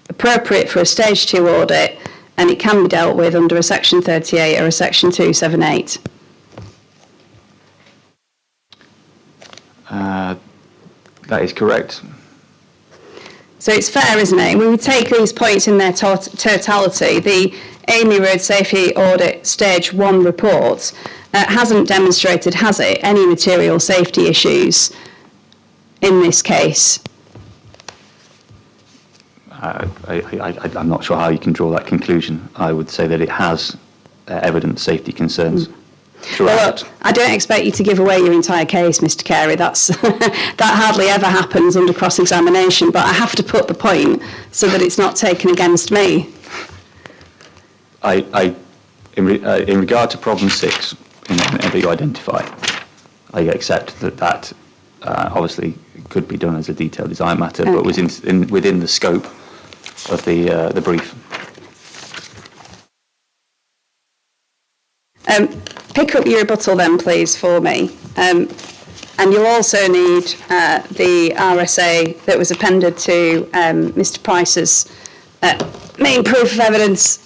Appropriate for a Stage 2 audit, and it can be dealt with under a Section 38 or a Section 278. That is correct. So it's fair, isn't it? When we take these points in their totality, the Amy Road Safety Audit Stage 1 report hasn't demonstrated, has it, any material safety issues in this case? I'm not sure how you can draw that conclusion. I would say that it has evident safety concerns. Well, look, I don't expect you to give away your entire case, Mr. Carey. That's that hardly ever happens under cross-examination, but I have to put the point so that it's not taken against me. In regard to problem 6, that you identify, I accept that obviously could be done as a detailed design matter, but was within the scope of the brief. Pick up your rebuttal then, please, for me. And you'll also need the RSA that was appended to Mr. Price's main proof of evidence.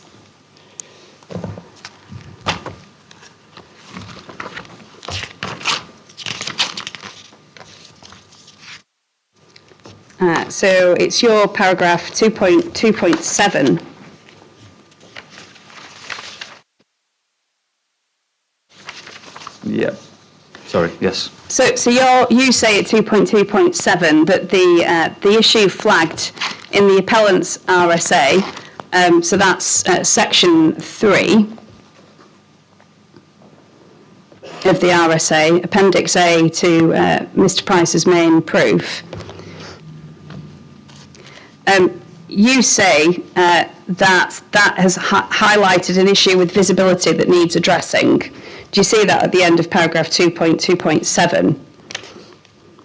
So it's your paragraph 2.2.7. Yeah. Sorry. Yes. So you say at 2.2.7 that the issue flagged in the appellant's RSA, so that's section 3 of the RSA, Appendix A to Mr. Price's main proof. You say that has highlighted an issue with visibility that needs addressing. Do you see that at the end of paragraph 2.2.7?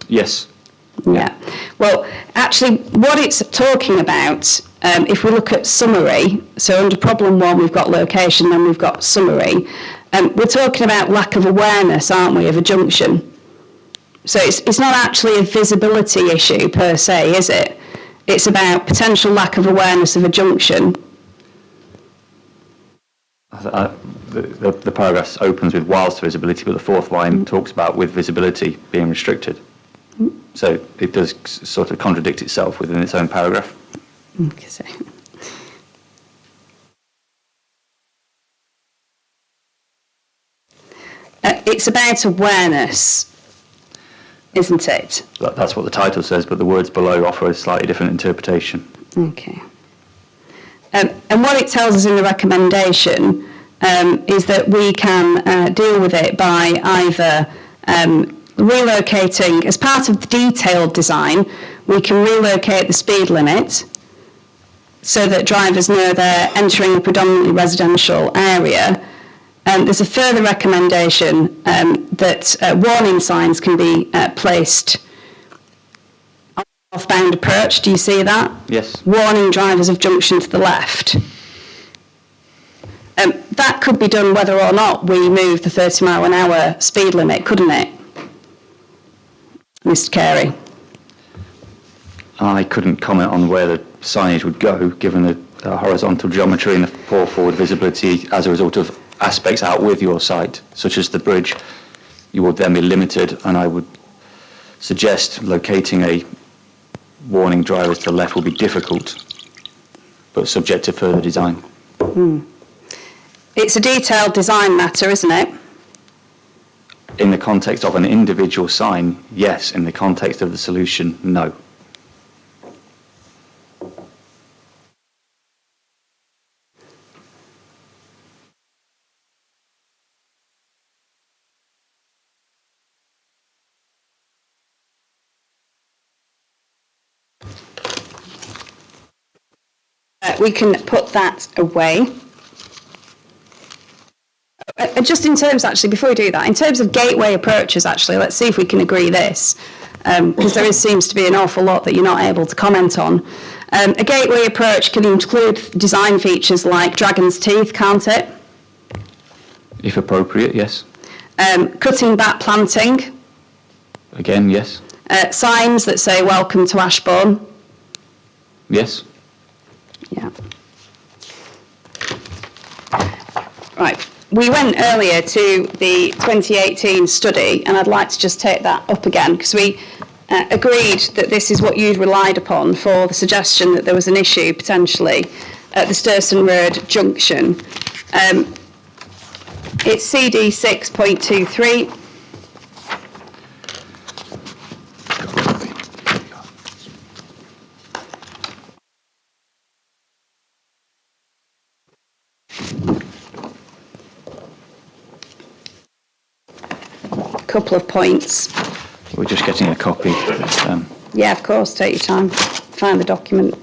Yes. Yeah. Well, actually, what it's talking about, if we look at summary, so under problem 1 we've got location, then we've got summary. We're talking about lack of awareness, aren't we, of a junction? So it's not actually a visibility issue per se, is it? It's about potential lack of awareness of a junction. The paragraph opens with whilst visibility, but the fourth line talks about with visibility being restricted. So it does sort of contradict itself within its own paragraph. Okay, so. It's about awareness, isn't it? That's what the title says, but the words below offer a slightly different interpretation. Okay. And what it tells us in the recommendation is that we can deal with it by either relocating, as part of the detailed design, we can relocate the speed limit so that drivers know they're entering a predominantly residential area. There's a further recommendation that warning signs can be placed off-bound approach. Do you see that? Yes. Warning drivers of junction to the left. That could be done whether or not we move the 30 mile an hour speed limit, couldn't it, Mr. Carey? I couldn't comment on where the signage would go, given the horizontal geometry and the poor forward visibility as a result of aspects out with your site, such as the bridge. You would then be limited, and I would suggest locating a warning drivers to the left will be difficult, but subject to further design. It's a detailed design matter, isn't it? In the context of an individual sign, yes. In the context of the solution, no. We can put that away. Just in terms, actually, before we do that, in terms of gateway approaches, actually, let's see if we can agree this, because seems to be an awful lot that you're not able to comment on. A gateway approach can include design features like dragon's teeth, can't it? If appropriate, yes. Cutting back planting. Again, yes. Signs that say welcome to Ashbourne. Yes. Yeah. Right. We went earlier to the 2018 study, and I'd like to just take that up again, because we agreed that this is what you'd relied upon for the suggestion that there was an issue, potentially, at the Sturson Road junction. It's CD 6.23. Couple of points. We're just getting a copy. Yeah, of course, take your time. Find the document.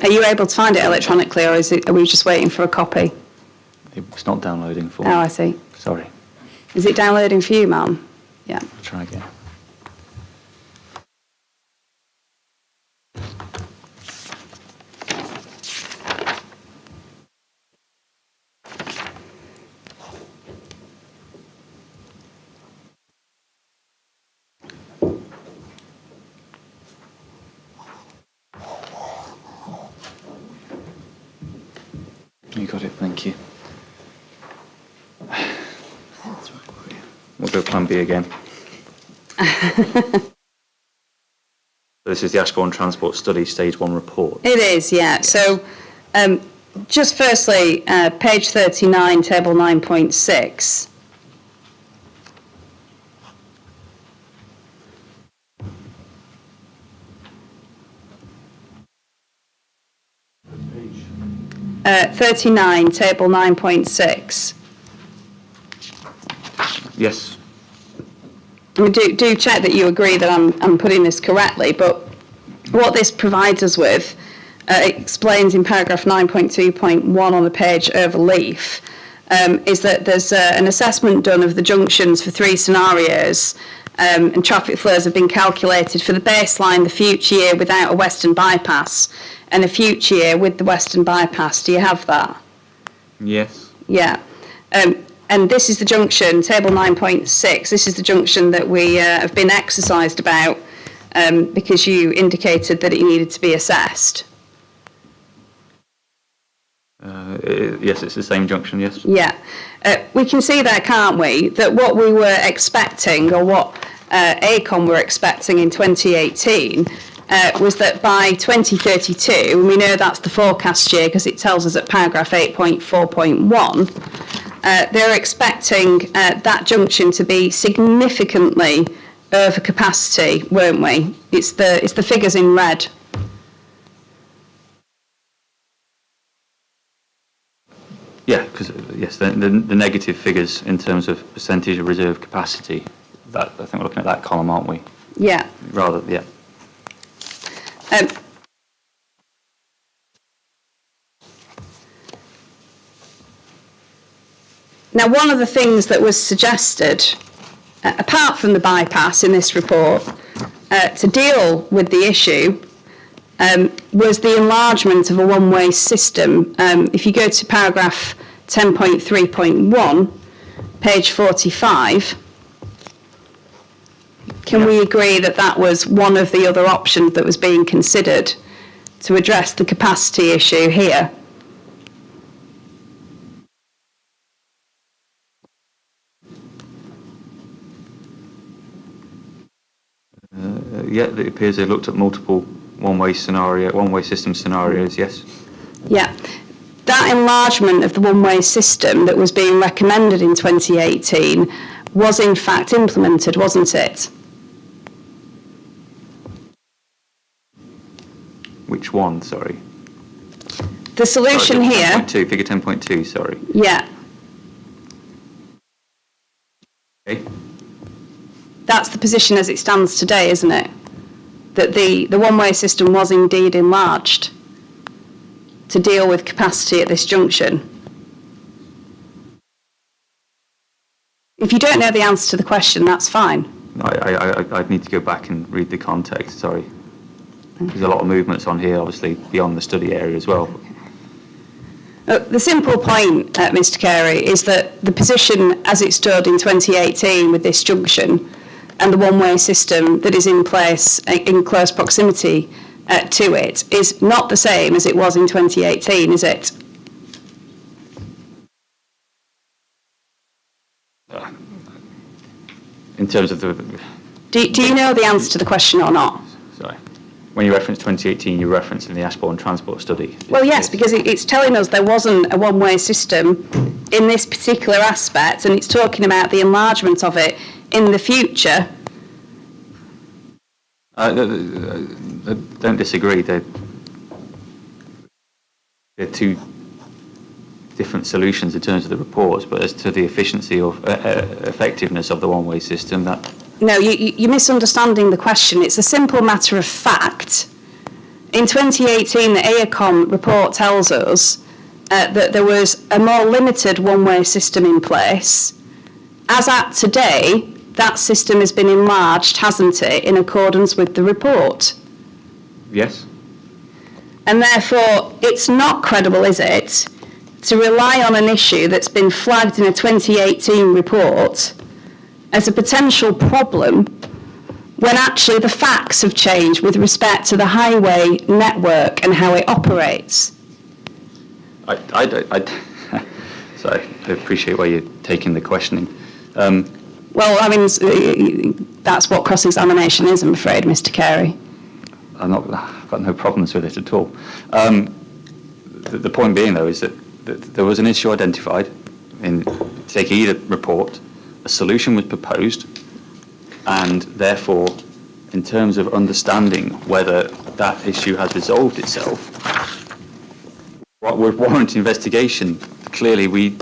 Are you able to find it electronically, or are we just waiting for a copy? It's not downloading for me. Oh, I see. Sorry. Is it downloading for you, ma'am? Yeah. I'll try again. You got it, thank you. We'll go plan B again. This is the Ashbourne Transport Study Stage 1 report. It is, yeah. Yes. So, just firstly, page 39, table 9.6. Page. 39, table 9.6. Yes. Do check that you agree that I'm putting this correctly, but what this provides us with, it explains in paragraph 9.2.1 on the page over leaf, is that there's an assessment done of the junctions for 3 scenarios, and traffic flows have been calculated for the baseline, the future year without a western bypass, and a future year with the western bypass. Do you have that? Yes. Yeah. And this is the junction, table 9.6, this is the junction that we have been exercised about because you indicated that it needed to be assessed. Yes, it's the same junction, yes. Yeah. We can see there, can't we, that what we were expecting, or what AECOM were expecting in 2018, was that by 2032, and we know that's the forecast year because it tells us at paragraph 8.4.1, they're expecting that junction to be significantly over capacity, weren't we? It's the figures in red. Yeah, because yes, the negative figures in terms of percentage of reserve capacity. That I think we're looking at that column, aren't we? Yeah. Rather, yeah. Now, one of the things that was suggested, apart from the bypass in this report, to deal with the issue was the enlargement of a one-way system. If you go to paragraph 10.3.1, page 45, can we agree that that was one of the other options that was being considered to address the capacity issue here? Yeah, it appears they looked at multiple one-way system scenarios, yes. Yeah. That enlargement of the one-way system that was being recommended in 2018 was in fact implemented, wasn't it? Which one, sorry? The solution Sorry, here... 10.2, figure 10.2, sorry. Yeah. Okay. That's the position as it stands today, isn't it? That the one-way system was indeed enlarged to deal with capacity at this junction. If you don't know the answer to the question, that's fine. I'd need to go back and read the context, sorry. There's a lot of movements on here, obviously, beyond the study area as well. The simple point, Mr. Carey, is that the position as it stood in 2018 with this junction and the one-way system that is in place in close proximity to it is not the same as it was in 2018, is it? In terms of the... Do you know the answer to the question or not? Sorry. When you reference 2018, you're referencing the Ashbourne Transport Study. Well, yes, because it's telling us there wasn't a one-way system in this particular aspect, and it's talking about the enlargement of it in the future. Don't disagree. They're two different solutions in terms of the reports, but as to the efficiency or effectiveness of the one-way system, that... No, you're misunderstanding the question. It's a simple matter of fact. In 2018, the AECOM report tells us that there was a more limited one-way system in place. As at today, that system has been enlarged, hasn't it, in accordance with the report? Yes. And therefore, it's not credible, is it, to rely on an issue that's been flagged in a 2018 report as a potential problem when actually the facts have changed with respect to the highway network and how it operates. So I appreciate where you're taking the questioning. Well, I mean, that's what cross-examination is, I'm afraid, Mr. Carey. I've got no problems with it at all. The point being, though, is that there was an issue identified in take either report, a solution was proposed, and therefore, in terms of understanding whether that issue has resolved itself, what would warrant investigation, clearly we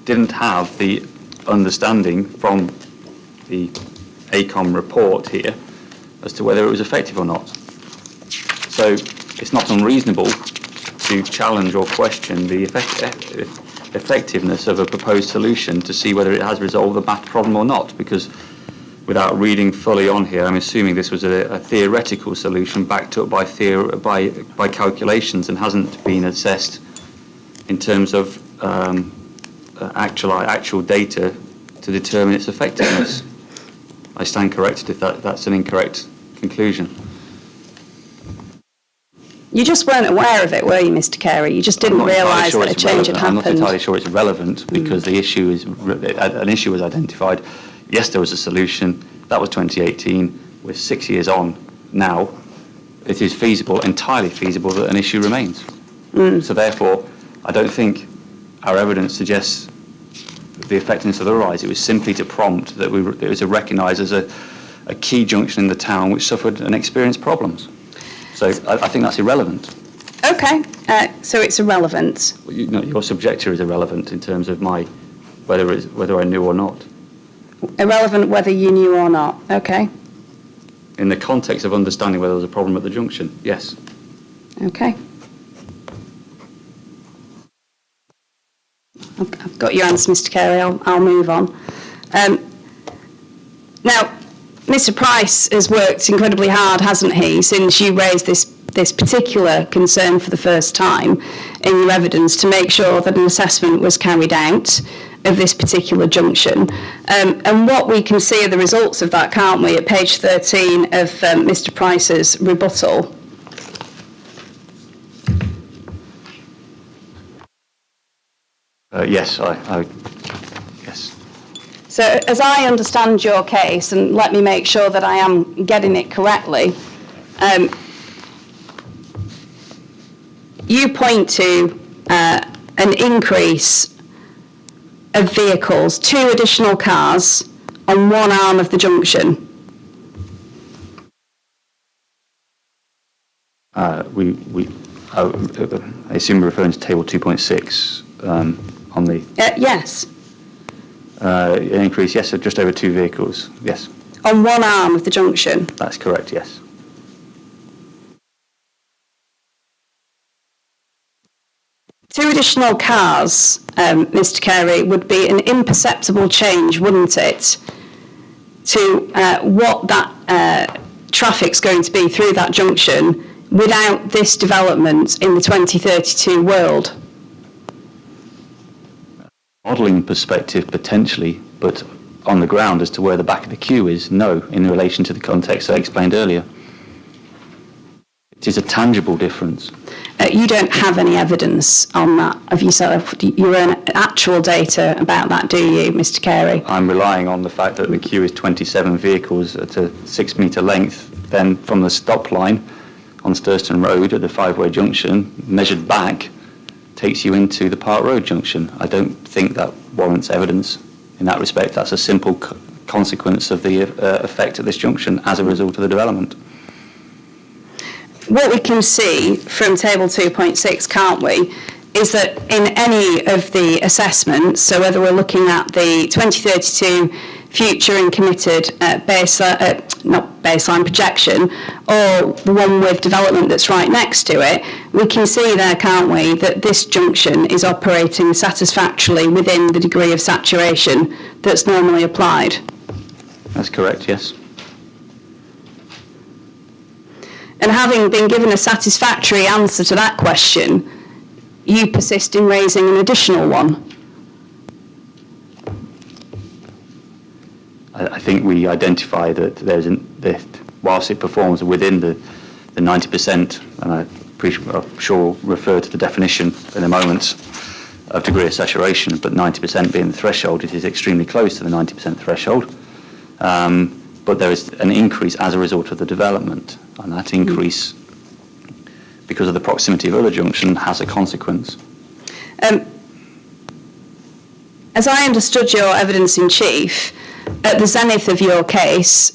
didn't have the understanding from the AECOM report here as to whether it was effective or not. So it's not unreasonable to challenge or question the effectiveness of a proposed solution to see whether it has resolved the math problem or not, because without reading fully on here, I'm assuming this was a theoretical solution backed up by calculations and hasn't been assessed in terms of actual data to determine its effectiveness. I stand corrected if that's an incorrect conclusion. You just weren't aware of it, were you, Mr. Carey? You just didn't realise that a change had happened. I'm not entirely sure it's relevant because the issue an issue was identified. Yes, there was a solution. That was 2018. We're 6 years on now. It is feasible, entirely feasible, that an issue remains. So therefore, I don't think our evidence suggests the effectiveness of the rise. It was simply to prompt that it was recognised as a key junction in the town which suffered and experienced problems. So I think that's irrelevant. Okay, so it's irrelevant. Your subjector is irrelevant in terms of whether I knew or not. Irrelevant whether you knew or not. Okay. In the context of understanding whether there was a problem at the junction, yes. Okay. I've got your answer, Mr. Carey. I'll move on. Now, Mr. Price has worked incredibly hard, hasn't he, since you raised this particular concern for the first time in your evidence to make sure that an assessment was carried out of this particular junction. And what we can see are the results of that, can't we, at page 13 of Mr. Price's rebuttal. Yes, yes. So as I understand your case, and let me make sure that I am getting it correctly, you point to an increase of vehicles, 2 additional cars on one arm of the junction. I assume you're referring to table 2.6 on the Yes, an increase, yes, of just over 2 vehicles, yes. on one arm of the junction. That's correct, yes. Two additional cars, Mr. Carey, would be an imperceptible change, wouldn't it, to what that traffic's going to be through that junction without this development in the 2032 world? Modelling perspective, potentially, but on the ground as to where the back of the queue is, no, in relation to the context I explained earlier. It is a tangible difference. You don't have any evidence on that of yourself, your own actual data about that, do you, Mr. Carey? I'm relying on the fact that the queue is 27 vehicles at a 6 metre length, then from the stop line on Sturston Road at the 5-way junction, measured back, takes you into the Park Road junction. I don't think that warrants evidence in that respect. That's a simple consequence of the effect at this junction as a result of the development. What we can see from table 2.6, can't we, is that in any of the assessments, so whether we're looking at the 2032 future and committed baseline projection, or the one with development that's right next to it, we can see there, can't we, that this junction is operating satisfactorily within the degree of saturation that's normally applied. That's correct, yes. And having been given a satisfactory answer to that question, you persist in raising an additional one. I think we identify that whilst it performs within the 90%, and I'm sure we'll refer to the definition in a moment of degree of saturation, but 90% being the threshold, it is extremely close to the 90% threshold. But there is an increase as a result of the development, and that increase, because of the proximity of other junction, has a consequence. As I understood your evidence in chief, at the zenith of your case,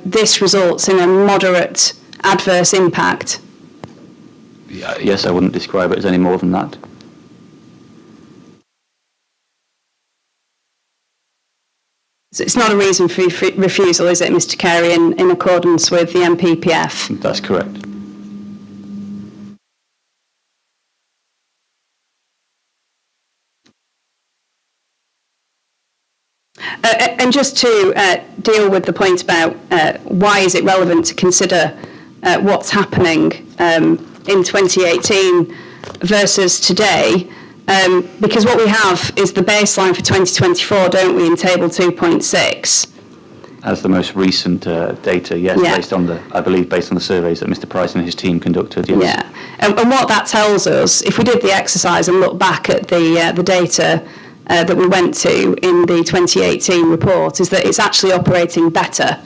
this results in a moderate adverse impact. Yes, I wouldn't describe it as any more than that. So it's not a reason for refusal, is it, Mr. Carey, in accordance with the MPPF? That's correct. And just to deal with the point about why is it relevant to consider what's happening in 2018 versus today, because what we have is the baseline for 2024, don't we, in table 2.6? As the most recent data, yes, Yeah. based on the surveys that Mr. Price and his team conducted, yes. Yeah, and what that tells us, if we did the exercise and look back at the data that we went to in the 2018 report, is that it's actually operating better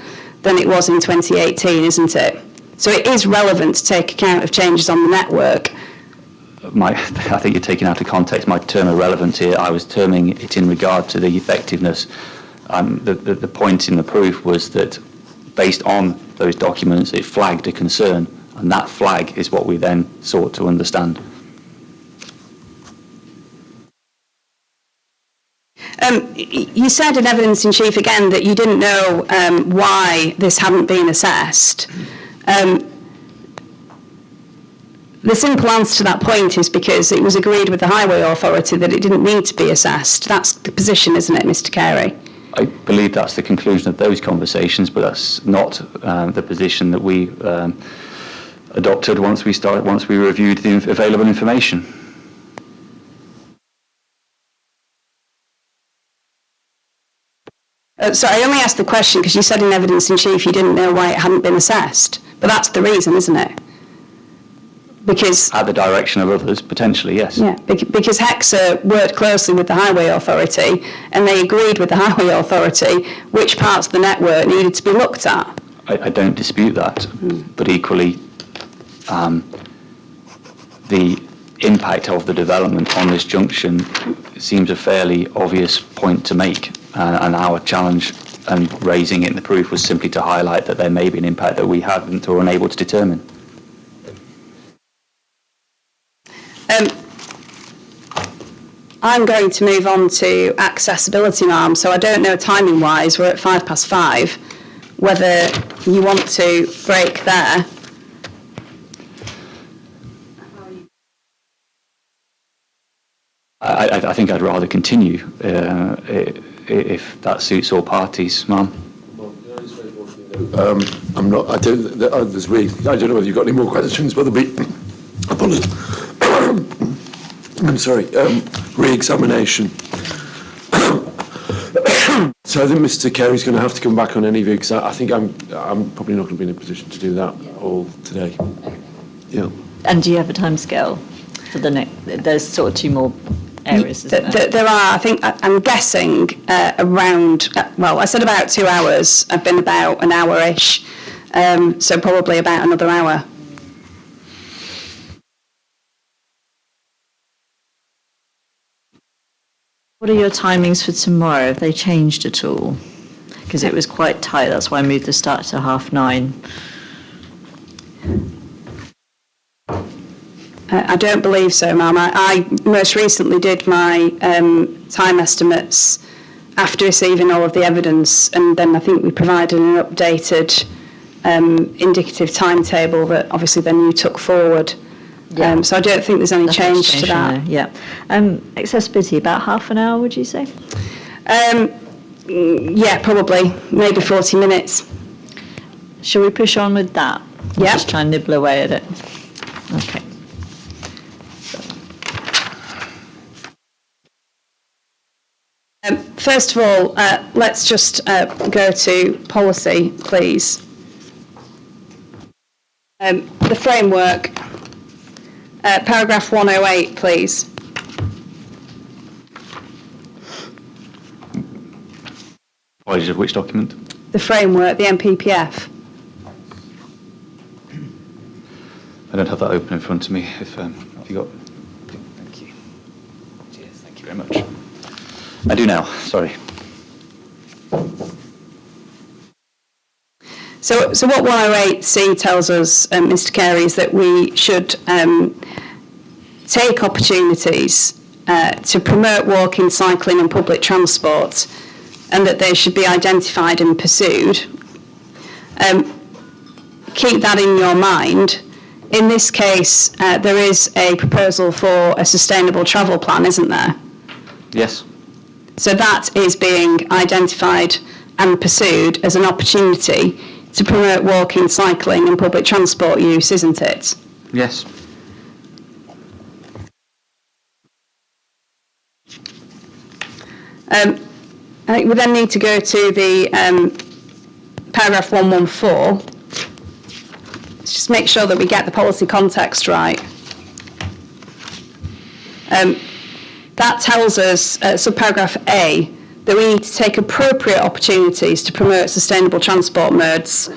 than it was in 2018, isn't it? So it is relevant to take account of changes on the network. I think you're taking out of context my term irrelevant here. I was terming it in regard to the effectiveness. The point in the proof was that based on those documents, it flagged a concern, and that flag is what we then sought to understand. You said in evidence in chief again that you didn't know why this hadn't been assessed. The simple answer to that point is because it was agreed with the Highway Authority that it didn't need to be assessed. That's the position, isn't it, Mr. Carey? I believe that's the conclusion of those conversations, but that's not the position that we adopted once we reviewed the available information. So I only asked the question because you said in evidence in chief you didn't know why it hadn't been assessed. But that's the reason, isn't it? Because... At the direction of others, potentially, yes. Yeah, because HEXA worked closely with the Highway Authority and they agreed with the Highway Authority which parts of the network needed to be looked at. I don't dispute that, but equally, the impact of the development on this junction seems a fairly obvious point to make, and our challenge and raising it in the proof was simply to highlight that there may be an impact that we haven't or unable to determine. I'm going to move on to accessibility, ma'am, so I don't know timing-wise, we're at 5:05, whether you want to break there. I think I'd rather continue if that suits all parties, ma'am. I'm not, I don't, there's really, I don't know whether you've got any more questions, but there'll be, apologies, I'm sorry, re-examination. So I think Mr. Carey's going to have to come back on any of it, because I think I'm probably not going to be in a position to do that all today. Yeah. And do you have a timescale for the next? There's sort of two more areas, isn't there? There are, I think, I'm guessing around, well, I said about 2 hours. I've been about an hour-ish, so probably about another hour. What are your timings for tomorrow? Have they changed at all? Because it was quite tight, that's why I moved the start to 9:30. I don't believe so, ma'am. I most recently did my time estimates after receiving all of the evidence, and then I think we provided an updated indicative timetable that obviously then you took forward. Yeah. So I don't think there's any Nothing's change to changed that. from there, yeah. Accessibility, about half an hour, would you say? Yeah, probably, maybe 40 minutes. Shall we push on with that? Yeah. Just try and nibble away at it. Okay. First of all, let's just go to policy, please. The framework, paragraph 108, please. Apologies, of which document? The framework, the MPPF. I don't have that open in front of me. If have you got? Thank you. Cheers. Thank you very much. I do now. Sorry. So what 108C tells us, Mr. Carey, is that we should take opportunities to promote walking, cycling and public transport, and that they should be identified and pursued. Keep that in your mind. In this case, there is a proposal for a sustainable travel plan, isn't there? Yes. So that is being identified and pursued as an opportunity to promote walking, cycling and public transport use, isn't it? Yes. I think we then need to go to the paragraph 114. Let's just make sure that we get the policy context right. That tells us, subparagraph A, that we need to take appropriate opportunities to promote sustainable transport modes,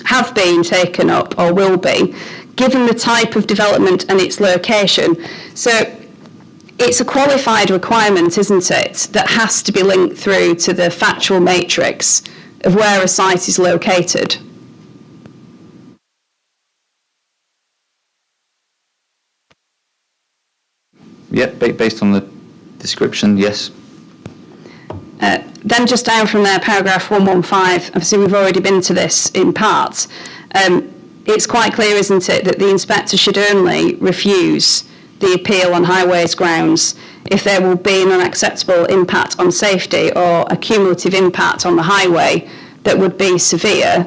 have been taken up or will be, given the type of development and its location. So it's a qualified requirement, isn't it, that has to be linked through to the factual matrix of where a site is located. Yeah, based on the description, yes. Then just down from there, paragraph 115, obviously we've already been to this in part. it's quite clear, isn't it, that the inspector should only refuse the appeal on highways grounds if there will be an unacceptable impact on safety or a cumulative impact on the highway that would be severe.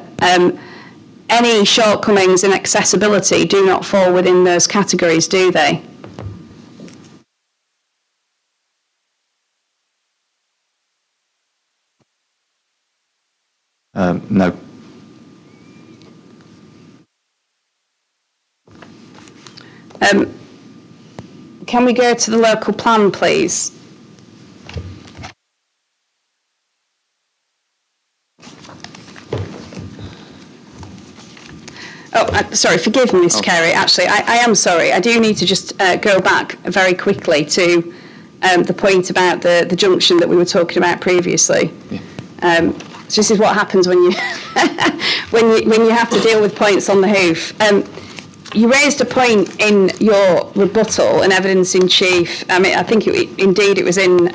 Any shortcomings in accessibility do not fall within those categories, do they? No. Can we go to the local plan, please? Sorry, forgive me, Mr. Carey. Actually, I am sorry. I do need to just go back very quickly to the point about the junction that we were talking about previously. Yeah. So this is what happens when you when you have to deal with points on the hoof. You raised a point in your rebuttal and evidence in chief. I mean, I think indeed it was in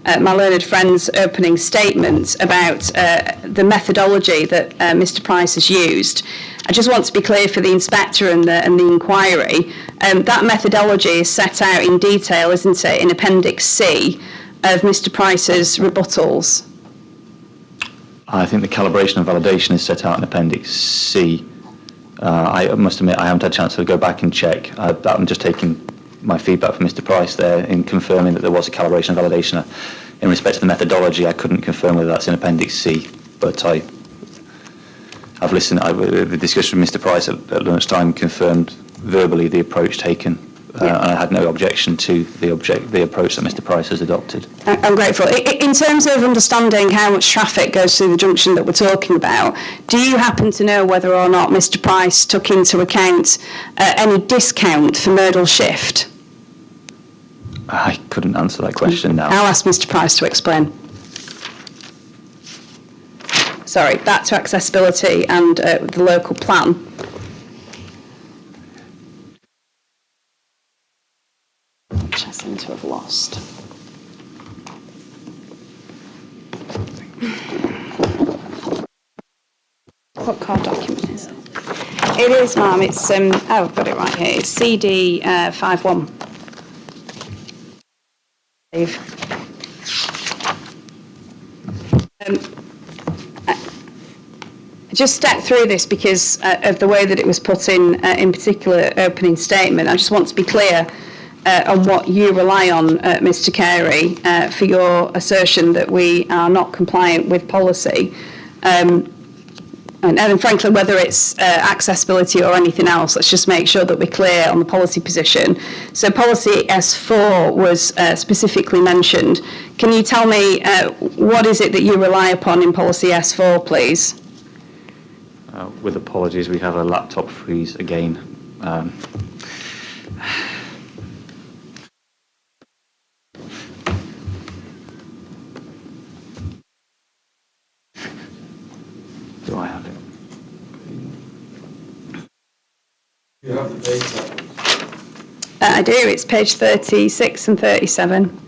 my learned friend's opening statement about the methodology that Mr. Price has used. I just want to be clear for the inspector and the inquiry. That methodology is set out in detail, isn't it, in Appendix C of Mr. Price's rebuttals. I think the calibration and validation is set out in Appendix C. I must admit I haven't had a chance to go back and check. I'm just taking my feedback from Mr. Price there in confirming that there was a calibration and validation. In respect to the methodology, I couldn't confirm whether that's in Appendix C, but I've listened. The discussion with Mr. Price at lunchtime confirmed verbally the approach taken. And I had no objection to the approach that Mr. Price has adopted. I'm grateful. In terms of understanding how much traffic goes through the junction that we're talking about, do you happen to know whether or not Mr. Price took into account any discount for modal shift? I couldn't answer that question now. I'll ask Mr. Price to explain. Sorry, back to accessibility and the local plan. Which I seem to have lost. What car document is it? It is, ma'am. It's I've got it right here. It's CD 51. I just stepped through this because of the way that it was put in particular opening statement. I just want to be clear on what you rely on, Mr. Carey, for your assertion that we are not compliant with policy. And frankly, whether it's accessibility or anything else, let's just make sure that we're clear on the policy position. So policy S4 was specifically mentioned. Can you tell me what is it that you rely upon in policy S4, please? With apologies, we have a laptop freeze again. Do I have it? You have the data. I do. It's page 36 and 37.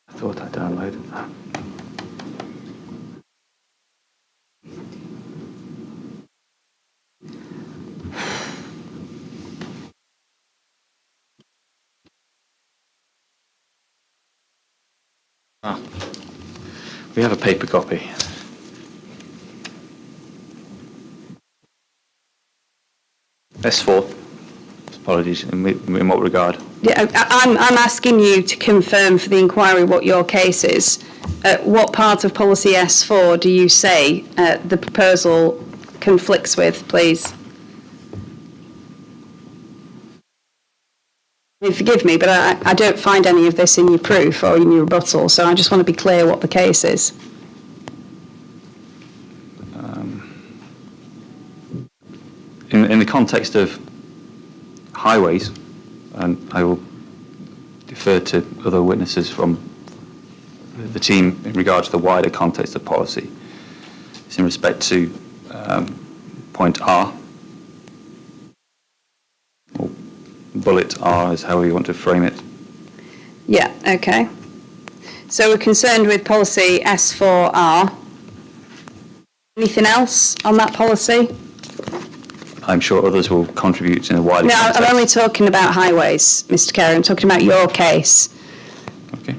I thought I downloaded that. We have a paper copy. S4. Apologies. In what regard? Yeah, I'm asking you to confirm for the inquiry what your case is. What part of policy S4 do you say the proposal conflicts with, please? I mean, forgive me, but I don't find any of this in your proof or in your rebuttal, so I just want to be clear what the case is. In the context of highways, and I will defer to other witnesses from the team in regard to the wider context of policy. It's in respect to point R, or bullet R is how we want to frame it. Yeah, okay. So we're concerned with policy S4R. Anything else on that policy? I'm sure others will contribute in a wider No, context. I'm only talking about highways, Mr. Carey. I'm talking about your case. Okay.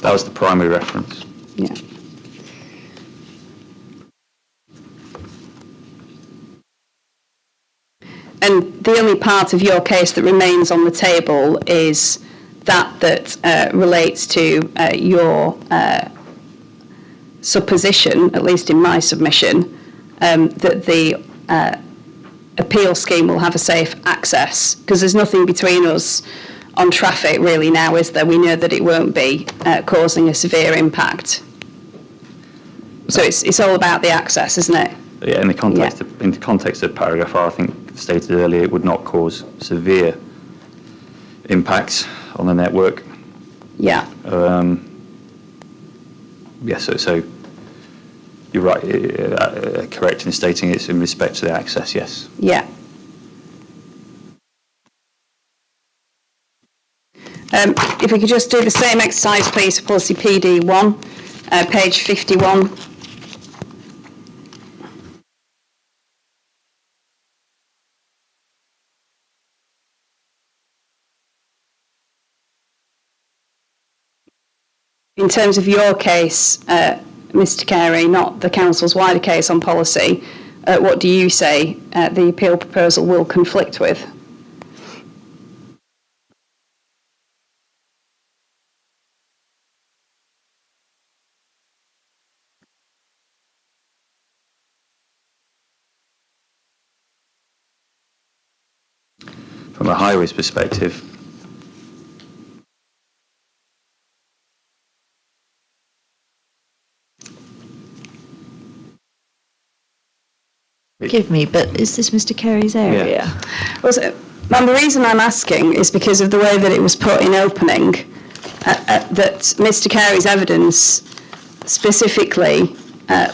That was the primary reference. Yeah. And the only part of your case that remains on the table is that relates to your supposition, at least in my submission, that the appeal scheme will have a safe access, because there's nothing between us on traffic really now, is there? We know that it won't be causing a severe impact. So it's all about the access, isn't it? Yeah, in the context of paragraph R, I think stated earlier, it would not cause severe impacts on the network. Yeah. So you're right, correct in stating it's in respect to the access, yes. Yeah. If we could just do the same exercise, please, for policy PD1, page 51. In terms of your case, Mr. Carey, not the council's wider case on policy, what do you say the appeal proposal will conflict with? From a highways perspective, Forgive me, but is this Mr. Carey's area? Well, and the reason I'm asking is because of the way that it was put in opening, that Mr. Carey's evidence specifically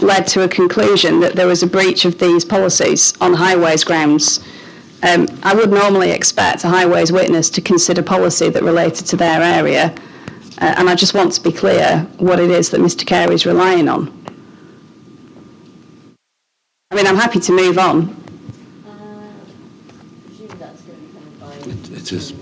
led to a conclusion that there was a breach of these policies on highways grounds. I would normally expect a highways witness to consider policy that related to their area, and I just want to be clear what it is that Mr. Carey is relying on. I mean, I'm happy to move on. It is.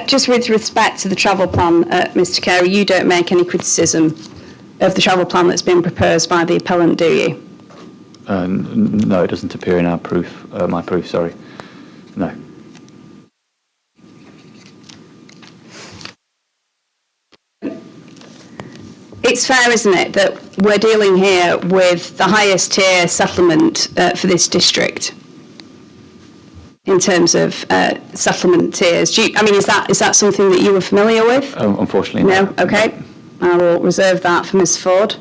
Just with respect to the travel plan, Mr. Carey, you don't make any criticism of the travel plan that's been proposed by the appellant, do you? no, it doesn't appear in our proof, my proof, sorry. No. It's fair, isn't it, that we're dealing here with the highest tier settlement for this district in terms of settlement tiers. Is that something that you were familiar with? Unfortunately, no. Okay. I will reserve that for Ms. Ford.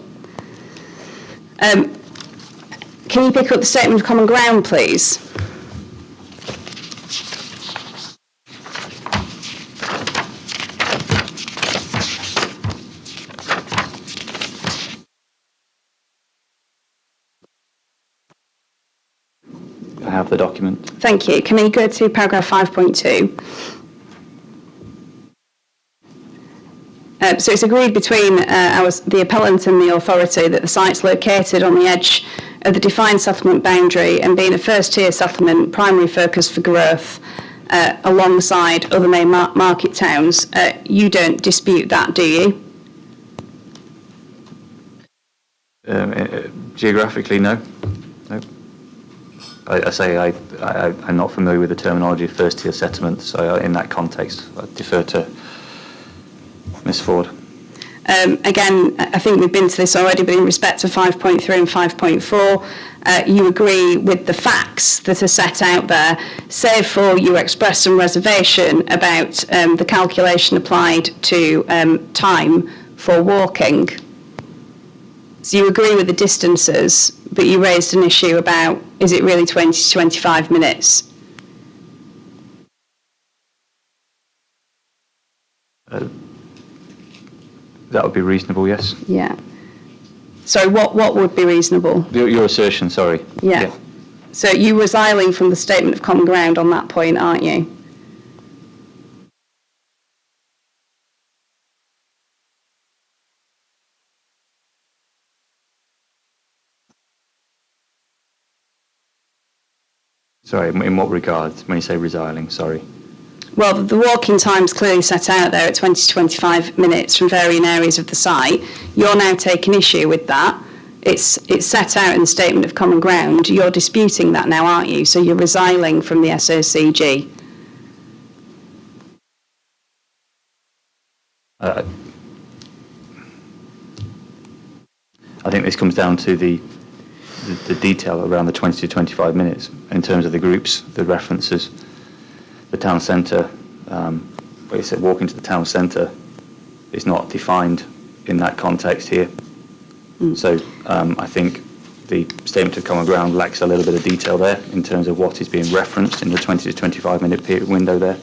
Can you pick up the statement of common ground, please? I have the document. Thank you. Can we go to paragraph 5.2? So it's agreed between the appellant and the authority that the site's located on the edge of the defined settlement boundary and being a first-tier settlement, primary focus for growth alongside other main market towns. You don't dispute that, do you? Geographically, no. No. I'm not familiar with the terminology of first-tier settlement, so in that context, I defer to Ms. Ford. Again, I think we've been to this already, but in respect to 5.3 and 5.4, you agree with the facts that are set out there, save for you express some reservation about the calculation applied to time for walking. So you agree with the distances, but you raised an issue about, is it really 20 to 25 minutes? That would be reasonable, yes. Yeah. So what would be reasonable? Your assertion, sorry. Yeah. So you were resigning from the statement of common ground on that point, aren't you? Sorry, in what regard, when you say resigning, sorry? Well, the walking time's clearly set out there at 20 to 25 minutes from varying areas of the site. You're now taking issue with that. It's set out in the statement of common ground. You're disputing that now, aren't you? So you're resigning from the SOCG. I think this comes down to the detail around the 20 to 25 minutes in terms of the groups, the references, the town centre. Where you said walking to the town centre is not defined in that context here. So I think the statement of common ground lacks a little bit of detail there in terms of what is being referenced in the 20 to 25 minute period window there.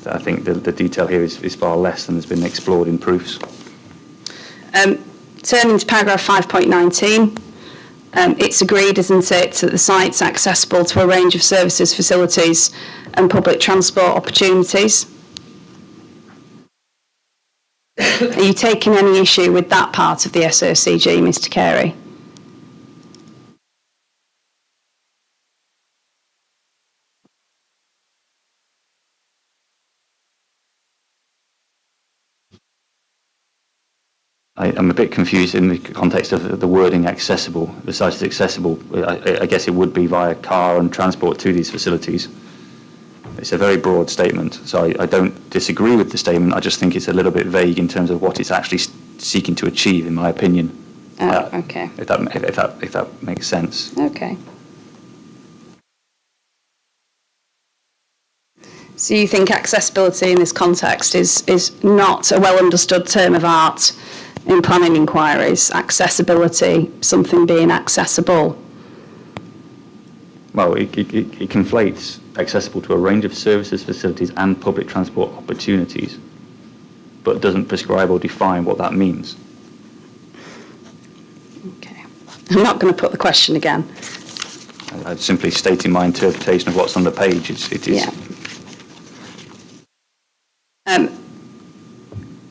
I think the detail here is far less than has been explored in proofs. Turning to paragraph 5.19, it's agreed, isn't it, that the site's accessible to a range of services, facilities and public transport opportunities. Are you taking any issue with that part of the SOCG, Mr. Carey? I'm a bit confused in the context of the wording accessible. The site is accessible. I guess it would be via car and transport to these facilities. It's a very broad statement, so I don't disagree with the statement. I just think it's a little bit vague in terms of what it's actually seeking to achieve, in my opinion. Okay. If that makes sense. Okay. So you think accessibility in this context is not a well understood term of art in planning inquiries? Accessibility, something being accessible. Well, it conflates accessible to a range of services, facilities and public transport opportunities, but doesn't prescribe or define what that means. Okay. I'm not going to put the question again. I'm simply stating my interpretation of what's on the page. It is. Yeah.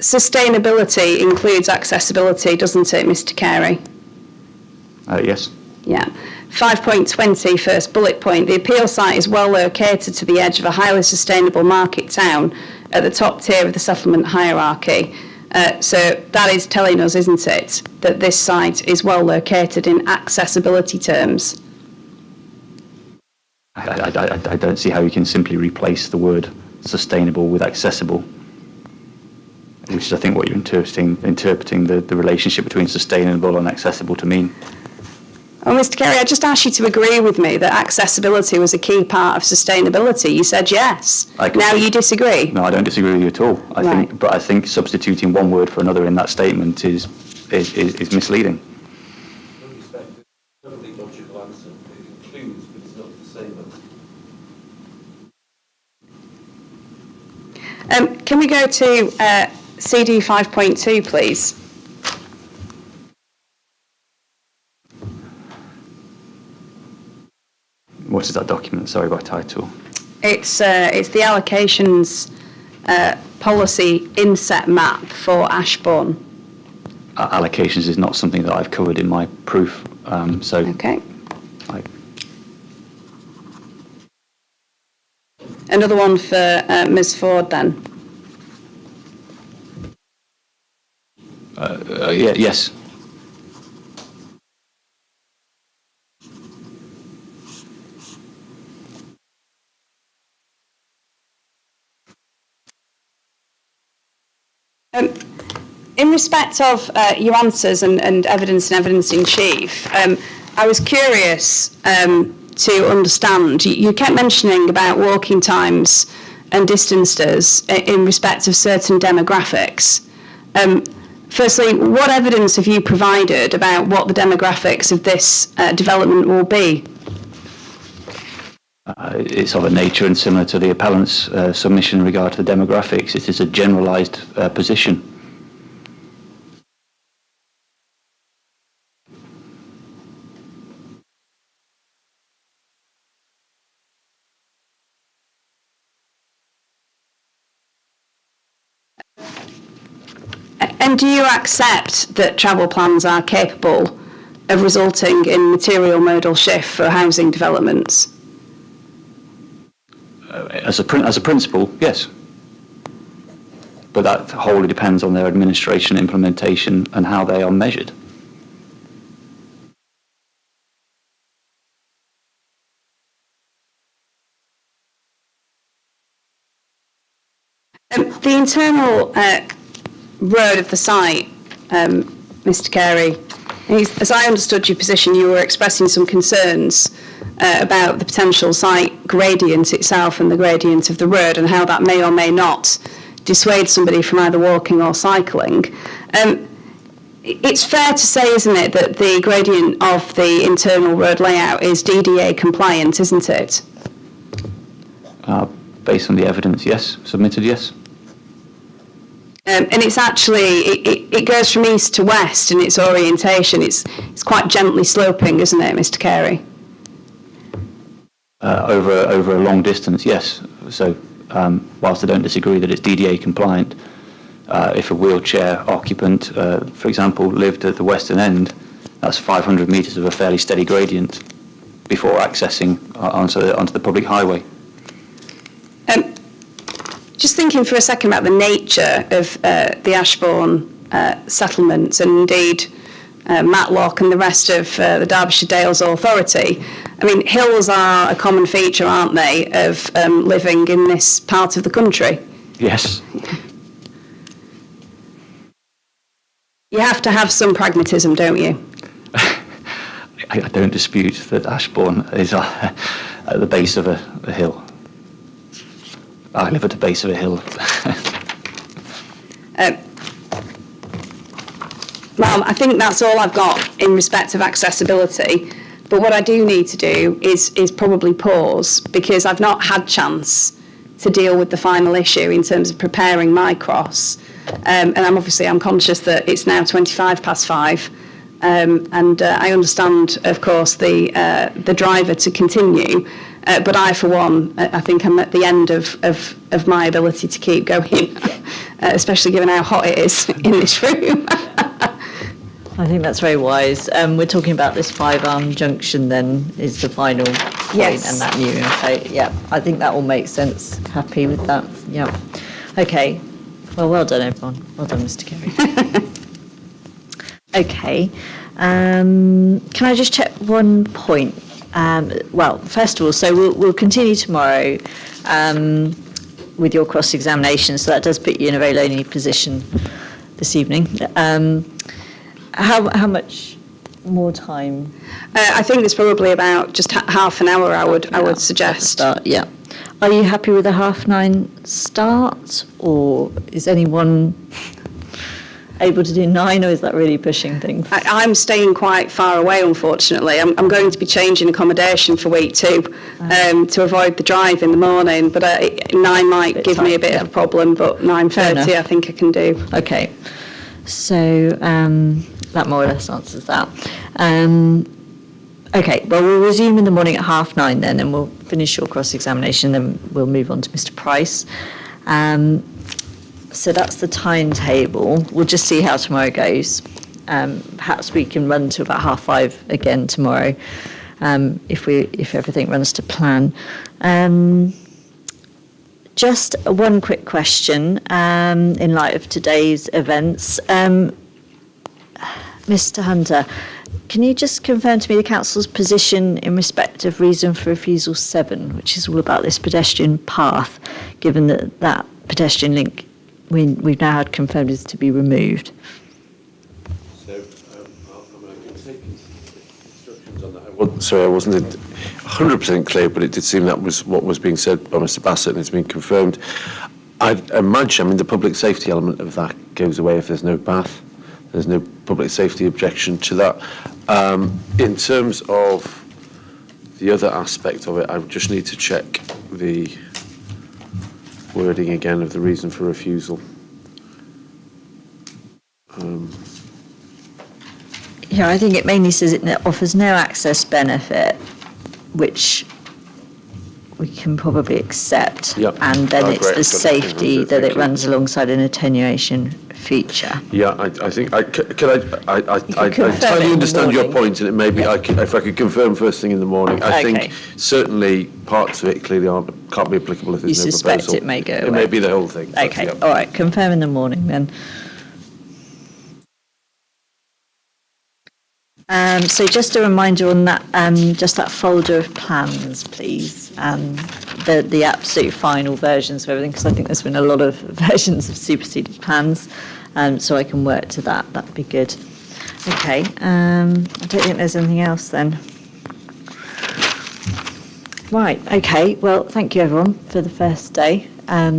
Sustainability includes accessibility, doesn't it, Mr. Carey? Yes. Yeah. 5.20, first bullet point. The appeal site is well located to the edge of a highly sustainable market town at the top tier of the settlement hierarchy. So that is telling us, isn't it, that this site is well located in accessibility terms? I don't see how you can simply replace the word sustainable with accessible, which is, I think, what you're interpreting the relationship between sustainable and accessible to mean. Oh, Mr. Carey, I just asked you to agree with me that accessibility was a key part of sustainability. You said yes. Now you disagree? No, I don't disagree with you at all. I think substituting one word for another in that statement is misleading. In respect, it's a totally logical answer. It includes, but it's not the same. Can we go to CD 5.2, please? What is that document? Sorry, by title. It's the allocations policy inset map for Ashbourne. Allocations is not something that I've covered in my proof. Okay. Another one for Ms. Ford then. Yes. In respect of your answers and evidence in chief, I was curious to understand. You kept mentioning about walking times and distances in respect of certain demographics. Firstly, what evidence have you provided about what the demographics of this development will be? It's of a nature and similar to the appellant's submission in regard to the demographics. It is a generalised position. And do you accept that travel plans are capable of resulting in material modal shift for housing developments? As a principle, yes. But that wholly depends on their administration, implementation, and how they are measured. The internal road of the site, Mr. Carey, as I understood your position, you were expressing some concerns about the potential site gradient itself and the gradient of the road and how that may or may not dissuade somebody from either walking or cycling. It's fair to say, isn't it, that the gradient of the internal road layout is DDA compliant, isn't it? Based on the evidence, yes. Submitted, yes. And it's actually, it goes from east to west in its orientation. It's quite gently sloping, isn't it, Mr. Carey? Over a long distance, yes. So whilst I don't disagree that it's DDA compliant, if a wheelchair occupant, for example, lived at the western end, that's 500 metres of a fairly steady gradient before accessing onto the public highway. Just thinking for a second about the nature of the Ashbourne settlements and indeed Matlock and the rest of the Derbyshire Dales Authority. I mean, hills are a common feature, aren't they, of living in this part of the country? Yes. You have to have some pragmatism, don't you? I don't dispute that Ashbourne is at the base of a hill. I live at the base of a hill. Ma'am, I think that's all I've got in respect of accessibility. But what I do need to do is probably pause, because I've not had chance to deal with the final issue in terms of preparing my cross. And I'm conscious that it's now 5:25. And I understand, of course, the driver to continue. But I, for one, I think I'm at the end of my ability to keep going, especially given how hot it is in this room. I think that's very wise. We're talking about this 5-arm junction then is the final point, Yes. and that new info. Yeah, I think that all makes sense. Happy with that. Yeah. Okay. Well done, everyone. Well done, Mr. Carey. Okay. Can I just check one point? First of all, so we'll continue tomorrow with your cross-examination, so that does put you in a very lonely position this evening. How much more time? I think there's probably about just half an hour, I would suggest. Start, yeah. Are you happy with a 9:30 start, or is anyone able to do 9, or is that really pushing things? I'm staying quite far away, unfortunately. I'm going to be changing accommodation for week 2 to avoid the drive in the morning, but 9 might give me a bit of a problem, but 9:30 I think I can do. Okay. So that more or less answers that. Okay, well, we'll resume in the morning at 9:30 then, and we'll finish your cross-examination, then we'll move on to Mr. Price. So that's the timetable. We'll just see how tomorrow goes. Perhaps we can run to about 5:30 again tomorrow, if everything runs to plan. Just one quick question in light of today's events. Mr. Hunter, can you just confirm to me the council's position in respect of reason for refusal 7, which is all about this pedestrian path, given that pedestrian link we've now had confirmed is to be removed? So, I can take instructions on that. Sorry, I wasn't 100% clear, but it did seem that was what was being said by Mr. Bassett, and it's been confirmed. I'd imagine, the public safety element of that goes away if there's no path. There's no public safety objection to that. In terms of the other aspect of it, I just need to check the wording again of the reason for refusal. Yeah, I think it mainly says it offers no access benefit, which we can probably accept. Yep. And then Oh, it's great, the I've got it. safety that Thank it you. runs alongside an attenuation feature. Yeah, I think, I confirm it totally in the understand your morning. point, and it may be, if I could confirm first thing in the morning. I Okay. think certainly parts of it clearly can't be applicable if You there's no suspect proposal. it may go It away. may be the whole thing. but Okay, yeah. all right, confirm in the morning then. So just a reminder on that, just that folder of plans, please, the absolute final versions of everything, because I think there's been a lot of versions of superseded plans, so I can work to that. That'd be good. Okay, I don't think there's anything else then. Right, okay, well, thank you everyone for the first day. I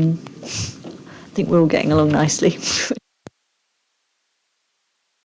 think we're all getting along nicely.